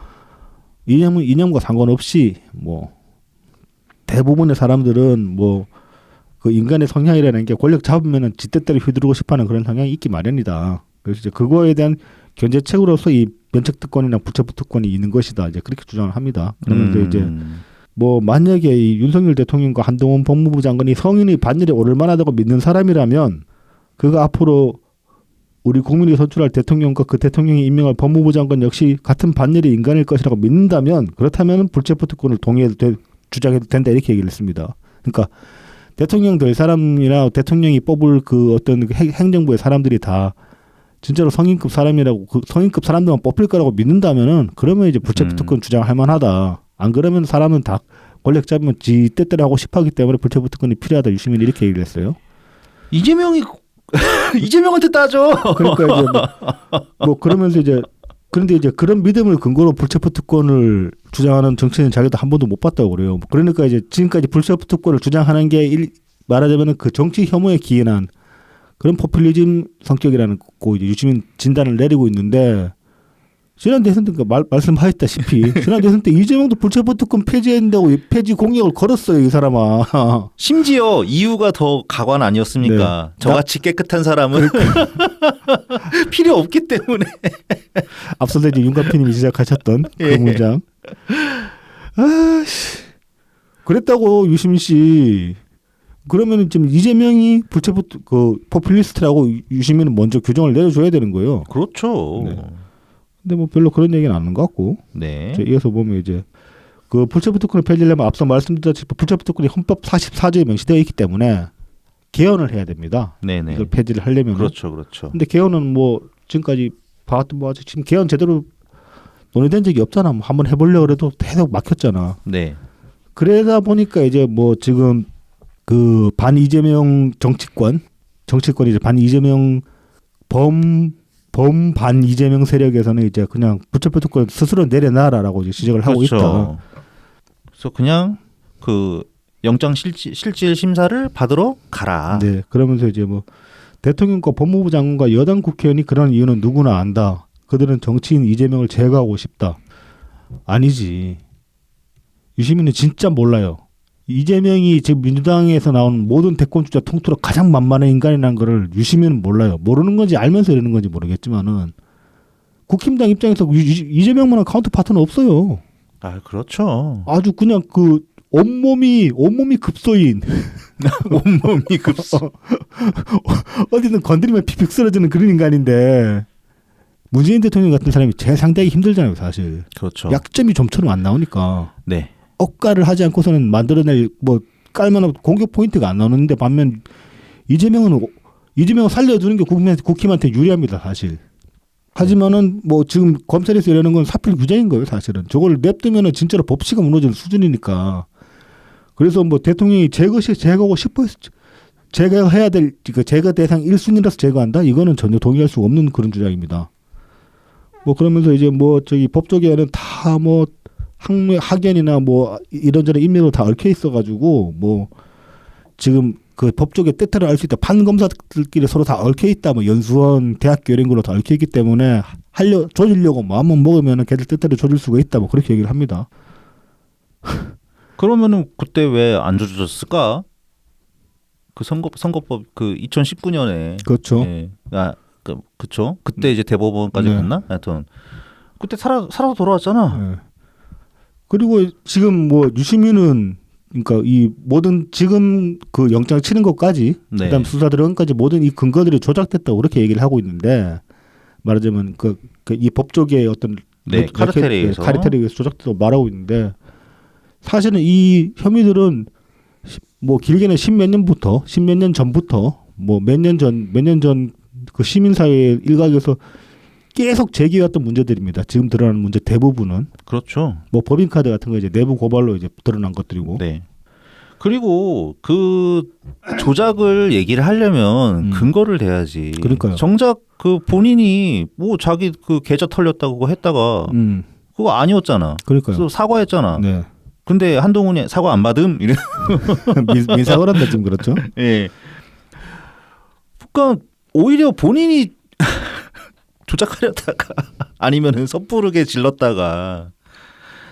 Speaker 2: 이념과 상관없이 뭐 대부분의 사람들은 뭐 그 인간의 성향이라는 게 권력 잡으면은 지때대로 휘두르고 싶어하는 그런 성향이 있기 마련이다. 그래서 이제 그거에 대한 견제책으로서 이 면책특권이나 불체포특권이 있는 것이다. 이제 그렇게 주장을 합니다. 그러면서 이제 뭐 만약에 이 윤석열 대통령과 한동훈 법무부 장관이 성인이 반열에 오를 만하다고 믿는 사람이라면 그가 앞으로 우리 국민이 선출할 대통령과 그 대통령이 임명할 법무부 장관 역시 같은 반열의 인간일 것이라고 믿는다면 그렇다면 불체포특권을 동의해도 주장해도 된다 이렇게 얘기를 했습니다. 그러니까 대통령 될 사람이나 대통령이 뽑을 그 어떤 행정부의 사람들이 다 진짜로 성인급 사람이라고 그 성인급 사람들만 뽑힐 거라고 믿는다면은 그러면 이제 불체포특권 주장할 만하다. 안 그러면 사람은 다 권력 잡으면 지 뜻대로 하고 싶어하기 때문에 불체포특권이 필요하다. 유시민이 이렇게 얘기를 했어요.
Speaker 1: 이재명이 이재명한테 따져.
Speaker 2: 그러니까 이제 뭐 그러면서 이제 그런데 이제 그런 믿음을 근거로 불체포특권을 주장하는 정치인은 자기도 한 번도 못 봤다고 그래요. 그러니까 이제 지금까지 불체포특권을 주장하는 게 말하자면은 그 정치 혐오에 기인한 그런 포퓰리즘 성격이라는 거 이제 유시민 진단을 내리고 있는데 지난 대선 때 말씀하셨다시피 지난 대선 때 이재명도 불체포특권 폐지한다고 폐지 공약을 걸었어요 이 사람아.
Speaker 1: 심지어 이유가 더 가관 아니었습니까?
Speaker 2: 네.
Speaker 1: 저같이 깨끗한 사람은 필요 없기 때문에.
Speaker 2: 앞서서 이제 윤가피님이 시작하셨던 그
Speaker 1: 예.
Speaker 2: 문장. 아씨 그랬다고 유시민 씨. 그러면 좀 이재명이 그 포퓰리스트라고 유시민은 먼저 규정을 내려줘야 되는 거예요.
Speaker 1: 그렇죠.
Speaker 2: 네. 근데 뭐 별로 그런 얘기는 안 하는 것 같고.
Speaker 1: 네.
Speaker 2: 이어서 보면 이제 그 불체포특권을 폐지하려면 앞서 말씀드렸다시피 불체포특권이 헌법 44조에 명시되어 있기 때문에 개헌을 해야 됩니다.
Speaker 1: 네네.
Speaker 2: 이걸 폐지를 하려면.
Speaker 1: 그렇죠, 그렇죠.
Speaker 2: 근데 개헌은 뭐 지금까지 봐왔던 뭐 아직 지금 개헌 제대로 논의된 적이 없잖아. 뭐 한번 해보려고 해도 계속 막혔잖아.
Speaker 1: 네.
Speaker 2: 그러다 보니까 이제 뭐 지금 그 반 이재명 정치권이 이제 반 이재명 범반 이재명 세력에서는 이제 그냥 불체포특권 스스로 내려놔라라고 이제 지적을 하고
Speaker 1: 그렇죠.
Speaker 2: 있다.
Speaker 1: 그래서 그냥 그 영장 실질 심사를 받으러 가라.
Speaker 2: 네, 그러면서 이제 뭐 대통령과 법무부 장관과 여당 국회의원이 그런 이유는 누구나 안다. 그들은 정치인 이재명을 제거하고 싶다. 아니지. 유시민은 진짜 몰라요. 이재명이 지금 민주당에서 나온 모든 대권 주자 통틀어 가장 만만한 인간이라는 거를 유시민은 몰라요. 모르는 건지 알면서 이러는 건지 모르겠지만은 국힘당 입장에서 이재명만한 카운터 파트는 없어요.
Speaker 1: 아, 그렇죠.
Speaker 2: 아주 그냥 그 온몸이 급소인
Speaker 1: 온몸이 급소.
Speaker 2: 어디든 건드리면 픽픽 쓰러지는 그런 인간인데 문재인 대통령 같은 사람이 제일 상대하기 힘들잖아요, 사실.
Speaker 1: 그렇죠.
Speaker 2: 약점이 좀처럼 안 나오니까.
Speaker 1: 네.
Speaker 2: 억가를 하지 않고서는 만들어낼 뭐 깔만한 공격 포인트가 안 나오는데 반면 이재명은 살려주는 게 국힘한테 유리합니다, 사실. 하지만은 뭐 지금 검찰에서 이러는 건 사필 규정인 거예요, 사실은. 저걸 냅두면은 진짜로 법치가 무너지는 수준이니까. 그래서 뭐 대통령이 제거하고 싶어서 제거해야 될 그 제거 대상 1순위라서 제거한다? 이거는 전혀 동의할 수 없는 그런 주장입니다. 뭐 그러면서 이제 뭐 저기 법조계에는 다 뭐 학연이나 뭐 이런저런 인맥으로 다 얽혀 있어가지고 뭐 지금 그 법조계 뜻대로 알 수 있다. 판검사들끼리 서로 다 얽혀 있다. 뭐 연수원, 대학교 이런 걸로 다 얽혀 있기 때문에 조지려고 마음만 먹으면은 걔들 뜻대로 조질 수가 있다. 뭐 그렇게 얘기를 합니다.
Speaker 1: 그러면은 그때 왜 안 조졌을까? 그 선거법 그 2019년에
Speaker 2: 그렇죠.
Speaker 1: 예. 그쵸. 그때 이제 대법원까지
Speaker 2: 네.
Speaker 1: 갔나? 하여튼 그때 살아서 돌아왔잖아.
Speaker 2: 네. 그리고 지금 뭐 유시민은 그러니까 이 모든 지금 그 영장 치는 것까지
Speaker 1: 네.
Speaker 2: 그다음 수사 들어간까지 모든 이 근거들이 조작됐다고 그렇게 얘기를 하고 있는데 말하자면 이 법조계의 어떤
Speaker 1: 네, 카르텔에 의해서
Speaker 2: 조작됐다고 말하고 있는데 사실은 이 혐의들은 뭐 길게는 십몇 년 전부터 뭐 몇 년 전 그 시민사회 일각에서 계속 제기해왔던 문제들입니다. 지금 드러나는 문제 대부분은
Speaker 1: 그렇죠.
Speaker 2: 뭐 법인카드 같은 거 이제 내부 고발로 이제 드러난 것들이고.
Speaker 1: 네. 그리고 그 조작을 얘기를 하려면 근거를 대야지.
Speaker 2: 그러니까요.
Speaker 1: 정작 그 본인이 뭐 자기 그 계좌 털렸다고 했다가 그거 아니었잖아.
Speaker 2: 그러니까요.
Speaker 1: 그래서 사과했잖아.
Speaker 2: 네.
Speaker 1: 근데 한동훈이 사과 안 받음? 이래.
Speaker 2: 민사를 한다 지금 그렇죠.
Speaker 1: 예. 그러니까 오히려 본인이 조작하려다가 아니면은 섣부르게 질렀다가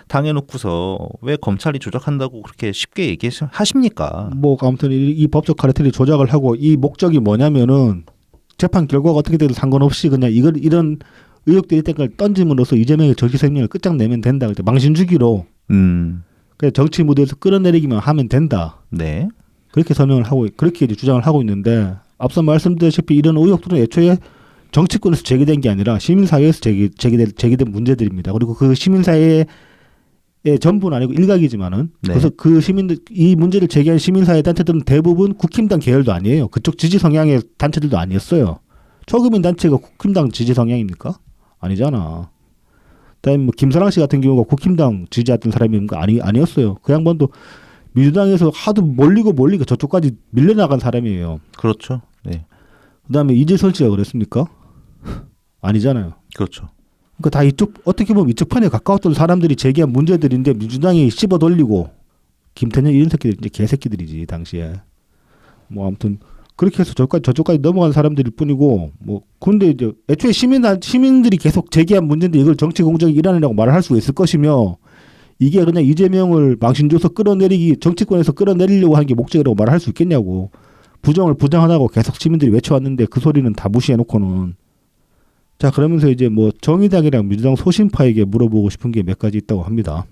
Speaker 1: 당해놓고서 왜 검찰이 조작한다고 그렇게 쉽게 얘기하십니까?
Speaker 2: 뭐 아무튼 이 법적 카르텔이 조작을 하고 이 목적이 뭐냐면은 재판 결과가 어떻게 돼도 상관없이 그냥 이런 의혹들이 있다는 던짐으로써 이재명의 정치 생명을 끝장내면 된다. 망신 주기로 그냥 정치 무대에서 끌어내리기만 하면 된다.
Speaker 1: 네.
Speaker 2: 그렇게 설명을 하고 그렇게 이제 주장을 하고 있는데 앞서 말씀드렸다시피 이런 의혹들은 애초에 정치권에서 제기된 게 아니라 시민사회에서 제기된 문제들입니다. 그리고 그 시민사회의 전부는 아니고 일각이지만은
Speaker 1: 네.
Speaker 2: 그래서 그 시민들 이 문제를 제기한 시민사회 단체들은 대부분 국힘당 계열도 아니에요. 그쪽 지지 성향의 단체들도 아니었어요. 초급인 단체가 국힘당 지지 성향입니까? 아니잖아. 그다음에 뭐 김사랑 씨 같은 경우가 국힘당 지지했던 사람인가 아니었어요. 그 양반도 민주당에서 하도 몰리고 저쪽까지 밀려나간 사람이에요.
Speaker 1: 그렇죠. 네.
Speaker 2: 그다음에 이재선 씨가 그랬습니까? 아니잖아요.
Speaker 1: 그렇죠.
Speaker 2: 그러니까 다 이쪽 어떻게 보면 이쪽 편에 가까웠던 사람들이 제기한 문제들인데 민주당이 씹어 돌리고 김태년 이런 새끼들 이제 개새끼들이지 당시에. 뭐 아무튼 그렇게 해서 저쪽까지 넘어간 사람들일 뿐이고 뭐 근데 이제 애초에 시민들이 계속 제기한 문제인데 이걸 정치 공정의 일환이라고 말을 할 수 있을 것이며 이게 그냥 이재명을 망신 줘서 끌어내리기 정치권에서 끌어내리려고 하는 게 목적이라고 말을 할 수 있겠냐고. 부정을 부정하다고 계속 시민들이 외쳐왔는데 그 소리는 다 무시해놓고는. 자 그러면서 이제 뭐 정의당이랑 민주당 소신파에게 물어보고 싶은 게 몇 가지 있다고 합니다.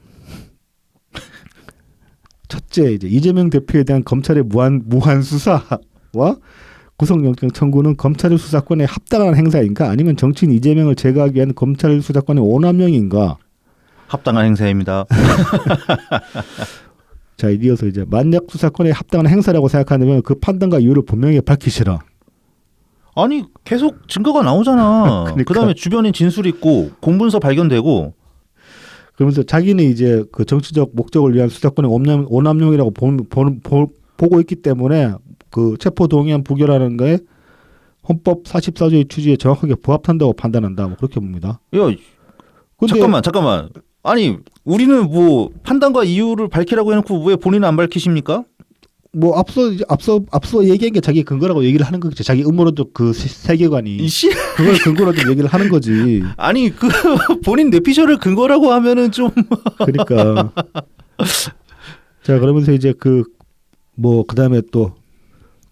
Speaker 2: 첫째 이제 이재명 대표에 대한 검찰의 무한 수사와 구속영장 청구는 검찰의 수사권에 합당한 행사인가 아니면 정치인 이재명을 제거하기 위한 검찰 수사권의 오남용인가.
Speaker 1: 합당한 행사입니다.
Speaker 2: 자 이어서 이제 만약 수사권에 합당한 행사라고 생각한다면 그 판단과 이유를 분명히 밝히시라.
Speaker 1: 아니 계속 증거가 나오잖아.
Speaker 2: 그러니까.
Speaker 1: 그다음에 주변에 진술이 있고 공문서 발견되고.
Speaker 2: 그러면서 자기는 이제 그 정치적 목적을 위한 수사권의 오남용이라고 보고 있기 때문에 그 체포동의안 부결하는 거에 헌법 44조의 취지에 정확하게 부합한다고 판단한다. 뭐 그렇게 봅니다.
Speaker 1: 야,
Speaker 2: 근데
Speaker 1: 잠깐만. 아니 우리는 뭐 판단과 이유를 밝히라고 해놓고 왜 본인은 안 밝히십니까?
Speaker 2: 뭐 앞서 얘기한 게 자기 근거라고 얘기를 하는 거겠지. 자기 음모론적 그 세계관이
Speaker 1: 이씨.
Speaker 2: 그걸 근거로 좀 얘기를 하는 거지.
Speaker 1: 아니 그 본인 뇌피셜을 근거라고 하면은 좀.
Speaker 2: 그러니까. 자 그러면서 이제 그 뭐 그다음에 또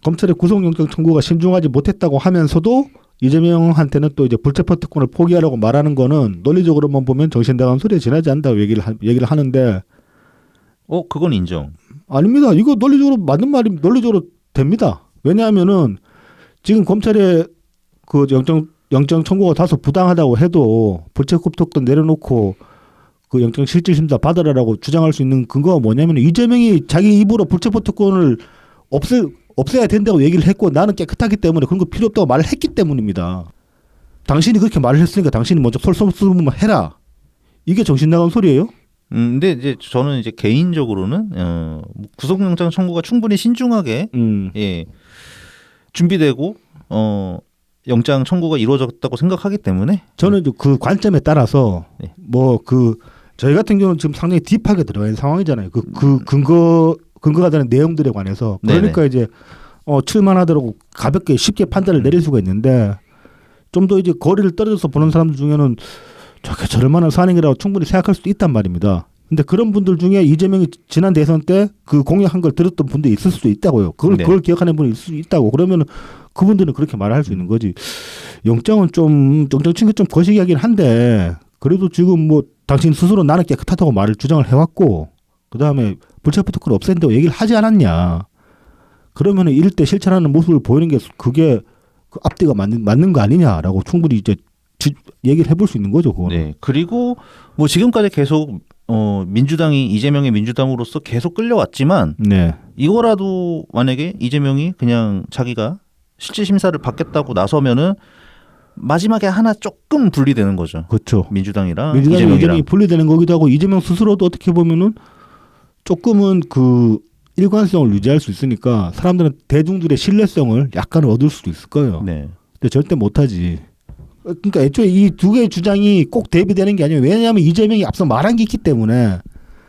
Speaker 2: 검찰의 구속영장 청구가 신중하지 못했다고 하면서도 이재명한테는 또 이제 불체포 특권을 포기하라고 말하는 거는 논리적으로만 보면 정신나간 소리에 지나지 않는다고 얘기를 하는데.
Speaker 1: 그건 인정.
Speaker 2: 아닙니다. 이거 논리적으로 맞는 말이 논리적으로 됩니다. 왜냐하면은 지금 검찰의 그 영장 청구가 다소 부당하다고 해도 불체포 특권 내려놓고 그 영장 실질 심사 받으라라고 주장할 수 있는 근거가 뭐냐면 이재명이 자기 입으로 불체포 특권을 없애야 된다고 얘기를 했고 나는 깨끗하기 때문에 그런 거 필요 없다고 말을 했기 때문입니다. 당신이 그렇게 말을 했으니까 당신이 먼저 솔선수범을 해라. 이게 정신 나간 소리예요?
Speaker 1: 근데 이제 저는 이제 개인적으로는 구속영장 청구가 충분히 신중하게 예, 준비되고 영장 청구가 이루어졌다고 생각하기 때문에
Speaker 2: 저는 그 관점에 따라서
Speaker 1: 네.
Speaker 2: 뭐 그 저희 같은 경우는 지금 상당히 딥하게 들어가 있는 상황이잖아요. 그 근거가 되는 내용들에 관해서 그러니까
Speaker 1: 네네.
Speaker 2: 이제 출마하더라고 가볍게 쉽게 판단을 내릴 수가 있는데 좀 더 이제 거리를 떨어져서 보는 사람들 중에는 저게 저럴 만한 사안이라고 충분히 생각할 수도 있단 말입니다. 근데 그런 분들 중에 이재명이 지난 대선 때 그 공약한 걸 들었던 분들이 있을 수도 있다고요. 그걸 기억하는 분이 있을 수 있다고. 그러면 그분들은 그렇게 말할 수 있는 거지. 영장 친구 좀 거시기하긴 한데 그래도 지금 뭐 당신 스스로 나는 깨끗하다고 말을 주장을 해왔고 그다음에 불체포 특권을 없앤다고 얘기를 하지 않았냐. 그러면 이럴 때 실천하는 모습을 보이는 게 그게 그 앞뒤가 맞는 거 아니냐라고 충분히 이제 얘기를 해볼 수 있는 거죠. 그거는.
Speaker 1: 네. 그리고 뭐 지금까지 계속 민주당이 이재명의 민주당으로서 계속 끌려왔지만
Speaker 2: 네.
Speaker 1: 이거라도 만약에 이재명이 그냥 자기가 실질 심사를 받겠다고 나서면은 마지막에 하나 조금 분리되는 거죠.
Speaker 2: 그렇죠.
Speaker 1: 민주당이랑
Speaker 2: 이재명이
Speaker 1: 이재명이랑.
Speaker 2: 분리되는 거기도 하고 이재명 스스로도 어떻게 보면은 조금은 그 일관성을 유지할 수 있으니까 사람들은 대중들의 신뢰성을 약간 얻을 수도 있을 거예요.
Speaker 1: 네.
Speaker 2: 근데 절대 못하지. 그러니까 애초에 이 두 개의 주장이 꼭 대비되는 게 아니에요. 왜냐하면 이재명이 앞서 말한 게 있기 때문에.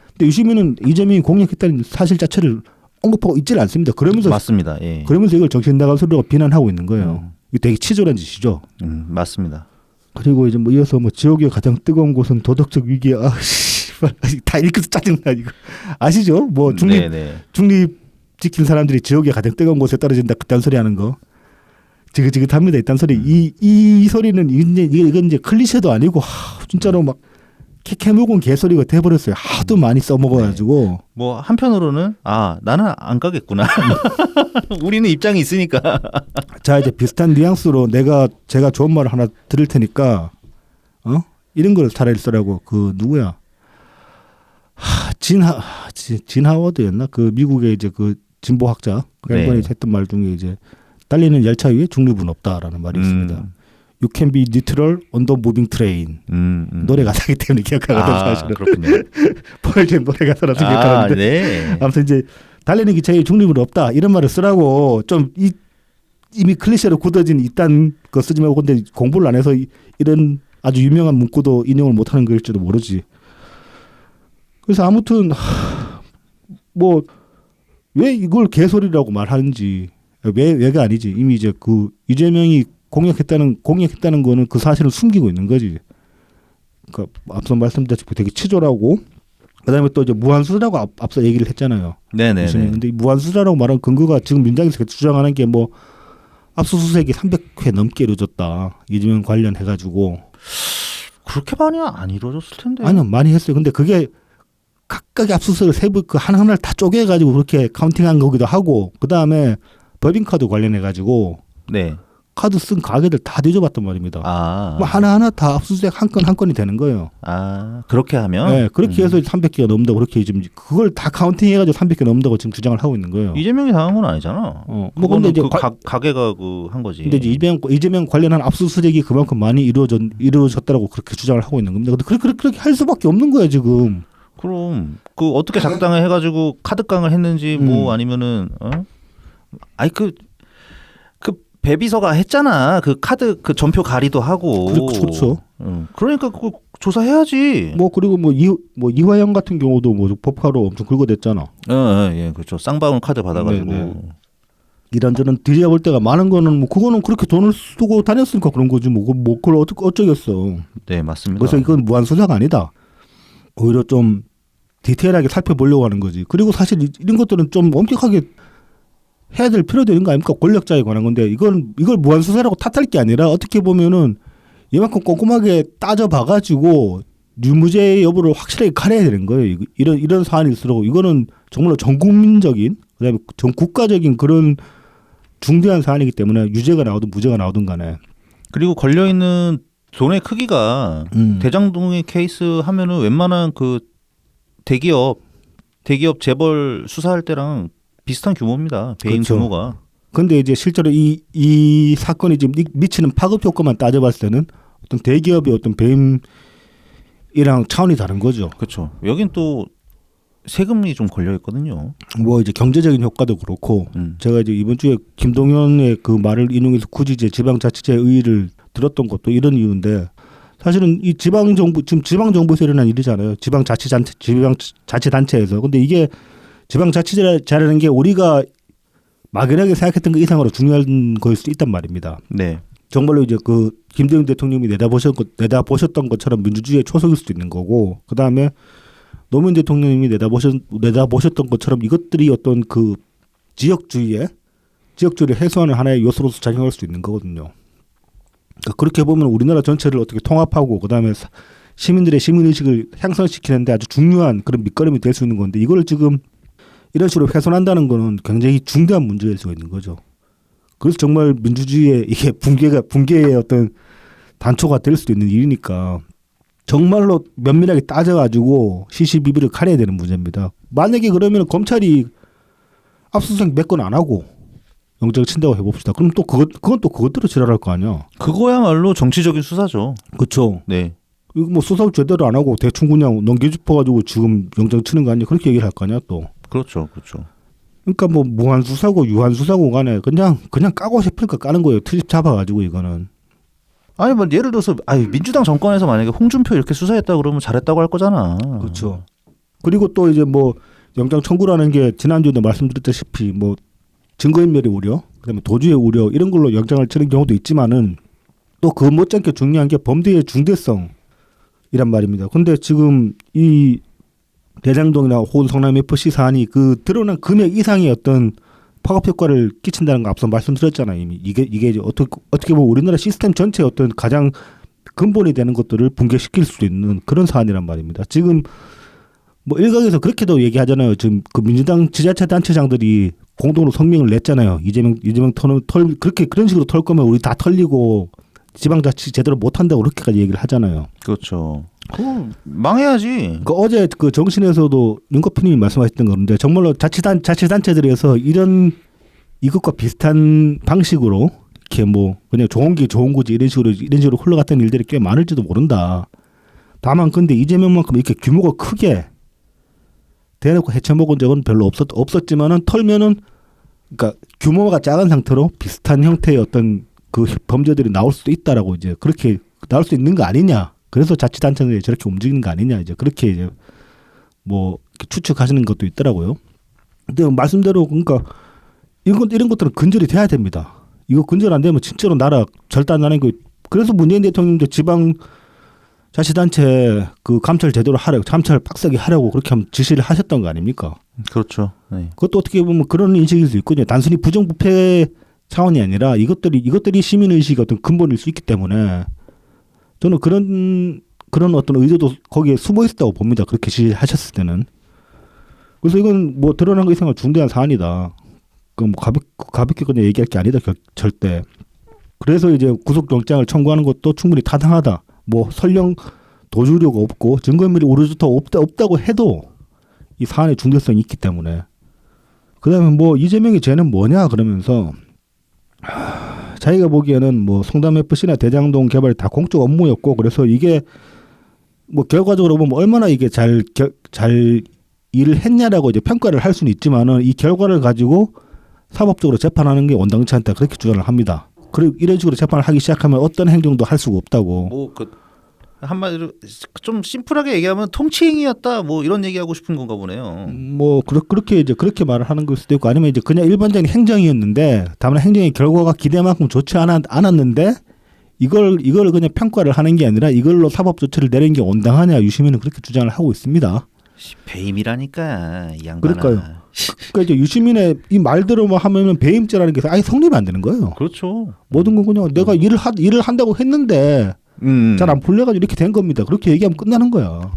Speaker 2: 근데 유시민은 이재명이 공약했다는 사실 자체를 언급하고 있지는 않습니다. 그러면서
Speaker 1: 맞습니다. 예.
Speaker 2: 그러면서 이걸 정신 나간 소리로 비난하고 있는 거예요. 이게 되게 치졸한 짓이죠.
Speaker 1: 맞습니다.
Speaker 2: 그리고 이제 뭐 이어서 뭐 지옥의 가장 뜨거운 곳은 도덕적 위기야. 다 읽어서 짜증나 이거. 아시죠? 뭐 중립 지킨 사람들이 지옥의 가장 뜨거운 곳에 떨어진다 그딴 소리 하는 거. 지긋지긋합니다. 일단 소리 이 소리는 이건 이제 클리셰도 아니고 진짜로 막 캐묵은 개소리가 돼버렸어요. 하도 많이 써먹어가지고.
Speaker 1: 뭐 한편으로는 나는 안 가겠구나. 우리는 입장이 있으니까.
Speaker 2: 자 이제 비슷한 뉘앙스로 제가 좋은 말을 하나 드릴 테니까 이런 걸 차라리 쓰라고. 그 누구야? 진 하워드였나? 그 미국의 이제 그 진보학자 그 양반이 했던 말 중에 이제 달리는 열차 위에 중립은 없다라는 말이 있습니다. You can be neutral on the moving train. 노래 가사기 때문에 기억하거든요. 사실은.
Speaker 1: 그렇군요.
Speaker 2: 폴잼 노래 가사라서 기억하는데.
Speaker 1: 네.
Speaker 2: 아무튼 이제 달리는 기차에 중립은 없다 이런 말을 쓰라고. 좀 이미 클리셰로 굳어진 이딴 거 쓰지 말고. 근데 공부를 안 해서 이런 아주 유명한 문구도 인용을 못하는 걸지도 모르지. 그래서 아무튼 뭐 왜 이걸 개소리라고 말하는지, 왜가 아니지. 이미 이제 그 이재명이 공약했다는 거는 그 사실을 숨기고 있는 거지. 그러니까 앞서 말씀드렸다시피 되게 치졸하고, 그다음에 또 이제 무한수사라고 앞서 얘기를 했잖아요.
Speaker 1: 네네.
Speaker 2: 근데 이 무한수사라고 말하는 근거가 지금 민주당에서 주장하는 게 뭐 압수수색이 300회 넘게 이루어졌다. 이재명 관련해가지고.
Speaker 1: 그렇게 많이 안 이루어졌을 텐데.
Speaker 2: 아니요, 많이 했어요. 근데 그게 각각의 압수수색을 세부 그 하나하나를 다 쪼개가지고 그렇게 카운팅한 거기도 하고, 그 다음에 법인카드 관련해가지고
Speaker 1: 네.
Speaker 2: 카드 쓴 가게들 다 뒤져봤단 말입니다. 뭐 하나하나 다 압수수색 한 건이 되는 거예요.
Speaker 1: 그렇게 하면?
Speaker 2: 네, 그렇게 해서 300개가 넘는다고 그렇게 지금 그걸 다 카운팅해가지고 300개 넘는다고 지금 주장을 하고 있는 거예요.
Speaker 1: 이재명이 당한 건 아니잖아.
Speaker 2: 뭐 근데 이제
Speaker 1: 가게가 한 거지.
Speaker 2: 근데 이제 이재명 관련한 압수수색이 그만큼 많이 이루어졌다라고 그렇게 주장을 하고 있는 겁니다. 근데 그렇게 할 수밖에 없는 거야 지금.
Speaker 1: 그럼 그 어떻게 작당을 해가지고 카드깡을 했는지 뭐 아니면은 그 배비서가 했잖아. 그 카드 그 전표 가리도 하고.
Speaker 2: 그렇죠.
Speaker 1: 그러니까 그거 조사해야지.
Speaker 2: 뭐 그리고 뭐 이화영 같은 경우도 뭐 법화로 엄청 긁어댔잖아.
Speaker 1: 예, 그렇죠. 쌍방울 카드 받아가지고. 네네.
Speaker 2: 이런저런 들여볼 때가 많은 거는 뭐 그거는 그렇게 돈을 쓰고 다녔으니까 그런 거지 뭐 그걸 어쩌겠어.
Speaker 1: 네, 맞습니다.
Speaker 2: 그래서 이건 무한 수사가 아니다. 오히려 좀 디테일하게 살펴보려고 하는 거지. 그리고 사실 이런 것들은 좀 엄격하게 해야 될 필요도 있는 거 아닙니까? 권력자에 관한 건데 이걸 무한 수사라고 탓할 게 아니라 어떻게 보면은 이만큼 꼼꼼하게 따져봐가지고 유무죄 여부를 확실하게 가려야 되는 거예요. 이런 사안일수록 이거는 정말로 전 국민적인, 그다음에 전 국가적인 그런 중대한 사안이기 때문에 유죄가 나오든 무죄가 나오든 간에.
Speaker 1: 그리고 걸려 있는 돈의 크기가 대장동의 케이스 하면은 웬만한 그 대기업 재벌 수사할 때랑 비슷한 규모입니다. 배임
Speaker 2: 그렇죠.
Speaker 1: 규모가.
Speaker 2: 근데 이제 실제로 이 사건이 지금 미치는 파급 효과만 따져봤을 때는 어떤 대기업의 어떤 배임이랑 차원이 다른 거죠.
Speaker 1: 그렇죠. 여긴 또 세금이 좀 걸려 있거든요.
Speaker 2: 뭐 이제 경제적인 효과도 그렇고, 제가 이제 이번 주에 김동연의 그 말을 인용해서 굳이 이제 지방자치제 의의를 들었던 것도 이런 이유인데, 사실은 이 지방정부에서 일어난 일이잖아요. 지방자치단체에서. 근데 이게 지방자치제라는 게 우리가 막연하게 생각했던 것 이상으로 중요한 거일 수도 있단 말입니다. 네. 정말로 이제 그 김대중 대통령이 내다보셨던 것처럼 민주주의의 초석일 수도 있는 거고, 그 다음에 노무현 대통령님이 내다보셨던 것처럼 이것들이 어떤 그 지역주의를 해소하는 하나의 요소로서 작용할 수도 있는 거거든요. 그러니까 그렇게 보면 우리나라 전체를 어떻게 통합하고, 그 다음에 시민들의 시민의식을 향상시키는데 아주 중요한 그런 밑거름이 될 수 있는 건데, 이걸 지금 이런 식으로 훼손한다는 거는 굉장히 중대한 문제일 수가 있는 거죠. 그래서 정말 민주주의의 이게 붕괴의 어떤 단초가 될 수도 있는 일이니까 정말로 면밀하게 따져가지고 시시비비를 가려야 되는 문제입니다. 만약에 그러면 검찰이 압수수색 몇 건 안 하고 영장을 친다고 해봅시다. 그럼 또 그건 또 그것대로 지랄할 거 아니야.
Speaker 1: 그거야말로 정치적인 수사죠.
Speaker 2: 그렇죠.
Speaker 1: 네.
Speaker 2: 이거 뭐 수사를 제대로 안 하고 대충 그냥 넘겨짚어가지고 지금 영장 치는 거 아니야. 그렇게 얘기를 할 거 아니야 또.
Speaker 1: 그렇죠.
Speaker 2: 그러니까 뭐 무한 수사고 유한 수사고 간에 그냥 까고 싶을 거 까는 거예요. 트집 잡아가지고 이거는.
Speaker 1: 아니 뭐 예를 들어서 민주당 정권에서 만약에 홍준표 이렇게 수사했다 그러면 잘했다고 할 거잖아.
Speaker 2: 그렇죠. 그리고 또 이제 뭐 영장 청구라는 게 지난주에도 말씀드렸다시피 뭐 증거인멸의 우려, 그다음에 도주의 우려 이런 걸로 영장을 치는 경우도 있지만은 또 그 못지않게 중요한 게 범죄의 중대성이란 말입니다. 근데 지금 이 대장동이나 혹은 성남 FC 사안이 그 드러난 금액 이상의 어떤 파급 효과를 끼친다는 거 앞서 말씀드렸잖아요. 이미 이게 이제 어떻게 보면 우리나라 시스템 전체의 어떤 가장 근본이 되는 것들을 붕괴시킬 수 있는 그런 사안이란 말입니다. 지금 뭐 일각에서 그렇게도 얘기하잖아요. 지금 그 민주당 지자체 단체장들이 공동으로 성명을 냈잖아요. 이재명 그렇게 그런 식으로 털 거면 우리 다 털리고 지방자치 제대로 못 한다고 그렇게까지 얘기를 하잖아요.
Speaker 1: 그렇죠. 망해야지.
Speaker 2: 그 어제 그 정신에서도 윤거표님이 말씀하셨던 건데 정말로 자치단체들에서 이런 이것과 비슷한 방식으로 이렇게 뭐 그냥 좋은 게 좋은 거지 이런 식으로 흘러갔던 일들이 꽤 많을지도 모른다. 다만 근데 이재명만큼 이렇게 규모가 크게 대놓고 해쳐먹은 적은 별로 없었지만은 털면은 그러니까 규모가 작은 상태로 비슷한 형태의 어떤 그 범죄들이 나올 수도 있다라고 이제 그렇게 나올 수 있는 거 아니냐. 그래서 자치단체들이 저렇게 움직이는 거 아니냐. 이제 그렇게 이제 뭐 추측하시는 것도 있더라고요. 근데 말씀대로 그러니까 이런 것들은 근절이 돼야 됩니다. 이거 근절 안 되면 진짜로 나라 절단나는 거. 그래서 문재인 대통령도 지방 자치단체 그 감찰 제대로 하라고 감찰 빡세게 하라고 그렇게 지시를 하셨던 거 아닙니까?
Speaker 1: 그렇죠. 네.
Speaker 2: 그것도 어떻게 보면 그런 인식일 수 있거든요. 단순히 부정부패 차원이 아니라 이것들이 시민의식의 어떤 근본일 수 있기 때문에 저는 그런 어떤 의도도 거기에 숨어 있었다고 봅니다. 그렇게 지시하셨을 때는. 그래서 이건 뭐 드러난 거 이상은 중대한 사안이다. 그럼 뭐 가볍게 그냥 얘기할 게 아니다. 절대. 그래서 이제 구속영장을 청구하는 것도 충분히 타당하다. 뭐 설령 도주료가 없고 증거인멸이 오로지도 없다고 해도 이 사안의 중대성이 있기 때문에. 그다음에 뭐 이재명의 죄는 뭐냐 그러면서 자기가 보기에는 뭐 성남 FC나 대장동 개발이 다 공적 업무였고 그래서 이게 뭐 결과적으로 보면 얼마나 이게 잘 일을 했냐라고 이제 평가를 할 수는 있지만은 이 결과를 가지고 사법적으로 재판하는 게 온당치 않다 그렇게 주장을 합니다. 그리고 이런 식으로 재판을 하기 시작하면 어떤 행정도 할 수가 없다고.
Speaker 1: 뭐 그 한마디로 좀 심플하게 얘기하면 통치행위였다. 뭐 이런 얘기하고 싶은 건가 보네요.
Speaker 2: 뭐 그렇게 이제 그렇게 말을 하는 걸 수도 있고 아니면 이제 그냥 일반적인 행정이었는데 다만 행정의 결과가 기대만큼 좋지 않았는데 이걸 그냥 평가를 하는 게 아니라 이걸로 사법 조치를 내리는 게 온당하냐 유시민은 그렇게 주장을 하고 있습니다.
Speaker 1: 배임이라니까 이 양반아.
Speaker 2: 그러니까요. 그러니까 이제 유시민의 이 말대로만 하면은 배임죄라는 게 아예 성립이 안 되는 거예요.
Speaker 1: 그렇죠.
Speaker 2: 모든 건 그냥 내가 일을 한다고 했는데 잘 안 풀려가지고 이렇게 된 겁니다. 그렇게 얘기하면 끝나는 거야.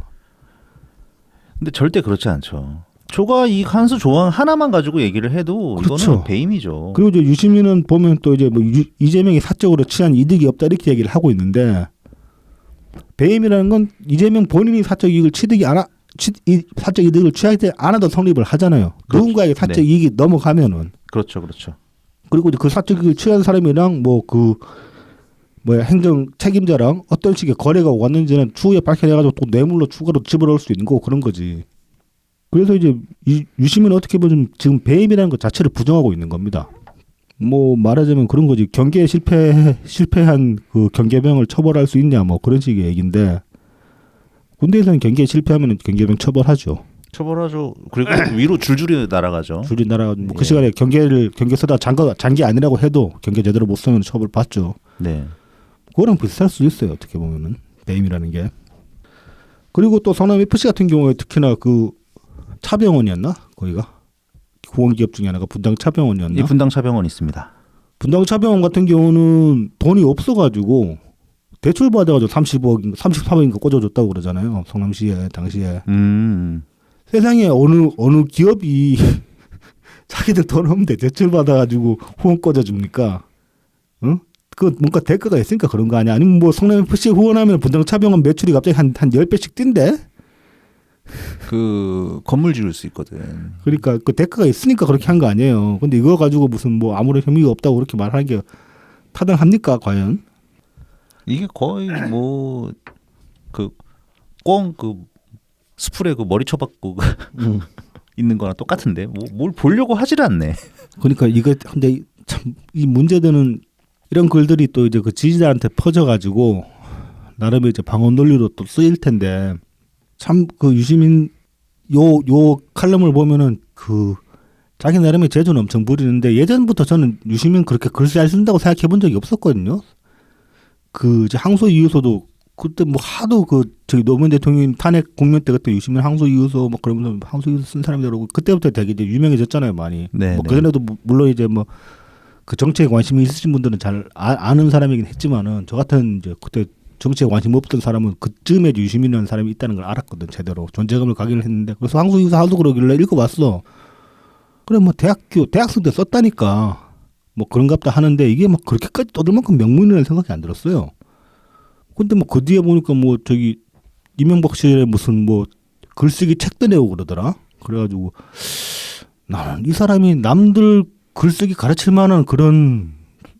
Speaker 1: 근데 절대 그렇지 않죠. 초과 이익 환수 조항 하나만 가지고 얘기를 해도
Speaker 2: 그렇죠.
Speaker 1: 이거는 배임이죠.
Speaker 2: 그리고 이제 유시민은 보면 또 이제 뭐 이재명이 사적으로 취한 이득이 없다 이렇게 얘기를 하고 있는데 배임이라는 건 이재명 본인이 사적 이익을 사적 이득을 취하지 않아도 성립을 하잖아요. 그렇죠. 누군가에게 사적
Speaker 1: 네.
Speaker 2: 이익이 넘어가면은.
Speaker 1: 그렇죠.
Speaker 2: 그리고 그 사적 이익을 취한 사람이랑 행정 책임자랑 어떤 식의 거래가 왔는지는 추후에 밝혀내가지고 또 뇌물로 추가로 집어넣을 수 있는 거고 그런 거지. 그래서 이제 유시민은 어떻게 보면 지금 배임이라는 것 자체를 부정하고 있는 겁니다. 뭐 말하자면 그런 거지. 경계에 실패한 그 경계병을 처벌할 수 있냐 뭐 그런 식의 얘기인데 군대에서는 경계에 실패하면 경계병 처벌하죠.
Speaker 1: 그리고 위로 줄줄이 날아가죠.
Speaker 2: 줄이 날아가. 뭐 그 시간에 경계 쓰다 장기 아니라고 해도 경계 제대로 못 쓰면 처벌 받죠.
Speaker 1: 네.
Speaker 2: 그거랑 비슷할 수 있어요. 어떻게 보면은 배임이라는 게. 그리고 또 성남 FC 같은 경우에 특히나 그 차병원이었나 거기가 공원기업 중에 하나가 분당 차병원이었나?
Speaker 1: 이 분당 차병원 있습니다.
Speaker 2: 분당 차병원 같은 경우는 돈이 없어가지고 대출 받아가지고 34억인가 꽂아줬다고 그러잖아요. 성남시에 당시에. 세상에 어느 기업이 자기들 돈 없는데 대출 받아가지고 후원 꽂아줍니까? 응? 그 뭔가 대가가 있으니까 그런 거 아니야? 아니면 뭐 성남 FC 후원하면 분당 차병원 매출이 갑자기 한 10배씩 뛴대?
Speaker 1: 그 건물 지을 수 있거든.
Speaker 2: 그러니까 그 대가가 있으니까 그렇게 한 거 아니에요. 근데 이거 가지고 무슨 뭐 아무런 혐의가 없다고 그렇게 말하는 게 타당합니까 과연?
Speaker 1: 이게 거의 뭐 그 스프레 그 머리 쳐박고 있는 거랑 똑같은데 뭘 보려고 하질 않네.
Speaker 2: 그러니까 이거 근데 참 이 문제되는 이런 글들이 또 이제 그 지지자한테 퍼져가지고 나름의 이제 방어 논리로 또 쓰일 텐데 참 그 유시민 요 칼럼을 보면은 그 자기 나름의 재주는 엄청 부리는데 예전부터 저는 유시민 그렇게 글 잘 쓴다고 생각해 본 적이 없었거든요. 그 이제 항소 이유서도 그때 뭐 하도 저기 노무현 대통령 탄핵 국면 때 그때 유시민 항소 이유서 뭐 그러면서 항소 이유서 쓴 사람들하고 그때부터 되게 이제 유명해졌잖아요 많이.
Speaker 1: 네,
Speaker 2: 뭐
Speaker 1: 네.
Speaker 2: 그전에도 물론 이제 뭐 그 정치에 관심이 있으신 분들은 잘 아는 사람이긴 했지만은 저 같은 이제 그때 정치에 관심 없던 사람은 그쯤에 유시민이라는 사람이 있다는 걸 알았거든 제대로 존재감을 각인을 했는데 그래서 항소 이유서 하도 그러길래 읽어봤어. 그래 뭐 대학생 때 썼다니까 뭐 그런갑다 하는데 이게 막 그렇게까지 떠들 만큼 명문이라는 생각이 안 들었어요. 근데 뭐 그 뒤에 보니까 뭐 저기 이명박 시절에 무슨 뭐 글쓰기 책도 내고 그러더라. 그래가지고 나는 이 사람이 남들 글쓰기 가르칠 만한 그런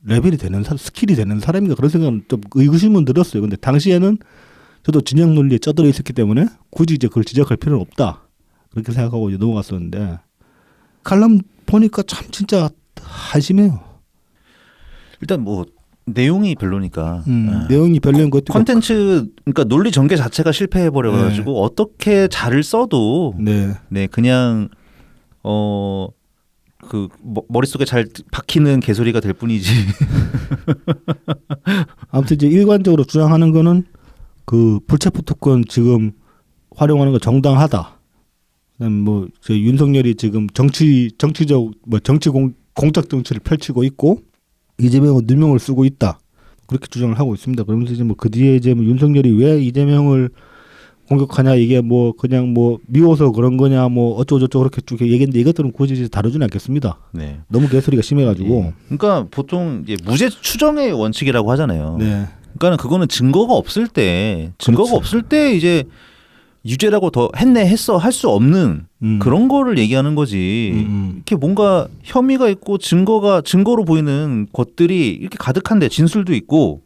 Speaker 2: 레벨이 되는 스킬이 되는 사람인가 그런 생각은 좀 의구심은 들었어요. 근데 당시에는 저도 진영 논리에 쩌들어 있었기 때문에 굳이 이제 그걸 지적할 필요는 없다 그렇게 생각하고 이제 넘어갔었는데 칼럼 보니까 참 진짜 한심해요.
Speaker 1: 일단 뭐 내용이 별로니까.
Speaker 2: 내용이 별로인 것도
Speaker 1: 컨텐츠 그러니까 논리 전개 자체가 실패해 버려 가지고 어떻게 잘을 써도
Speaker 2: 네.
Speaker 1: 그냥 그 머릿속에 잘 박히는 개소리가 될 뿐이지.
Speaker 2: 아무튼 이제 일관적으로 주장하는 거는 그 불체포 특권 지금 활용하는 거 정당하다. 그다음 뭐 저 윤석열이 지금 정치적 뭐 공적 정치를 펼치고 있고 이재명은 누명을 쓰고 있다. 그렇게 주장을 하고 있습니다. 그러면서 이제 뭐 그 뒤에 이제 뭐 윤석열이 왜 이재명을 공격하냐 이게 뭐 그냥 뭐 미워서 그런 거냐 뭐 어쩌고저쩌고 그렇게 쭉 얘기했는데 이것들은 굳이 이제 다루지는 않겠습니다.
Speaker 1: 네.
Speaker 2: 너무 개소리가 심해가지고.
Speaker 1: 예. 그러니까 보통 이제 무죄 추정의 원칙이라고 하잖아요.
Speaker 2: 네.
Speaker 1: 그러니까는 그거는 증거가 없을 때
Speaker 2: 그렇죠.
Speaker 1: 이제 유죄라고 더 했어 할 수 없는 그런 거를 얘기하는 거지. 이렇게 뭔가 혐의가 있고 증거로 보이는 것들이 이렇게 가득한데 진술도 있고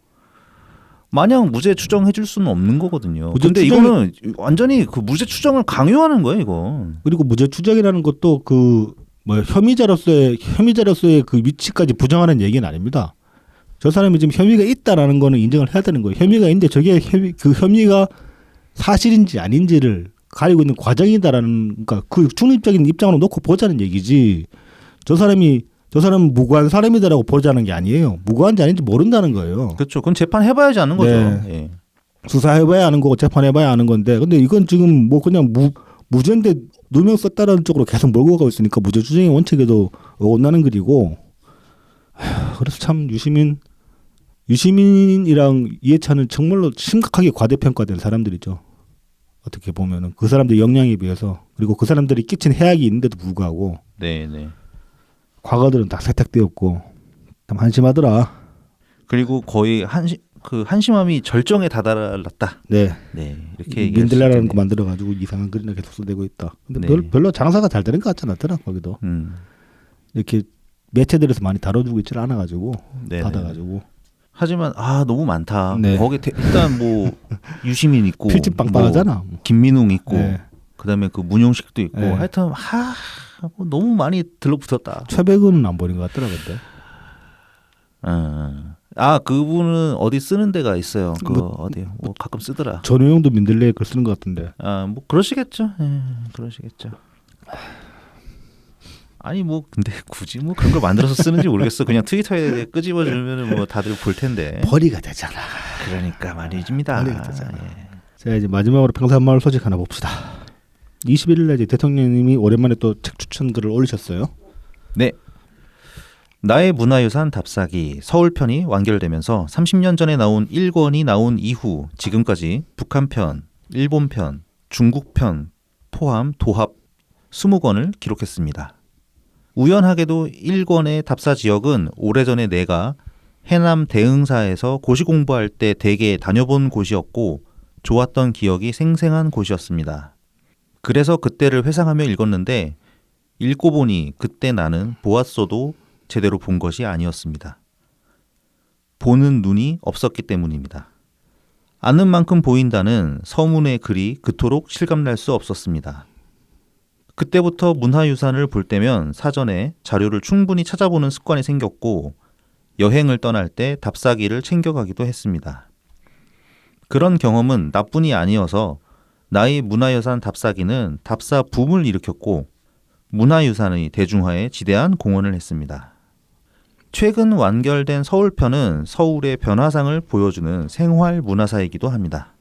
Speaker 1: 마냥 무죄 추정해 줄 수는 없는 거거든요. 근데 이거는 완전히 그 무죄 추정을 강요하는 거예요, 이거.
Speaker 2: 그리고 무죄 추정이라는 것도 그 뭐 혐의자로서의 그 위치까지 부정하는 얘기는 아닙니다. 저 사람이 지금 혐의가 있다라는 거는 인정을 해야 되는 거예요. 혐의가 있는데 저게 그 혐의가 사실인지 아닌지를 가리고 있는 과정이다라는 그러니까 그 중립적인 입장으로 놓고 보자는 얘기지. 저 사람은 무고한 사람이다라고 보자는 게 아니에요. 무고한지 아닌지 모른다는 거예요.
Speaker 1: 그렇죠. 그건 재판 해봐야지 아는 거죠.
Speaker 2: 네.
Speaker 1: 예.
Speaker 2: 수사해봐야 아는 거고 재판해봐야 아는 건데, 근데 이건 지금 뭐 그냥 무죄인데 누명 썼다라는 쪽으로 계속 몰고 가고 있으니까 무죄 추정의 원칙에도 어긋나는 글이고. 그래서 참 유시민이랑 이해찬은 정말로 심각하게 과대평가된 사람들이죠. 어떻게 보면은 그 사람들 역량에 비해서, 그리고 그 사람들이 끼친 해악이 있는데도 불구하고
Speaker 1: 네.
Speaker 2: 과거들은 다 세탁되었고 참 한심하더라.
Speaker 1: 그리고 거의 한심함이 절정에 다다랐다.
Speaker 2: 네.
Speaker 1: 이렇게
Speaker 2: 민들레라는 거 만들어 가지고 이상한 글이나 계속 써대고 있다. 근데
Speaker 1: 네.
Speaker 2: 별로 장사가 잘 되는 것 같지 않더라 거기도. 이렇게 매체들에서 많이 다뤄주고 있지 않아 가지고 받아가지고.
Speaker 1: 하지만 너무 많다.
Speaker 2: 네.
Speaker 1: 거기 일단 뭐 유시민 있고
Speaker 2: 필집 빵빵하잖아.
Speaker 1: 뭐 김민웅 있고
Speaker 2: 네.
Speaker 1: 그다음에 그 문용식도 있고
Speaker 2: 네.
Speaker 1: 하여튼 뭐 너무 많이 들러붙었다.
Speaker 2: 최백은 안 보는 것 같더라 근데.
Speaker 1: 그분은 어디 쓰는 데가 있어요. 어디 뭐 가끔 쓰더라.
Speaker 2: 전우용도 민들레에 글 쓰는 것 같은데.
Speaker 1: 뭐 그러시겠죠. 그러시겠죠. 아니 뭐 근데 굳이 뭐 그런 걸 만들어서 쓰는지 모르겠어. 그냥 트위터에 끄집어 주면은 뭐 다들 볼 텐데.
Speaker 2: 벌이가 되잖아.
Speaker 1: 그러니까 말이집니다.
Speaker 2: 벌이가 되잖아. 자 이제 마지막으로 평산마을 소식 하나 봅시다. 21일에 이제 대통령님이 오랜만에 또 책 추천 글을 올리셨어요.
Speaker 1: 네. 나의 문화유산 답사기 서울편이 완결되면서 30년 전에 나온 1권이 나온 이후 지금까지 북한편, 일본편, 중국편 포함 도합 20권을 기록했습니다. 우연하게도 1권의 답사 지역은 오래전에 내가 해남 대흥사에서 고시 공부할 때 대개 다녀본 곳이었고 좋았던 기억이 생생한 곳이었습니다. 그래서 그때를 회상하며 읽었는데 읽고 보니 그때 나는 보았어도 제대로 본 것이 아니었습니다. 보는 눈이 없었기 때문입니다. 아는 만큼 보인다는 서문의 글이 그토록 실감날 수 없었습니다. 그때부터 문화유산을 볼 때면 사전에 자료를 충분히 찾아보는 습관이 생겼고 여행을 떠날 때 답사기를 챙겨가기도 했습니다. 그런 경험은 나뿐이 아니어서 나의 문화유산 답사기는 답사 붐을 일으켰고 문화유산의 대중화에 지대한 공헌을 했습니다. 최근 완결된 서울편은 서울의 변화상을 보여주는 생활 문화사이기도 합니다.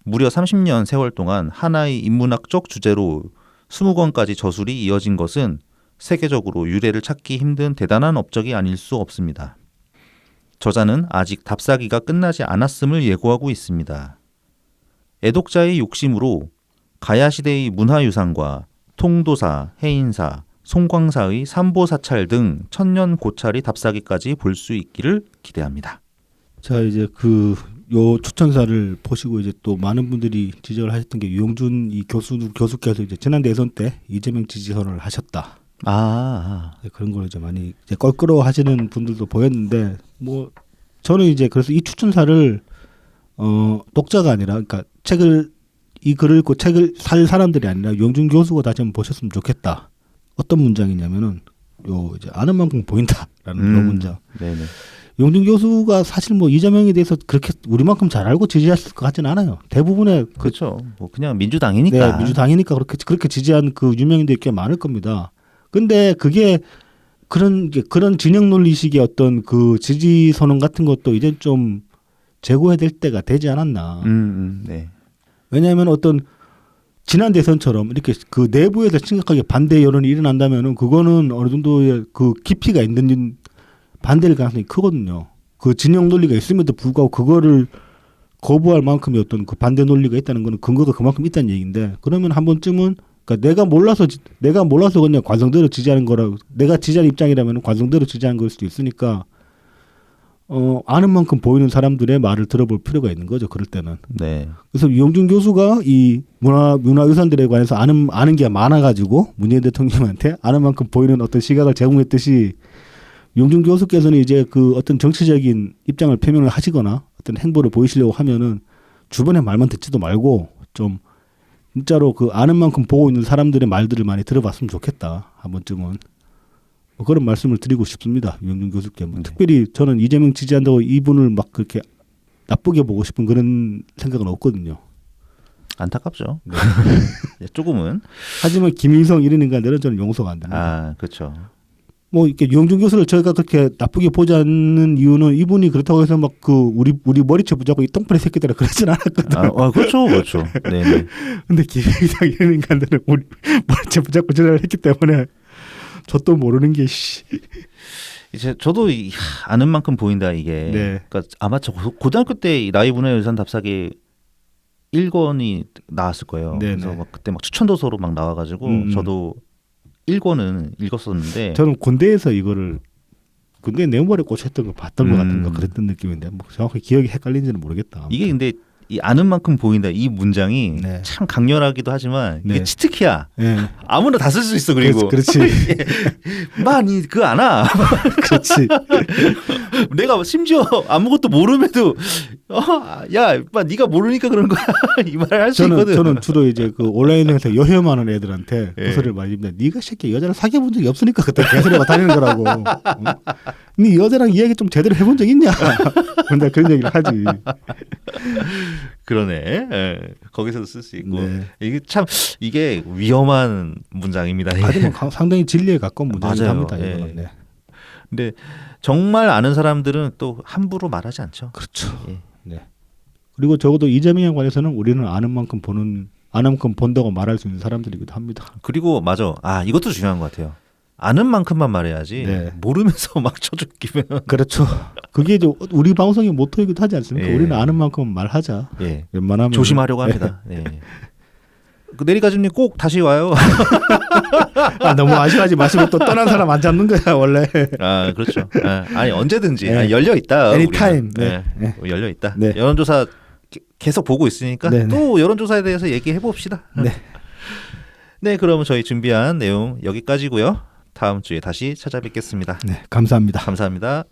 Speaker 1: 무려 30년 세월 동안 하나의 인문학적 주제로 20권까지 저술이 이어진 것은 세계적으로 유래를 찾기 힘든 대단한 업적이 아닐 수 없습니다. 저자는 아직 답사기가 끝나지 않았음을 예고하고 있습니다. 애독자의 욕심으로 가야시대의 문화유산과 통도사, 해인사, 송광사의 삼보사찰 등 천년 고찰이 답사기까지 볼 수 있기를 기대합니다.
Speaker 2: 자, 이제 요 추천사를 보시고 이제 또 많은 분들이 지적을 하셨던 게 유영준 이 교수께서 이제 지난 대선 때 이재명 지지 선언을 하셨다. 그런 걸 이제 많이 이제 껄끄러워하시는 분들도 보였는데 뭐 저는 이제 그래서 이 추천사를 독자가 아니라 그러니까 이 글을 읽고 책을 살 사람들이 아니라 유영준 교수가 다시 한번 보셨으면 좋겠다. 어떤 문장이냐면은 요 이제 아는 만큼 보인다라는 그런 문장.
Speaker 1: 네네.
Speaker 2: 유영준 교수가 사실 뭐 이재명에 대해서 그렇게 우리만큼 잘 알고 지지했을 것 같지는 않아요. 대부분의
Speaker 1: 그렇죠. 뭐 그냥 민주당이니까.
Speaker 2: 네, 민주당이니까 그렇게 지지한 그 유명인들이 꽤 많을 겁니다. 근데 그게 그런 진영 논리식의 어떤 그 지지 선언 같은 것도 이제 좀 재고해야 될 때가 되지 않았나.
Speaker 1: 네.
Speaker 2: 왜냐하면 어떤 지난 대선처럼 이렇게 그 내부에서 심각하게 반대 여론이 일어난다면은 그거는 어느 정도의 그 깊이가 있는 반대일 가능성이 크거든요. 그 진영 논리가 있음에도 불구하고 그거를 거부할 만큼의 어떤 그 반대 논리가 있다는 거는 근거가 그만큼 있다는 얘기인데 그러면 한 번쯤은 그러니까 내가 몰라서 그냥 관성대로 지지하는 거라고 내가 지지하는 입장이라면 관성대로 지지하는 걸 수도 있으니까 아는 만큼 보이는 사람들의 말을 들어볼 필요가 있는 거죠. 그럴 때는.
Speaker 1: 네.
Speaker 2: 그래서 유영준 교수가 이 문화유산들에 관해서 아는 게 많아가지고 문재인 대통령한테 아는 만큼 보이는 어떤 시각을 제공했듯이 유영준 교수께서는 이제 그 어떤 정치적인 입장을 표명을 하시거나 어떤 행보를 보이시려고 하면은 주변의 말만 듣지도 말고 좀 진짜로 그 아는 만큼 보고 있는 사람들의 말들을 많이 들어봤으면 좋겠다. 한 번쯤은. 뭐 그런 말씀을 드리고 싶습니다. 유영준 교수께. 뭐 특별히 저는 이재명 지지한다고 이분을 막 그렇게 나쁘게 보고 싶은 그런 생각은 없거든요.
Speaker 1: 안타깝죠. 네. 조금은.
Speaker 2: 하지만 김일성 이런 인간들은 저는 용서가 안 됩니다.
Speaker 1: 그렇죠.
Speaker 2: 뭐 이렇게 유영준 교수를 저희가 그렇게 나쁘게 보지 않는 이유는 이분이 그렇다고 해서 막 그 우리 머리채 붙잡고 이 똥파리 새끼들아 그러진 않았거든요.
Speaker 1: 그렇죠. 네.
Speaker 2: 근데 김일성 이런 인간들은 우리 머리채 붙잡고 전화를 했기 때문에 저도 모르는 게
Speaker 1: 이제 저도 아는 만큼 보인다 이게.
Speaker 2: 네.
Speaker 1: 그러니까 아마 저 고등학교 때 나이분의 유산 답사기 1권이 나왔을 거예요.
Speaker 2: 네네.
Speaker 1: 그래서 막 그때 막 추천도서로 막 나와가지고 저도 1권은 읽었었는데.
Speaker 2: 저는 군대에서 이거를 군대 네모발에 꽂혔던 거 봤던 것 같은 거 그랬던 느낌인데 뭐 정확히 기억이 헷갈린지는 모르겠다.
Speaker 1: 이게 근데 이 아는 만큼 보인다 이 문장이
Speaker 2: 네.
Speaker 1: 참 강렬하기도 하지만 이게
Speaker 2: 네.
Speaker 1: 치트키야.
Speaker 2: 네.
Speaker 1: 아무나 다 쓸 수 있어. 그리고
Speaker 2: 그렇지.
Speaker 1: 많이 그거 아나.
Speaker 2: 그렇지.
Speaker 1: 내가 심지어 아무것도 모르면도 야, 네가 모르니까 그런 거야. 이 말을 할 수 있거든.
Speaker 2: 저는 주로 이제 그 온라인에서 여혐하는 애들한테
Speaker 1: 예.
Speaker 2: 그 소리를 많이 듣는데 네가 새끼 여자를 사귀어 본 적이 없으니까 그때 개소리가 다니는 거라고. 네 여자랑 이야기 좀 제대로 해본 적 있냐? 근데 그런 얘기를 하지.
Speaker 1: 그러네. 예. 거기서도 쓸 수 있고.
Speaker 2: 네.
Speaker 1: 이게 위험한 문장입니다.
Speaker 2: 아주 뭐 상당히 진리에 가까운 문장이긴
Speaker 1: 맞아요.
Speaker 2: 합니다.
Speaker 1: 예.
Speaker 2: 이거는. 네.
Speaker 1: 근데 정말 아는 사람들은 또 함부로 말하지 않죠.
Speaker 2: 그렇죠.
Speaker 1: 예.
Speaker 2: 네. 그리고 적어도 이재명에 관해서는 우리는 아는 만큼 본다고 말할 수 있는 사람들이기도 합니다.
Speaker 1: 그리고 맞아. 이것도 중요한 것 같아요. 아는 만큼만 말해야지.
Speaker 2: 네.
Speaker 1: 모르면서 막 쳐죽기면.
Speaker 2: 그렇죠. 그게 이제 우리 방송의 모토이기도 하지 않습니까?
Speaker 1: 예.
Speaker 2: 우리는 아는 만큼 말하자.
Speaker 1: 예.
Speaker 2: 웬만하면
Speaker 1: 조심하려고 합니다. 네. 그 내리가즘님 꼭 다시 와요.
Speaker 2: 너무 아쉬워하지 마시고 또 떠난 사람 안 잡는 거야 원래.
Speaker 1: 그렇죠. 아니 언제든지
Speaker 2: 네.
Speaker 1: 열려 있다.
Speaker 2: Anytime.
Speaker 1: 네.
Speaker 2: 네.
Speaker 1: 열려 있다.
Speaker 2: 네.
Speaker 1: 여론조사 계속 보고 있으니까
Speaker 2: 네,
Speaker 1: 또 여론조사에 대해서 얘기해 봅시다.
Speaker 2: 네.
Speaker 1: 네, 그러면 저희 준비한 내용 여기까지고요. 다음 주에 다시 찾아뵙겠습니다.
Speaker 2: 네, 감사합니다.
Speaker 1: 감사합니다.